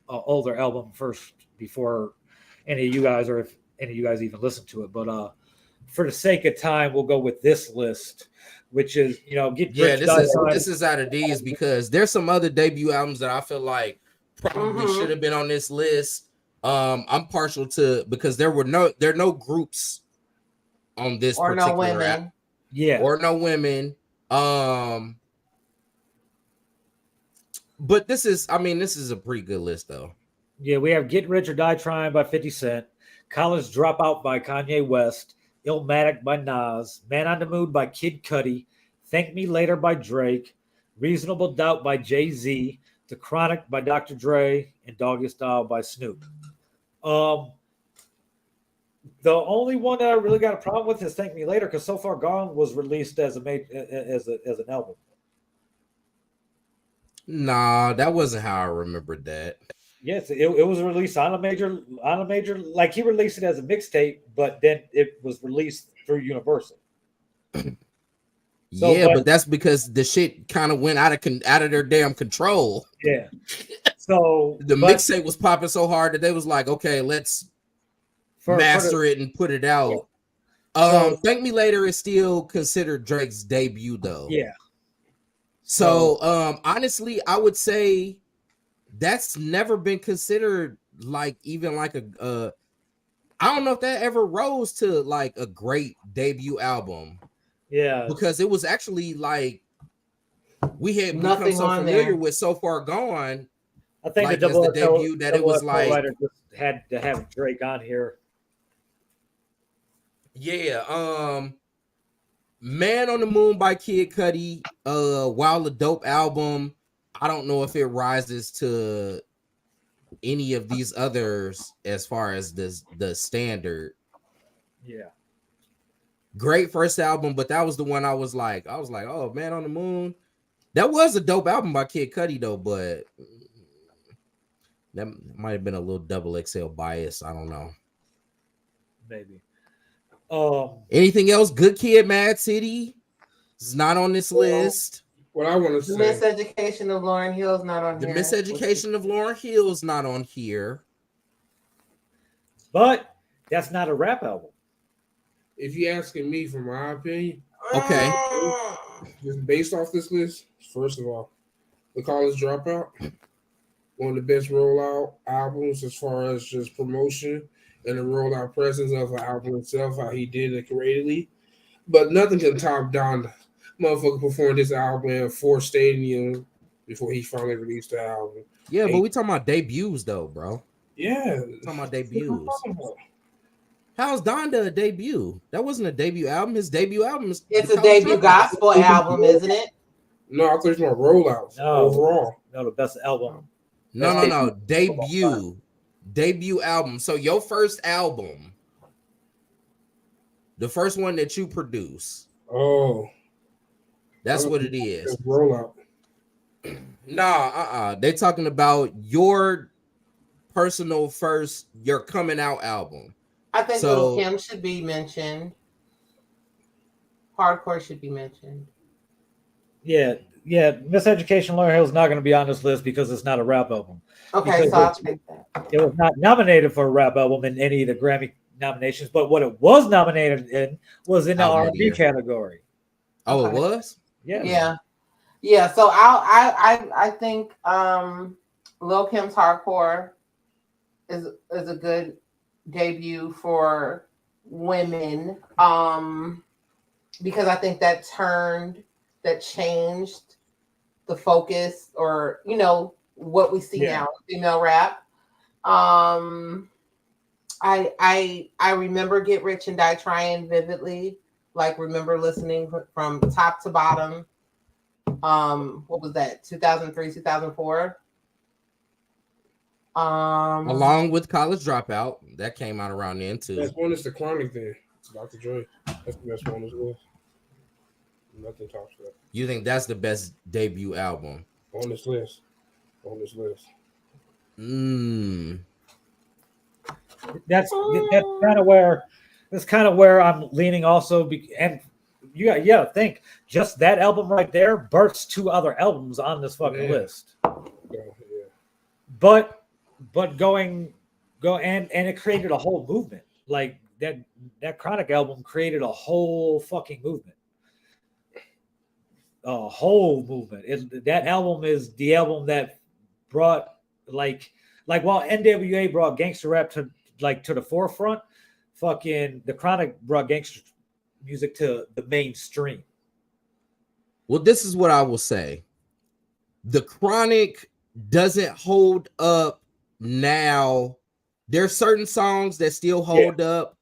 an older album first before any of you guys, or if any of you guys even listen to it. But for the sake of time, we'll go with this list, which is, this is out of these, because there's some other debut albums that I feel like probably should have been on this list. I'm partial to, because there are no groups on this or particular no women. app. Yeah, or no women. But this is a pretty good list though. Yeah, we have Get Rich or Die Trying by 50 Cent, College Dropout by Kanye West, Illmatic by Nas, Man on the Moon by Kid Cudi, Thank Me Later by Drake, Reasonable Doubt by Jay-Z, The Chronic by Dr. Dre, and Doggy Style by Snoop. The only one that I really got a problem with is Thank Me Later, because So Far Gone was released as an album. Nah, that wasn't how I remembered that. Yes, it was released on a major, like he released it as a mixtape, but then it was released through Universal. But that's because the shit kind of went out of their damn control. Yeah. So the mixtape was popping so hard that they was like, okay, let's master it and put it out. Yeah. Thank Me Later is still considered Drake's debut though. Yeah. So honestly, I would say that's never been considered like even like a I don't know if that ever rose to like a great debut album. Yeah, because it was actually like we had become so familiar with So Far Gone. I think like, the debut that it was like just had to have Drake on here. Yeah, Man on the Moon by Kid Cudi, while a dope album, I don't know if it rises to any of these others as far as the standard. Yeah. Great first album, but that was the one I was like, oh, Man on the Moon. That was a dope album by Kid Cudi though, but that might have been a little double XL bias. I don't know. Maybe. Anything else? Good Kid, Mad City is not on this list. What I want to say, Miseducation of Lauryn Hill is not on here. The Miseducation of Lauryn Hill is not on here. But that's not a rap album. If you're asking me for my opinion, okay, just based off this list, first of all, The College Dropout, one of the best rollout albums as far as just promotion and the rollout presence of the album itself, how he did it creatively. But nothing can top down. Motherfucker performed this album in 4 stadiums before he finally released the album. Yeah, but we talking about debuts though, bro. Yeah, talking about debuts. How's Donda a debut? That wasn't a debut album. His debut album is It's a debut gospel album, isn't it? No, I thought it's my rollouts overall. No, the best album. No. Debut album. So your first album, the first one that you produce. Oh, that's what it is. Rollout. Nah, They're talking about your personal first, your coming out album. I think Little Kim should be mentioned. Hardcore should be mentioned. Yeah. Miseducation Lauryn Hill is not going to be on this list because it's not a rap album. Okay, so I'll take that. It was not nominated for a rap album in any of the Grammy nominations, but what it was nominated in was in the R&B category. Oh, okay. It was? Yeah. So I think Lil Kim's Hardcore is a good debut for women, because I think that changed the focus, or what we see now in female rap. I remember Get Rich and Die Trying vividly, like remember listening from top to bottom. What was that, 2003, 2004? Along with College Dropout, that came out around then too. Best one is the Chronic thing. Dr. Dre. That's the best one as well. Nothing tops that. You think that's the best debut album on this list? That's kind of where I'm leaning also, and you got to think, just that album right there births 2 other albums on this fucking list. But and it created a whole movement. Like that Chronic album created a whole fucking movement. A whole movement. That album is the album that brought like while NWA brought gangster rap to the forefront, fucking the Chronic brought gangster music to the mainstream. Well, this is what I will say. The Chronic doesn't hold up now. There's certain songs that still hold up,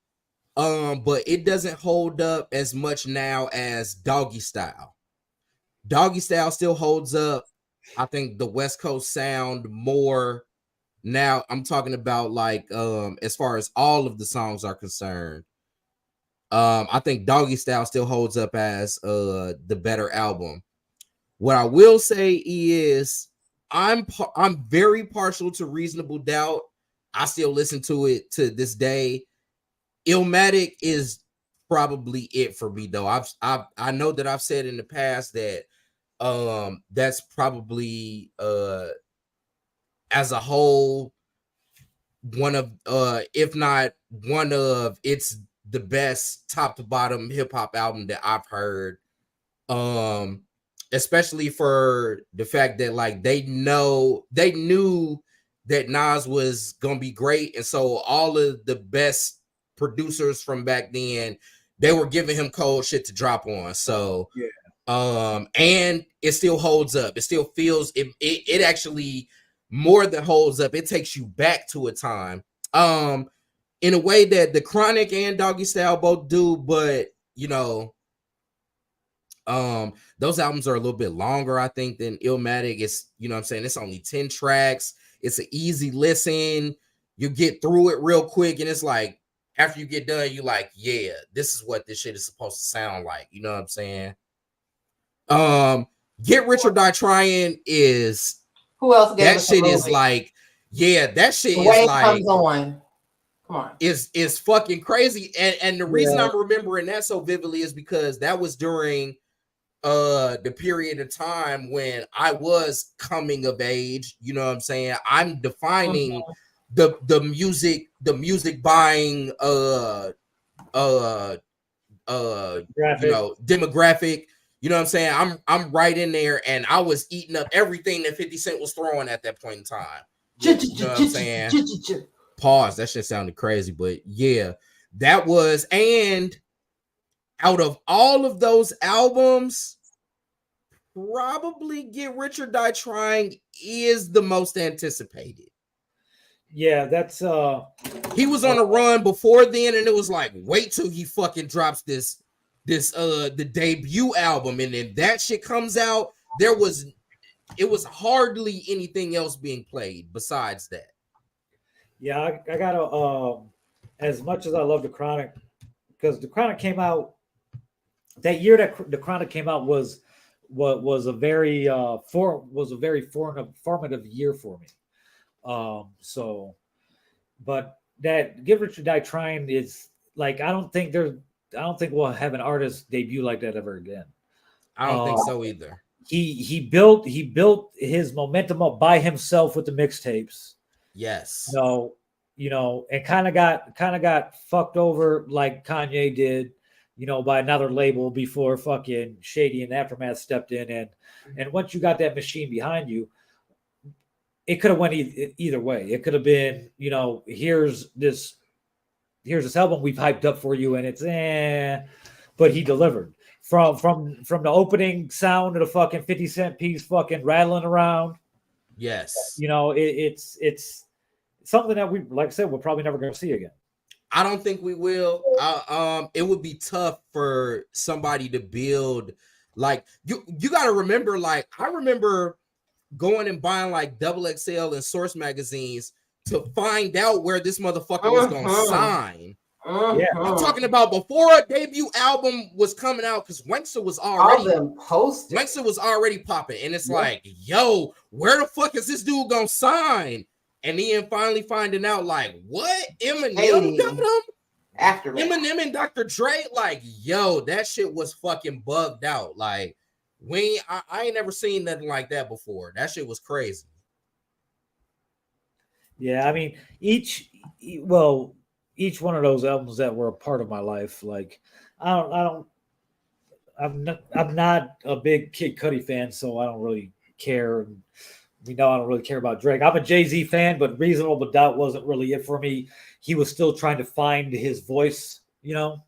but it doesn't hold up as much now as Doggy Style. Doggy Style still holds up. I think the West Coast sound more now. I'm talking about as far as all of the songs are concerned. I think Doggy Style still holds up as the better album. What I will say is I'm very partial to Reasonable Doubt. I still listen to it to this day. Illmatic is probably it for me though. I know that I've said in the past that that's probably as a whole one of if not one of, it's the best top to bottom hip hop album that I've heard. Especially for the fact that they knew that Nas was gonna be great, and so all of the best producers from back then, they were giving him cold shit to drop on. So and it still holds up. It still feels it actually more than holds up. It takes you back to a time in a way that the Chronic and Doggy Style both do, but those albums are a little bit longer, I think, than Illmatic. It's, what I'm saying, it's only 10 tracks. It's an easy listen. You get through it real quick, and it's like after you get done, you like, yeah, this is what this shit is supposed to sound like. You know what I'm saying? Get Rich or Die Trying is who else gave that shit is like, that shit is like comes on. Come on. Is fucking crazy. And the reason I'm remembering that so vividly is because that was during the period of time when I was coming of age. You know what I'm saying? I'm defining the music buying demographic. You know what I'm saying? I'm right in there, and I was eating up everything that 50 Cent was throwing at that point in time. You know what I'm saying? Pause. That shit sounded crazy, but yeah, that was. And out of all of those albums, probably Get Rich or Die Trying is the most anticipated. Yeah, that's he was on a run before then, and it was like, wait till he fucking drops the debut album, and then that shit comes out. It was hardly anything else being played besides that. Yeah, I gotta as much as I love the Chronic, because the Chronic came out that year that the Chronic came out was a very formative year for me. So, but that Get Rich or Die Trying is like I don't think we'll have an artist debut like that ever again. I don't think so either. He built his momentum up by himself with the mixtapes. Yes. You know, and kind of got fucked over like Kanye did, you know, by another label before fucking Shady and Aftermath stepped in, and once you got that machine behind you, it could have went either way. It could have been, you know, here's this album we've hyped up for you, and it's but he delivered from the opening sound of the fucking 50 Cent piece fucking rattling around. Yes. You know, it's something that we, like I said, we're probably never going to see again. I don't think we will. It would be tough for somebody to build like you got to remember, like I remember going and buying like XXL and Source magazines to find out where this motherfucker was going to sign. Yeah, I'm talking about before a debut album was coming out, because Wankster was already popping, and it's like, yo, where the fuck is this dude gonna sign? And then finally finding out, like, what? Eminem got him? After Eminem and Dr. Dre, like, yo, that shit was fucking bugged out. Like, I ain't never seen nothing like that before. That shit was crazy. Yeah, I mean, each one of those albums that were a part of my life, like I'm not a big Kid Cudi fan, so I don't really care. I don't really care about Drake. I'm a Jay-Z fan, but Reasonable Doubt wasn't really it for me. He was still trying to find his voice, you know.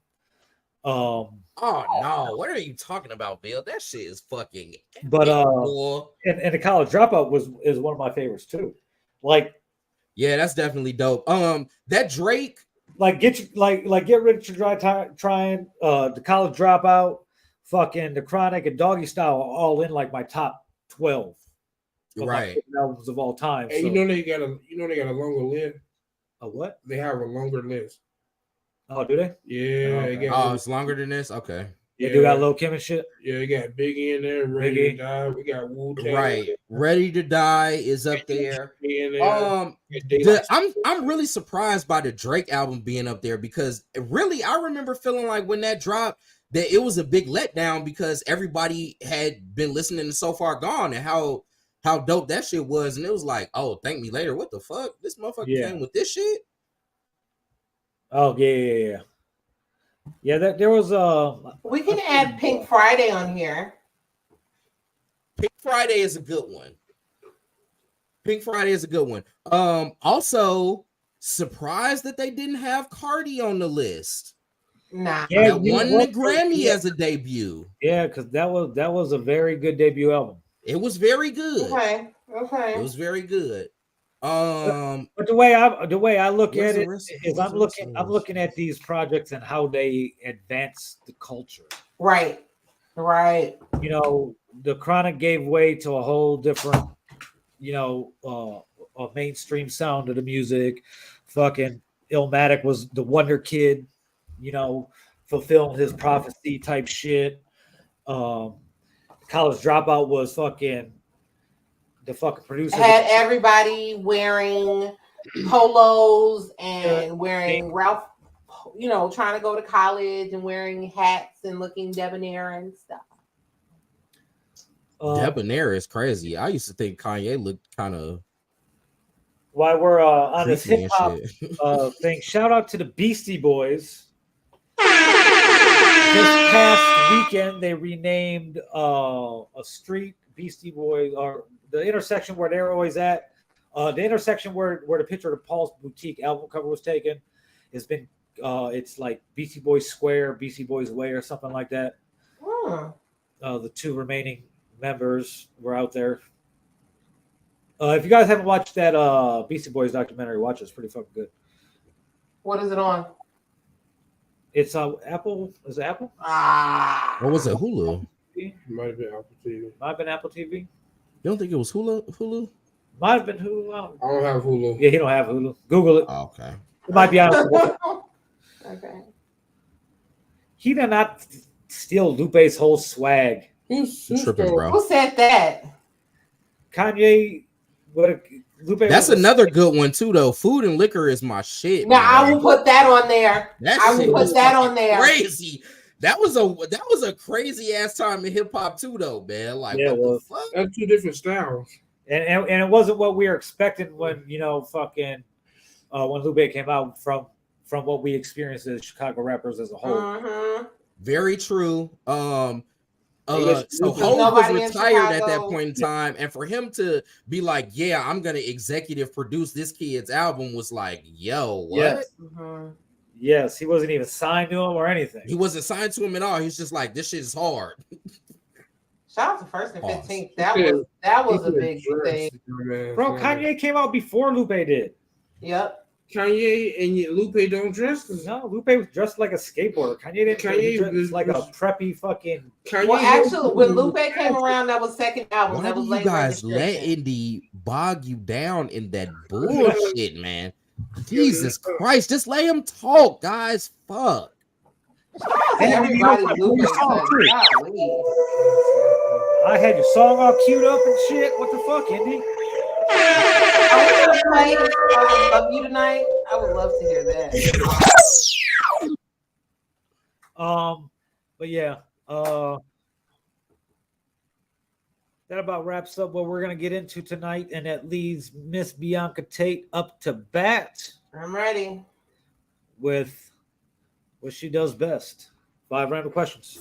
Oh no, what are you talking about, Bill? That shit is fucking epic, but and the College Dropout is one of my favorites too. Like, yeah, that's definitely dope. That Drake, like Get Rich or Die Trying, the College Dropout, fucking the Chronic and Doggy Style are all in like my top 12 right albums of all time. Hey, so. they got a longer list. A what? They have a longer list. Oh, do they? Yeah. Okay. It's longer than this. Okay. They do got Lil' Kim and shit. Yeah, you got Biggie in there, Ready to Die. We got Wu-Tang. Right, Ready to Die is up there. I'm really surprised by the Drake album being up there, because really I remember feeling like when that dropped that it was a big letdown, because everybody had been listening to So Far Gone and how dope that shit was, and it was like, oh, thank me later. What the fuck? This motherfucker came with this shit. Oh yeah. Yeah, there was we can add Pink Friday on here. Pink Friday is a good one. Also surprised that they didn't have Cardi on the list. Nah. Yeah, that won the Grammy as a debut. Yeah, because that was a very good debut album. It was very good. Okay. It was very good. But the way I look at it is I'm looking at these projects and how they advance the culture. Right. You know, the Chronic gave way to a whole different, a mainstream sound of the music. Fucking Illmatic was the Wonder Kid, fulfilling his prophecy type shit. College Dropout was the fucking producer had everybody wearing polos and wearing Ralph, trying to go to college and wearing hats and looking debonair and stuff. Debonair is crazy. I used to think Kanye looked kind of. While we're on this hip hop thing, shout out to the Beastie Boys. This past weekend, they renamed a street Beastie Boys, or the intersection where they're always at. The intersection where the picture of the Paul's Boutique album cover was taken has been. It's like Beastie Boys Square, Beastie Boys Way, or something like that. The two remaining members were out there. If you guys haven't watched that Beastie Boys documentary, watch it. It's pretty fucking good. What is it on? It's Apple. Is it Apple? What was it? Hulu? Might have been Apple TV. Might have been Apple TV. You don't think it was Hulu? Might have been Hulu. I don't have Hulu. Yeah, he don't have Hulu. Google it. Oh, okay. It might be on. Okay. He did not steal Lupe's whole swag. Who's Tripping, bro. Who said that? Kanye, Lupe. That's another good one too, though. Food and liquor is my shit. Now man. I will put that on there. I will put that on there. Crazy. That was a crazy ass time in hip hop too, though, man. Like, Yeah, what the fuck? That's two different styles. And it wasn't what we were expecting when fucking when Lupe came out from what we experienced as Chicago rappers as a whole. Mm-hmm. Very true. So Nobody Hov was in retired at that Chicago. point in time, and for him to be like, "Yeah, I'm gonna executive produce this kid's album," was like, "Yo, what?" Yes. Mm-hmm. Yes, he wasn't even signed to him or anything. He wasn't signed to him at all. He's just like, "This shit is hard." Shout out to First and Pause. 15th. That was a big thing. Bro, Kanye came out before Lupe did. Yep. Kanye and Lupe don't dress. No, Lupe was dressed like a skateboarder. Kanye didn't. He dressed like a preppy fucking. Kanye Well, actually, when Lupe came around, that was second album. Why That do was you late guys let registration. indie bog you down in that bullshit, man? Jesus Christ, just let him talk, guys. Fuck. Shout out to everybody Lupe said. Golly. I had your song all queued up and shit. What the fuck, Indy? I would love you tonight. I would love to hear that. But yeah, that about wraps up what we're gonna get into tonight, and that leaves Miss Bionca Tate up to bat I'm ready. with what she does best. 5 random questions.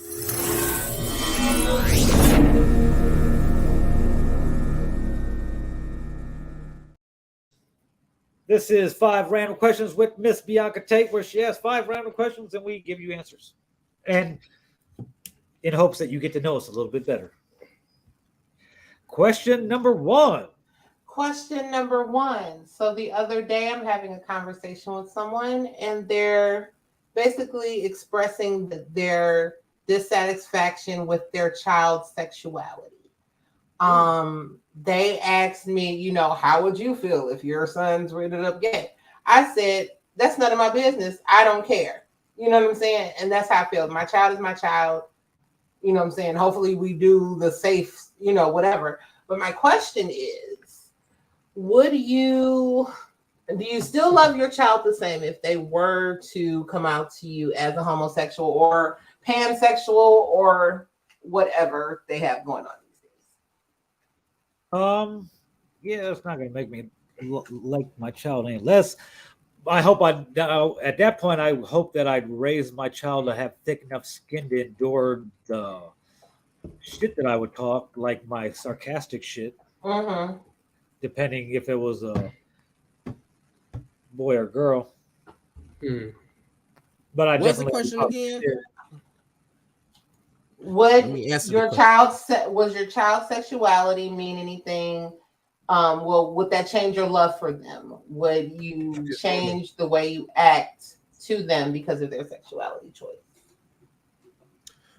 This is 5 random questions with Miss Bionca Tate, where she asks 5 random questions and we give you answers. And in hopes that you get to know us a little bit better. Question number 1. Question number 1. So the other day, I'm having a conversation with someone, and they're basically expressing their dissatisfaction with their child's sexuality. They asked me, how would you feel if your son's rated up gay? I said, that's none of my business. I don't care. You know what I'm saying? And that's how I feel. My child is my child. You know what I'm saying? Hopefully we do the safe, whatever. But my question is, do you still love your child the same if they were to come out to you as a homosexual or pansexual or whatever they have going on these days? Yeah, it's not gonna make me like my child any less. I hope at that point I hope that I'd raise my child to have thick enough skin to endure the shit that I would talk, like my sarcastic shit. Mm-hmm. Depending if it was a boy or girl. But I What's the definitely question again? Was your child's sexuality mean anything? Would that change your love for them? Would you change the way you act to them because of their sexuality choice?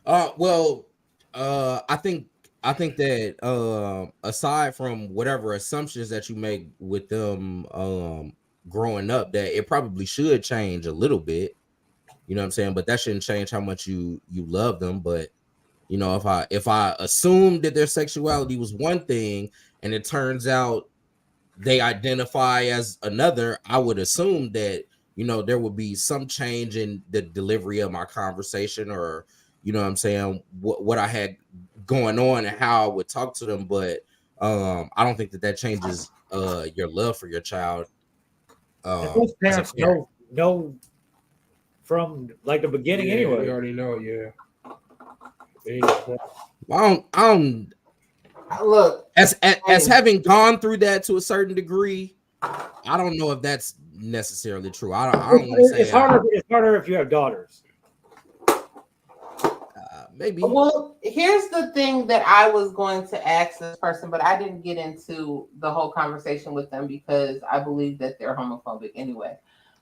I think that aside from whatever assumptions that you make with them growing up, that it probably should change a little bit. You know what I'm saying? But that shouldn't change how much you love them. But if I assumed that their sexuality was one thing and it turns out they identify as another, I would assume that there would be some change in the delivery of my conversation, or what I'm what I had going on and how I would talk to them. But I don't think that changes your love for your child. Most parents know from like the beginning anyway. We already know, yeah. I don't look as having gone through that to a certain degree. I don't know if that's necessarily true. I don't want to say it's harder if you have daughters. maybe. Well, here's the thing that I was going to ask this person, but I didn't get into the whole conversation with them because I believe that they're homophobic anyway.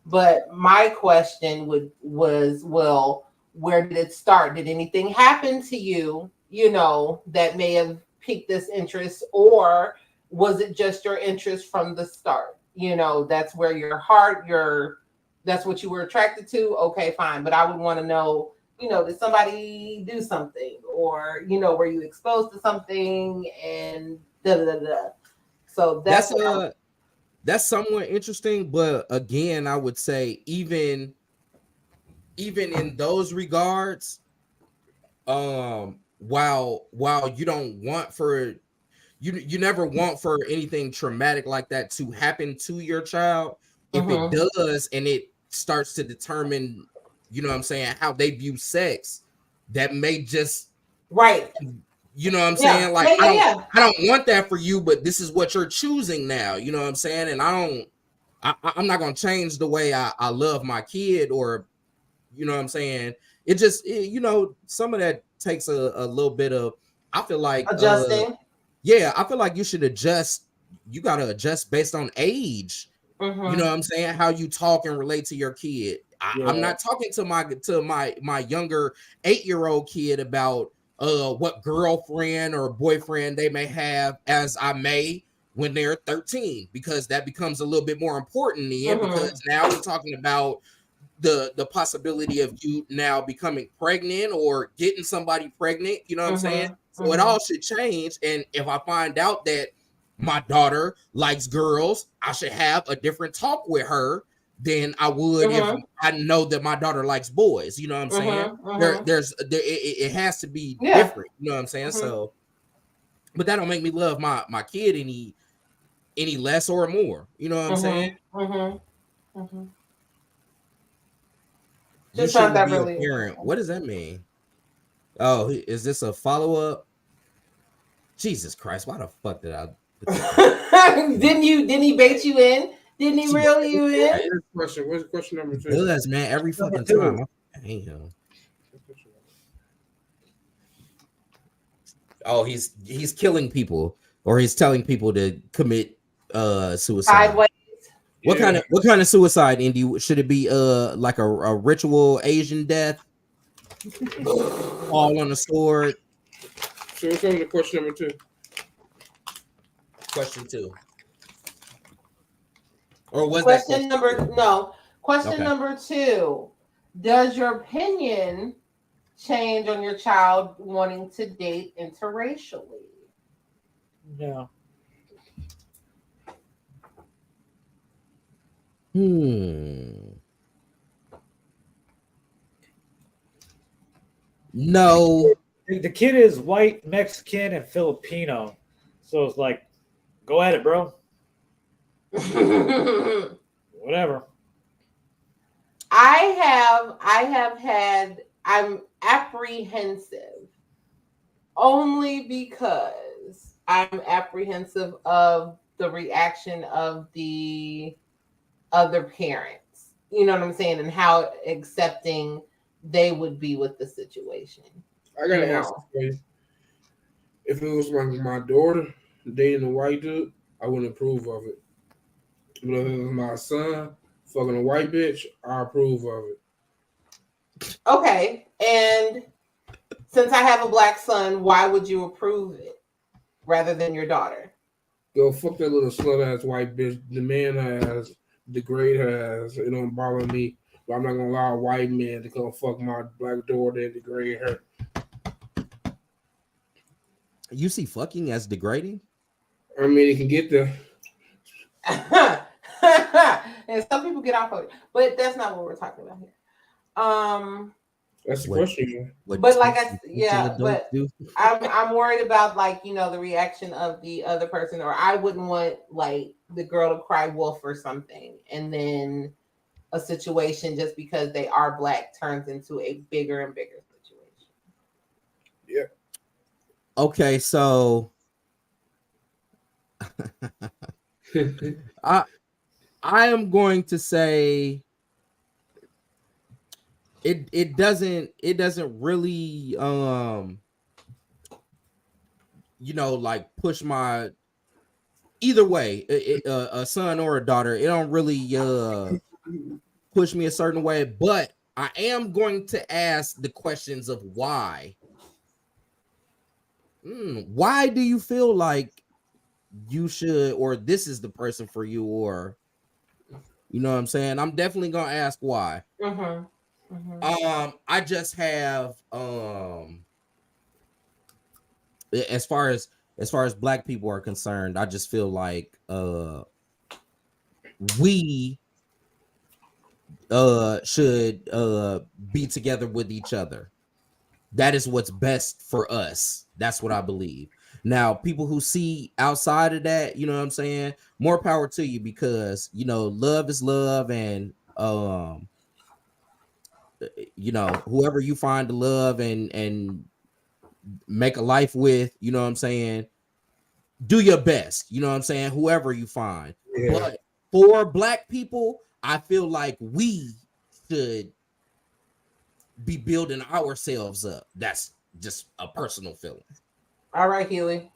But my question was, well, where did it start? Did anything happen to you, that may have piqued this interest, or was it just your interest from the start? That's where your heart, that's what you were attracted to. Okay, fine. But I would want to know, did somebody do something, or, were you exposed to something, and da da da da. So that's somewhat interesting, but again, I would say even in those regards, while you don't want for you never want for anything traumatic like that to happen to your child. If it does, and it starts to determine, how they view sex, that may just right. You know what I'm saying? Like, I don't want that for you, but this is what you're choosing now. You know what I'm saying? And I'm not going to change the way I love my kid, or, you know what I'm saying? It just, some of that takes a little bit of, I feel like, adjusting. I feel like you should adjust. You got to adjust based on age. You know what I'm saying? How you talk and relate to your kid. I'm not talking to my younger 8-year-old kid about what girlfriend or boyfriend they may have, as I may when they're 13, because that becomes a little bit more important in the end, because now we're talking about the possibility of you now becoming pregnant or getting somebody pregnant. You know what I'm saying? So it all should change. And if I find out that my daughter likes girls, I should have a different talk with her than I would if I know that my daughter likes boys. You know what I'm saying? It has to be different. You know what I'm saying? So, but that don't make me love my kid any less or more. You know what I'm saying? You shouldn't be a parent. What does that mean? Oh, is this a follow-up? Jesus Christ, why the fuck did I? Didn't he bait you in? Didn't he reel you in? What's question number 2? Does, man, every fucking time. Damn. Oh, he's killing people, or he's telling people to commit suicide. Sideways. What kind of suicide, Indy? Should it be like a ritual Asian death? Fall on the sword. So what's on to question number 2? Question 2. Or was question that number no? Question number 2. Does your opinion change on your child wanting to date interracially? No. No. The kid is white, Mexican, and Filipino. So it's like, go at it, bro. Whatever. I'm apprehensive only because I'm apprehensive of the reaction of the other parents. You know what I'm saying? And how accepting they would be with the situation. I gotta ask you, if it was like my daughter dating a white dude, I wouldn't approve of it. But if it was my son fucking a white bitch, I approve of it. Okay, and since I have a black son, why would you approve it rather than your daughter? Go fuck that little slut ass white bitch. The man has, degrade her ass. It don't bother me. But I'm not gonna allow a white man to come fuck my black daughter and degrade her. You see fucking as degrading? I mean, it can get there. And some people get off of it, but that's not what we're talking about here. That's the question. But like I'm worried about, like, the reaction of the other person, or I wouldn't want like the girl to cry wolf or something, and then a situation just because they are black turns into a bigger and bigger situation. Yeah. Okay, so I am going to say it doesn't really like push my either way, a son or a daughter. It don't really push me a certain way, but I am going to ask the questions of why. Why do you feel like you should, or this is the person for you, or you know what I'm saying? I'm definitely gonna ask why. I just have as far as Black people are concerned, I just feel like we should be together with each other. That is what's best for us. That's what I believe. Now, people who see outside of that, you know what I'm saying? More power to you, because love is love, and whoever you find to love and make a life with, you know what I'm saying? Do your best, you know what I'm saying? Whoever you find. Yeah. But for Black people, I feel like we should be building ourselves up. That's just a personal feeling. All right, Healy.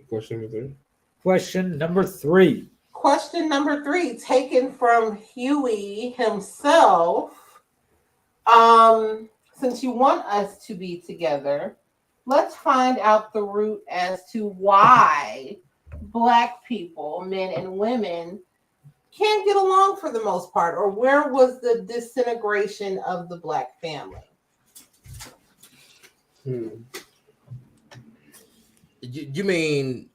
Question number three. Question number three, taken from Huey himself. Since you want us to be together, let's find out the root as to why Black people, men and women, can't get along for the most part, or where was the disintegration of the Black family? You mean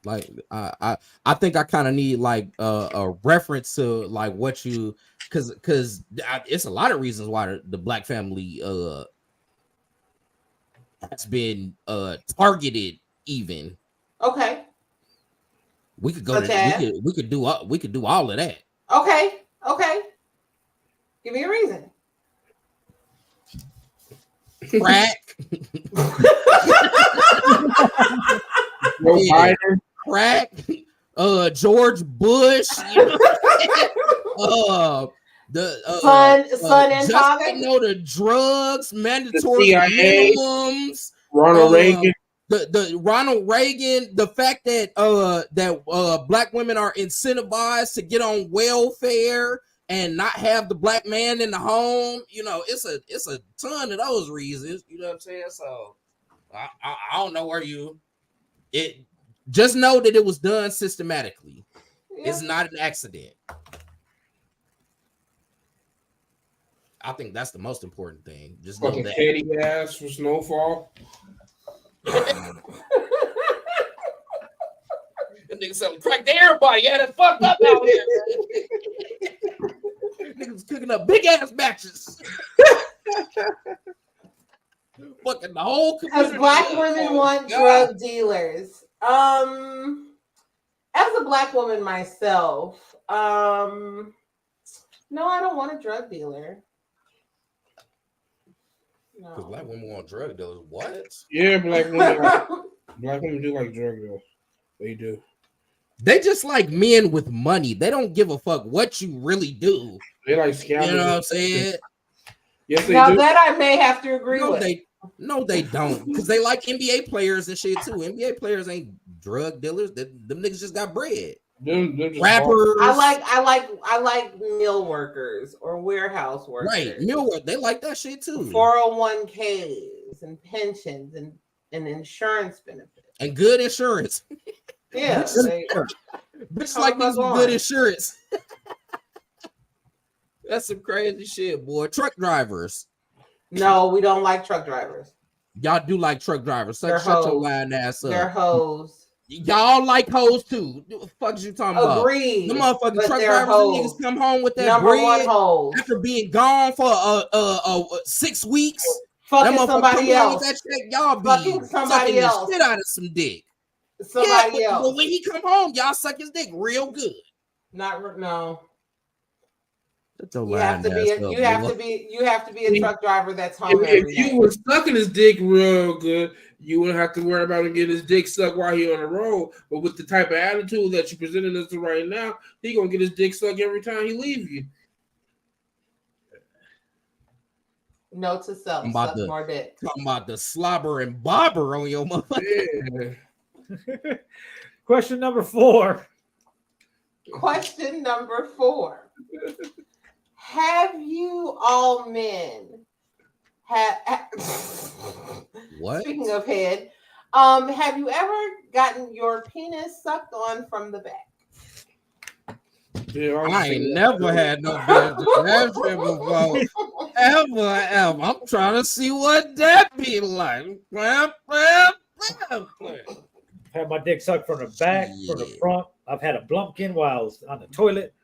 like I think I kind of need like a reference to like what you, because it's a lot of reasons why the Black family has been targeted. Even okay, we could go to we could do all of that. Okay, give me a reason. Crack. Crack. George Bush. The son and father. The drugs, mandatory minimums. Ronald Reagan. The Ronald Reagan, the fact that Black women are incentivized to get on welfare and not have the Black man in the home, it's a ton of those reasons. You know what I'm saying? So I don't know where just know that it was done systematically. Yeah. It's not an accident. I think that's the most important thing. Just know that. Petty ass for Snowfall. The niggas selling crack to everybody. Yeah, that's fucked up out here. Niggas cooking up big ass batches. Fucking the whole community. Because Black women want drug dealers. As a Black woman myself, no, I don't want a drug dealer. Because Black women want drug dealers. What? Yeah, Black women do like drug dealers. They do. They just like men with money. They don't give a fuck what you really do. They like scavengers. You know what I'm saying? Yes, they now do. That I may have to agree with. No, they don't. Because they like NBA players and shit too. NBA players ain't drug dealers. Them niggas just got bread. Them rappers. I like mill workers or warehouse workers. Right, mill work. They like that shit too. 401ks and pensions and insurance benefits and good insurance. Yeah, bitch like these good insurance. That's some crazy shit, boy. Truck drivers. No, we don't like truck drivers. Y'all do like truck drivers. Shut your lying ass up. They're hoes. Y'all like hoes too. What the fuck you talking about? Agreed. The motherfucking truck drivers niggas come home with that number bread one hoes after being gone for 6 weeks. Fucking somebody else. That shit, y'all be fucking somebody else. The shit out of some dick. Somebody else. But when he come home, y'all suck his dick real good. No. You have to be a truck driver that's home. If you were sucking his dick real good, you wouldn't have to worry about him getting his dick sucked while he on the road. But with the type of attitude that you presented us to right now, he gonna get his dick sucked every time he leave you. Note to self: suck more dick. Talking about the slobber and bobber on your mother. Yeah. Question number 4. Question number 4. Have you all men What? Speaking of head, have you ever gotten your penis sucked on from the back? Yeah, I ain't never had no business before. Ever. I'm trying to see what that be like. Had my dick sucked from the back, from the front. I've had a blumpkin while I was on the toilet.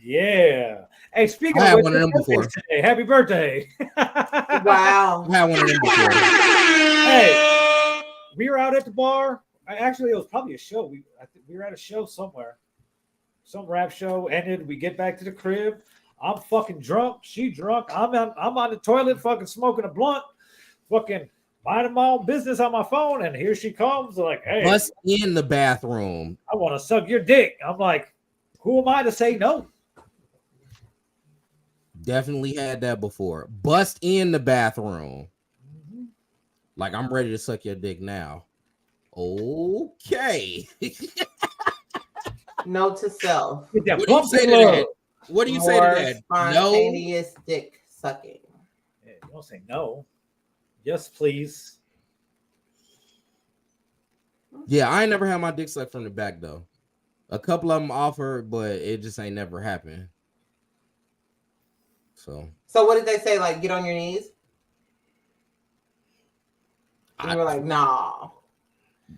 Yeah. Hey, speaking I of had one of them before. Today, happy birthday. Wow. I had one of them before. Hey, we were out at the bar. Actually, it was probably a show. We were at a show somewhere. Some rap show ended. We get back to the crib. I'm fucking drunk. She drunk. I'm on the toilet fucking smoking a blunt. Fucking minding my own business on my phone. And here she comes like, hey. Bust in the bathroom. I want to suck your dick. I'm like, who am I to say no? Definitely had that before. Bust in the bathroom. Mm-hmm. Like, I'm ready to suck your dick now. Okay. Note to self. What do you say to that? What do you say to that? Spontaneous dick sucking. Yeah, you don't say no. Yes, please. Yeah, I ain't never had my dick sucked from the back though. A couple of them offered, but it just ain't never happened. So what did they say? Like, get on your knees? And you were like, nah.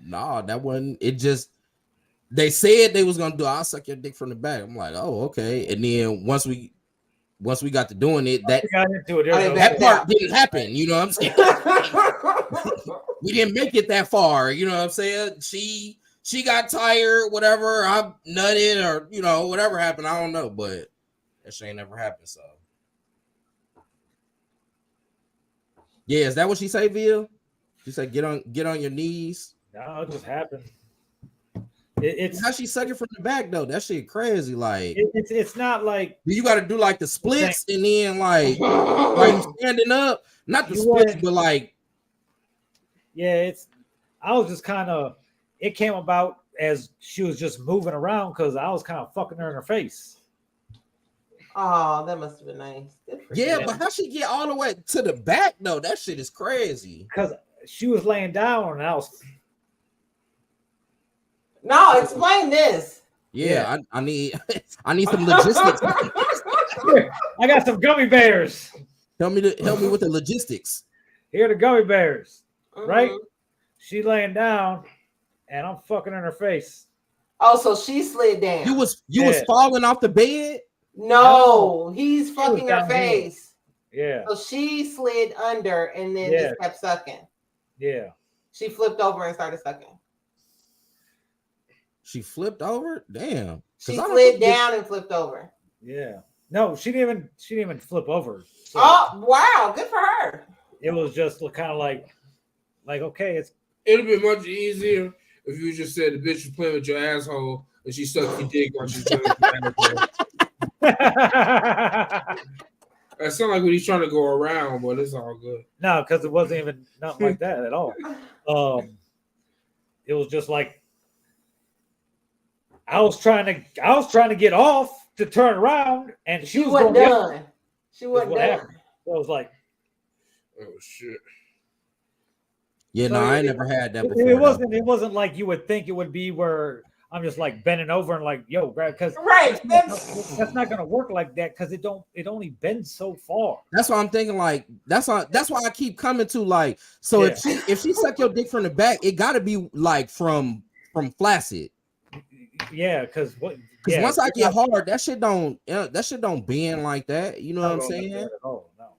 Nah, that wasn't. It just they said they was gonna do. I'll suck your dick from the back. I'm like, oh, okay. And then once we got to doing it, that part didn't happen. You know what I'm saying? We didn't make it that far. You know what I'm saying? She got tired, whatever. I nutted, or whatever happened. I don't know, but that shit ain't never happened. So yeah, is that what she say, Via? She said, get on your knees. No, it just happened. It's how she suck it from the back though. That shit crazy. Like it's not like you got to do like the splits and then like standing up. Not the splits, but like I was just kind of. It came about as she was just moving around because I was kind of fucking her in her face. Oh, that must have been nice. Yeah, but how she get all the way to the back though? That shit is crazy. Because she was laying down and I was. No, explain this. Yeah. I need some logistics. I got some gummy bears. Help me with the logistics. Here are the gummy bears, right? She laying down, and I'm fucking in her face. Oh, so she slid down. You was falling off the bed? No, he's fucking her face. Yeah. So she slid under and then just kept sucking. Yeah. She flipped over and started sucking. She flipped over? Damn. She slid down and flipped over. Yeah. No, she didn't even flip over. So oh, wow. Good for her. It was just kind of like okay, it'd be much easier if you just said the bitch was playing with your asshole and she sucked your dick while she's playing with your asshole. That sounds like when he's trying to go around, but it's all good. No, because it wasn't even nothing like that at all. It was just like I was trying to get off to turn around, and she wasn't done. She wasn't done. So I was like, oh shit. Yeah, no, I ain't never had that before. It wasn't like you would think it would be where I'm just like bending over and like, yo, grab, because that's not gonna work like that because it only bends so far. That's why I'm thinking like that's why I keep coming to like so if she suck your dick from the back, it gotta be like from flaccid. Yeah, because once I get hard, that shit don't bend like that. You know what I'm saying? At all, no.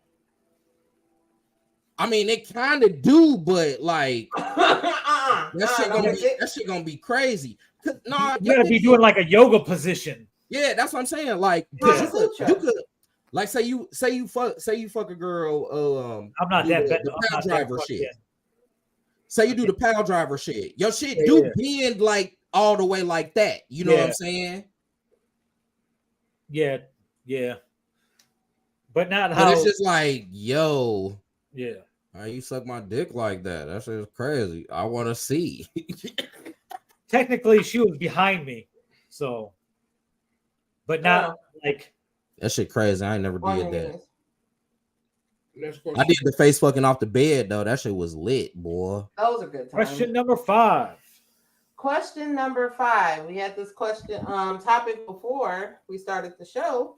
I mean, it kind of do, but like that shit gonna be crazy. No, you gotta be doing like a yoga position. Yeah, that's what I'm saying. Like, you could, like, say you fuck a girl. I'm not do that bad. the I'm pile not driver that shit. Say you do the pile driver shit. Your shit do bend like all the way like that. You know what I'm saying? Yeah, yeah. But not But how it's just like, yo, yeah. how you suck my dick like that? That shit is crazy. I want to see. Technically, she was behind me, so, but not like that shit crazy. I ain't never did that. I did the face fucking off the bed though. That shit was lit, boy. That was a good time. Question number 5. Question number 5. We had this question topic before we started the show.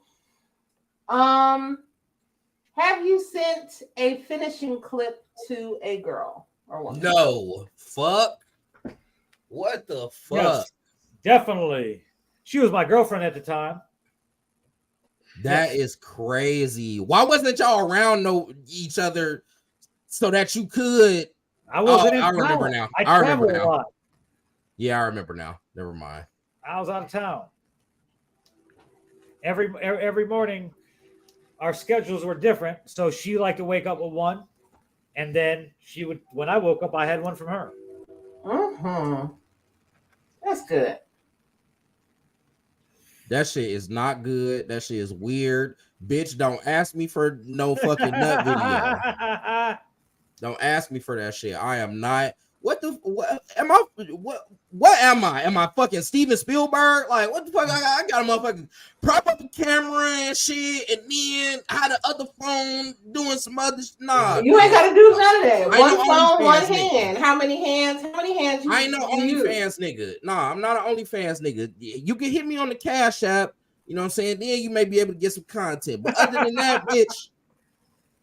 Have you sent a finishing clip to a girl or woman? No. Fuck. What the fuck? Yes, definitely. She was my girlfriend at the time. That is crazy. Why wasn't y'all around each other so that you could? I wasn't. I remember now. I remember now. A lot. Yeah, I remember now. Never mind. I was out of town. Every morning, our schedules were different. So she liked to wake up with one, and then she would. When I woke up, I had one from her. That's good. That shit is not good. That shit is weird. Bitch, don't ask me for no fucking nut video. Don't ask me for that shit. I am not. What am I? Am I fucking Steven Spielberg? Like, what the fuck? I got a motherfucking prop up a camera and shit, and then I had the other phone doing some other shit. Nah, you ain't gotta do none of that. One phone, one hand. Nigga. How many hands? I ain't no OnlyFans nigga. Nah, I'm not an OnlyFans nigga. You can hit me on the Cash App. You know what I'm saying? Then you may be able to get some content. But other than that, bitch,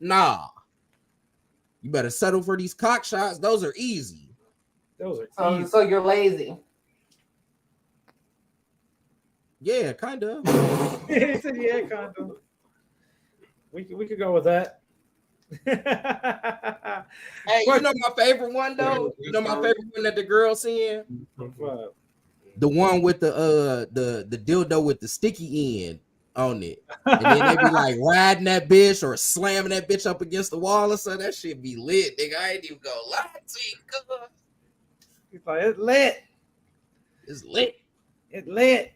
nah. You better settle for these cock shots. Those are easy. Those are easy. So you're lazy. Yeah, kind of. Yeah, kind of. We could go with that. Hey, you know my favorite one though? You know my favorite one that the girl seeing? The one with the dildo with the sticky end on it. And then they be like riding that bitch or slamming that bitch up against the wall or something. That shit be lit, nigga. I ain't even gonna lie to you, cuz. It's lit. It's lit. It's lit.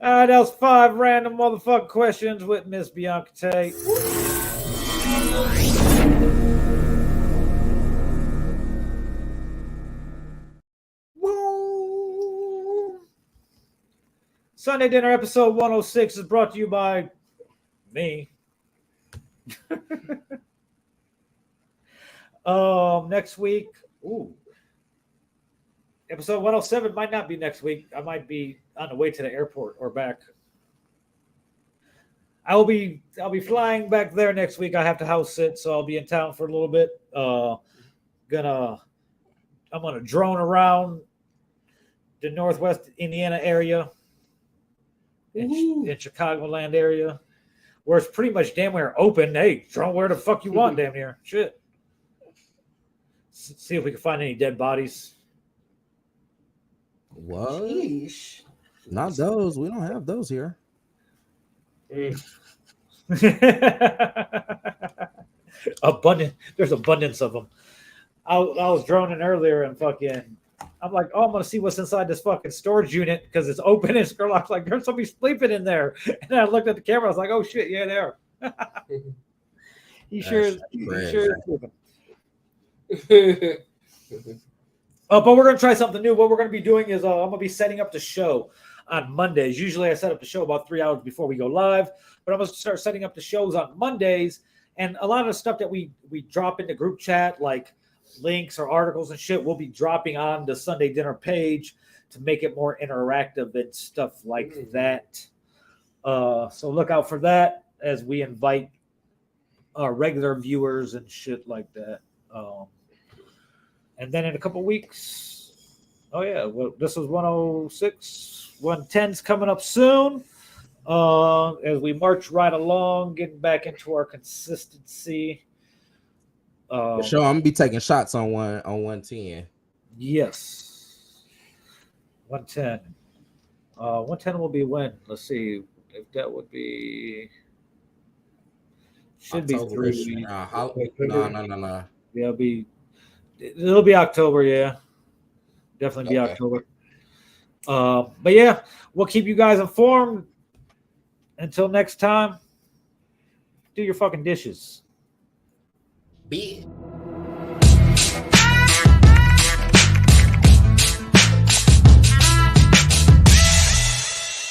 All right, that was 5 random motherfucking questions with Miss Bionca Tate. Woo. Sunday Dinner episode 106 is brought to you by me. Next week, episode 107 might not be next week. I might be on the way to the airport or back. I'll be flying back there next week. I have to house sit, so I'll be in town for a little bit. I'm gonna drone around the Northwest Indiana area, in Chicagoland area, where it's pretty much damn near open. Hey, drone where the fuck you want, damn near. Shit. See if we can find any dead bodies. What? Sheesh. Not those. We don't have those here. Abundant. There's abundance of them. I was droning earlier and fucking. I'm like, oh, I'm gonna see what's inside this fucking storage unit because it's open. And Scurlock's like, there's somebody sleeping in there. And I looked at the camera. I was like, oh shit, yeah, they are. He sure is sleeping. But we're gonna try something new. What we're gonna be doing is I'm gonna be setting up the show on Mondays. Usually I set up the show about 3 hours before we go live, but I'm gonna start setting up the shows on Mondays. And a lot of the stuff that we drop in the group chat, like links or articles and shit, we'll be dropping on the Sunday Dinner page to make it more interactive and stuff like that. So look out for that as we invite our regular viewers and shit like that. And then in a couple weeks, this was 106, 110's coming up soon. As we march right along, getting back into our consistency. I'm gonna be taking shots on 110. Yes, 110. 110 will be when? Let's see if that would be. Should be 3 October-ish. weeks. No. Yeah, it'll be October. Yeah, definitely be Okay. October. But yeah, we'll keep you guys informed. Until next time, do your fucking dishes. Be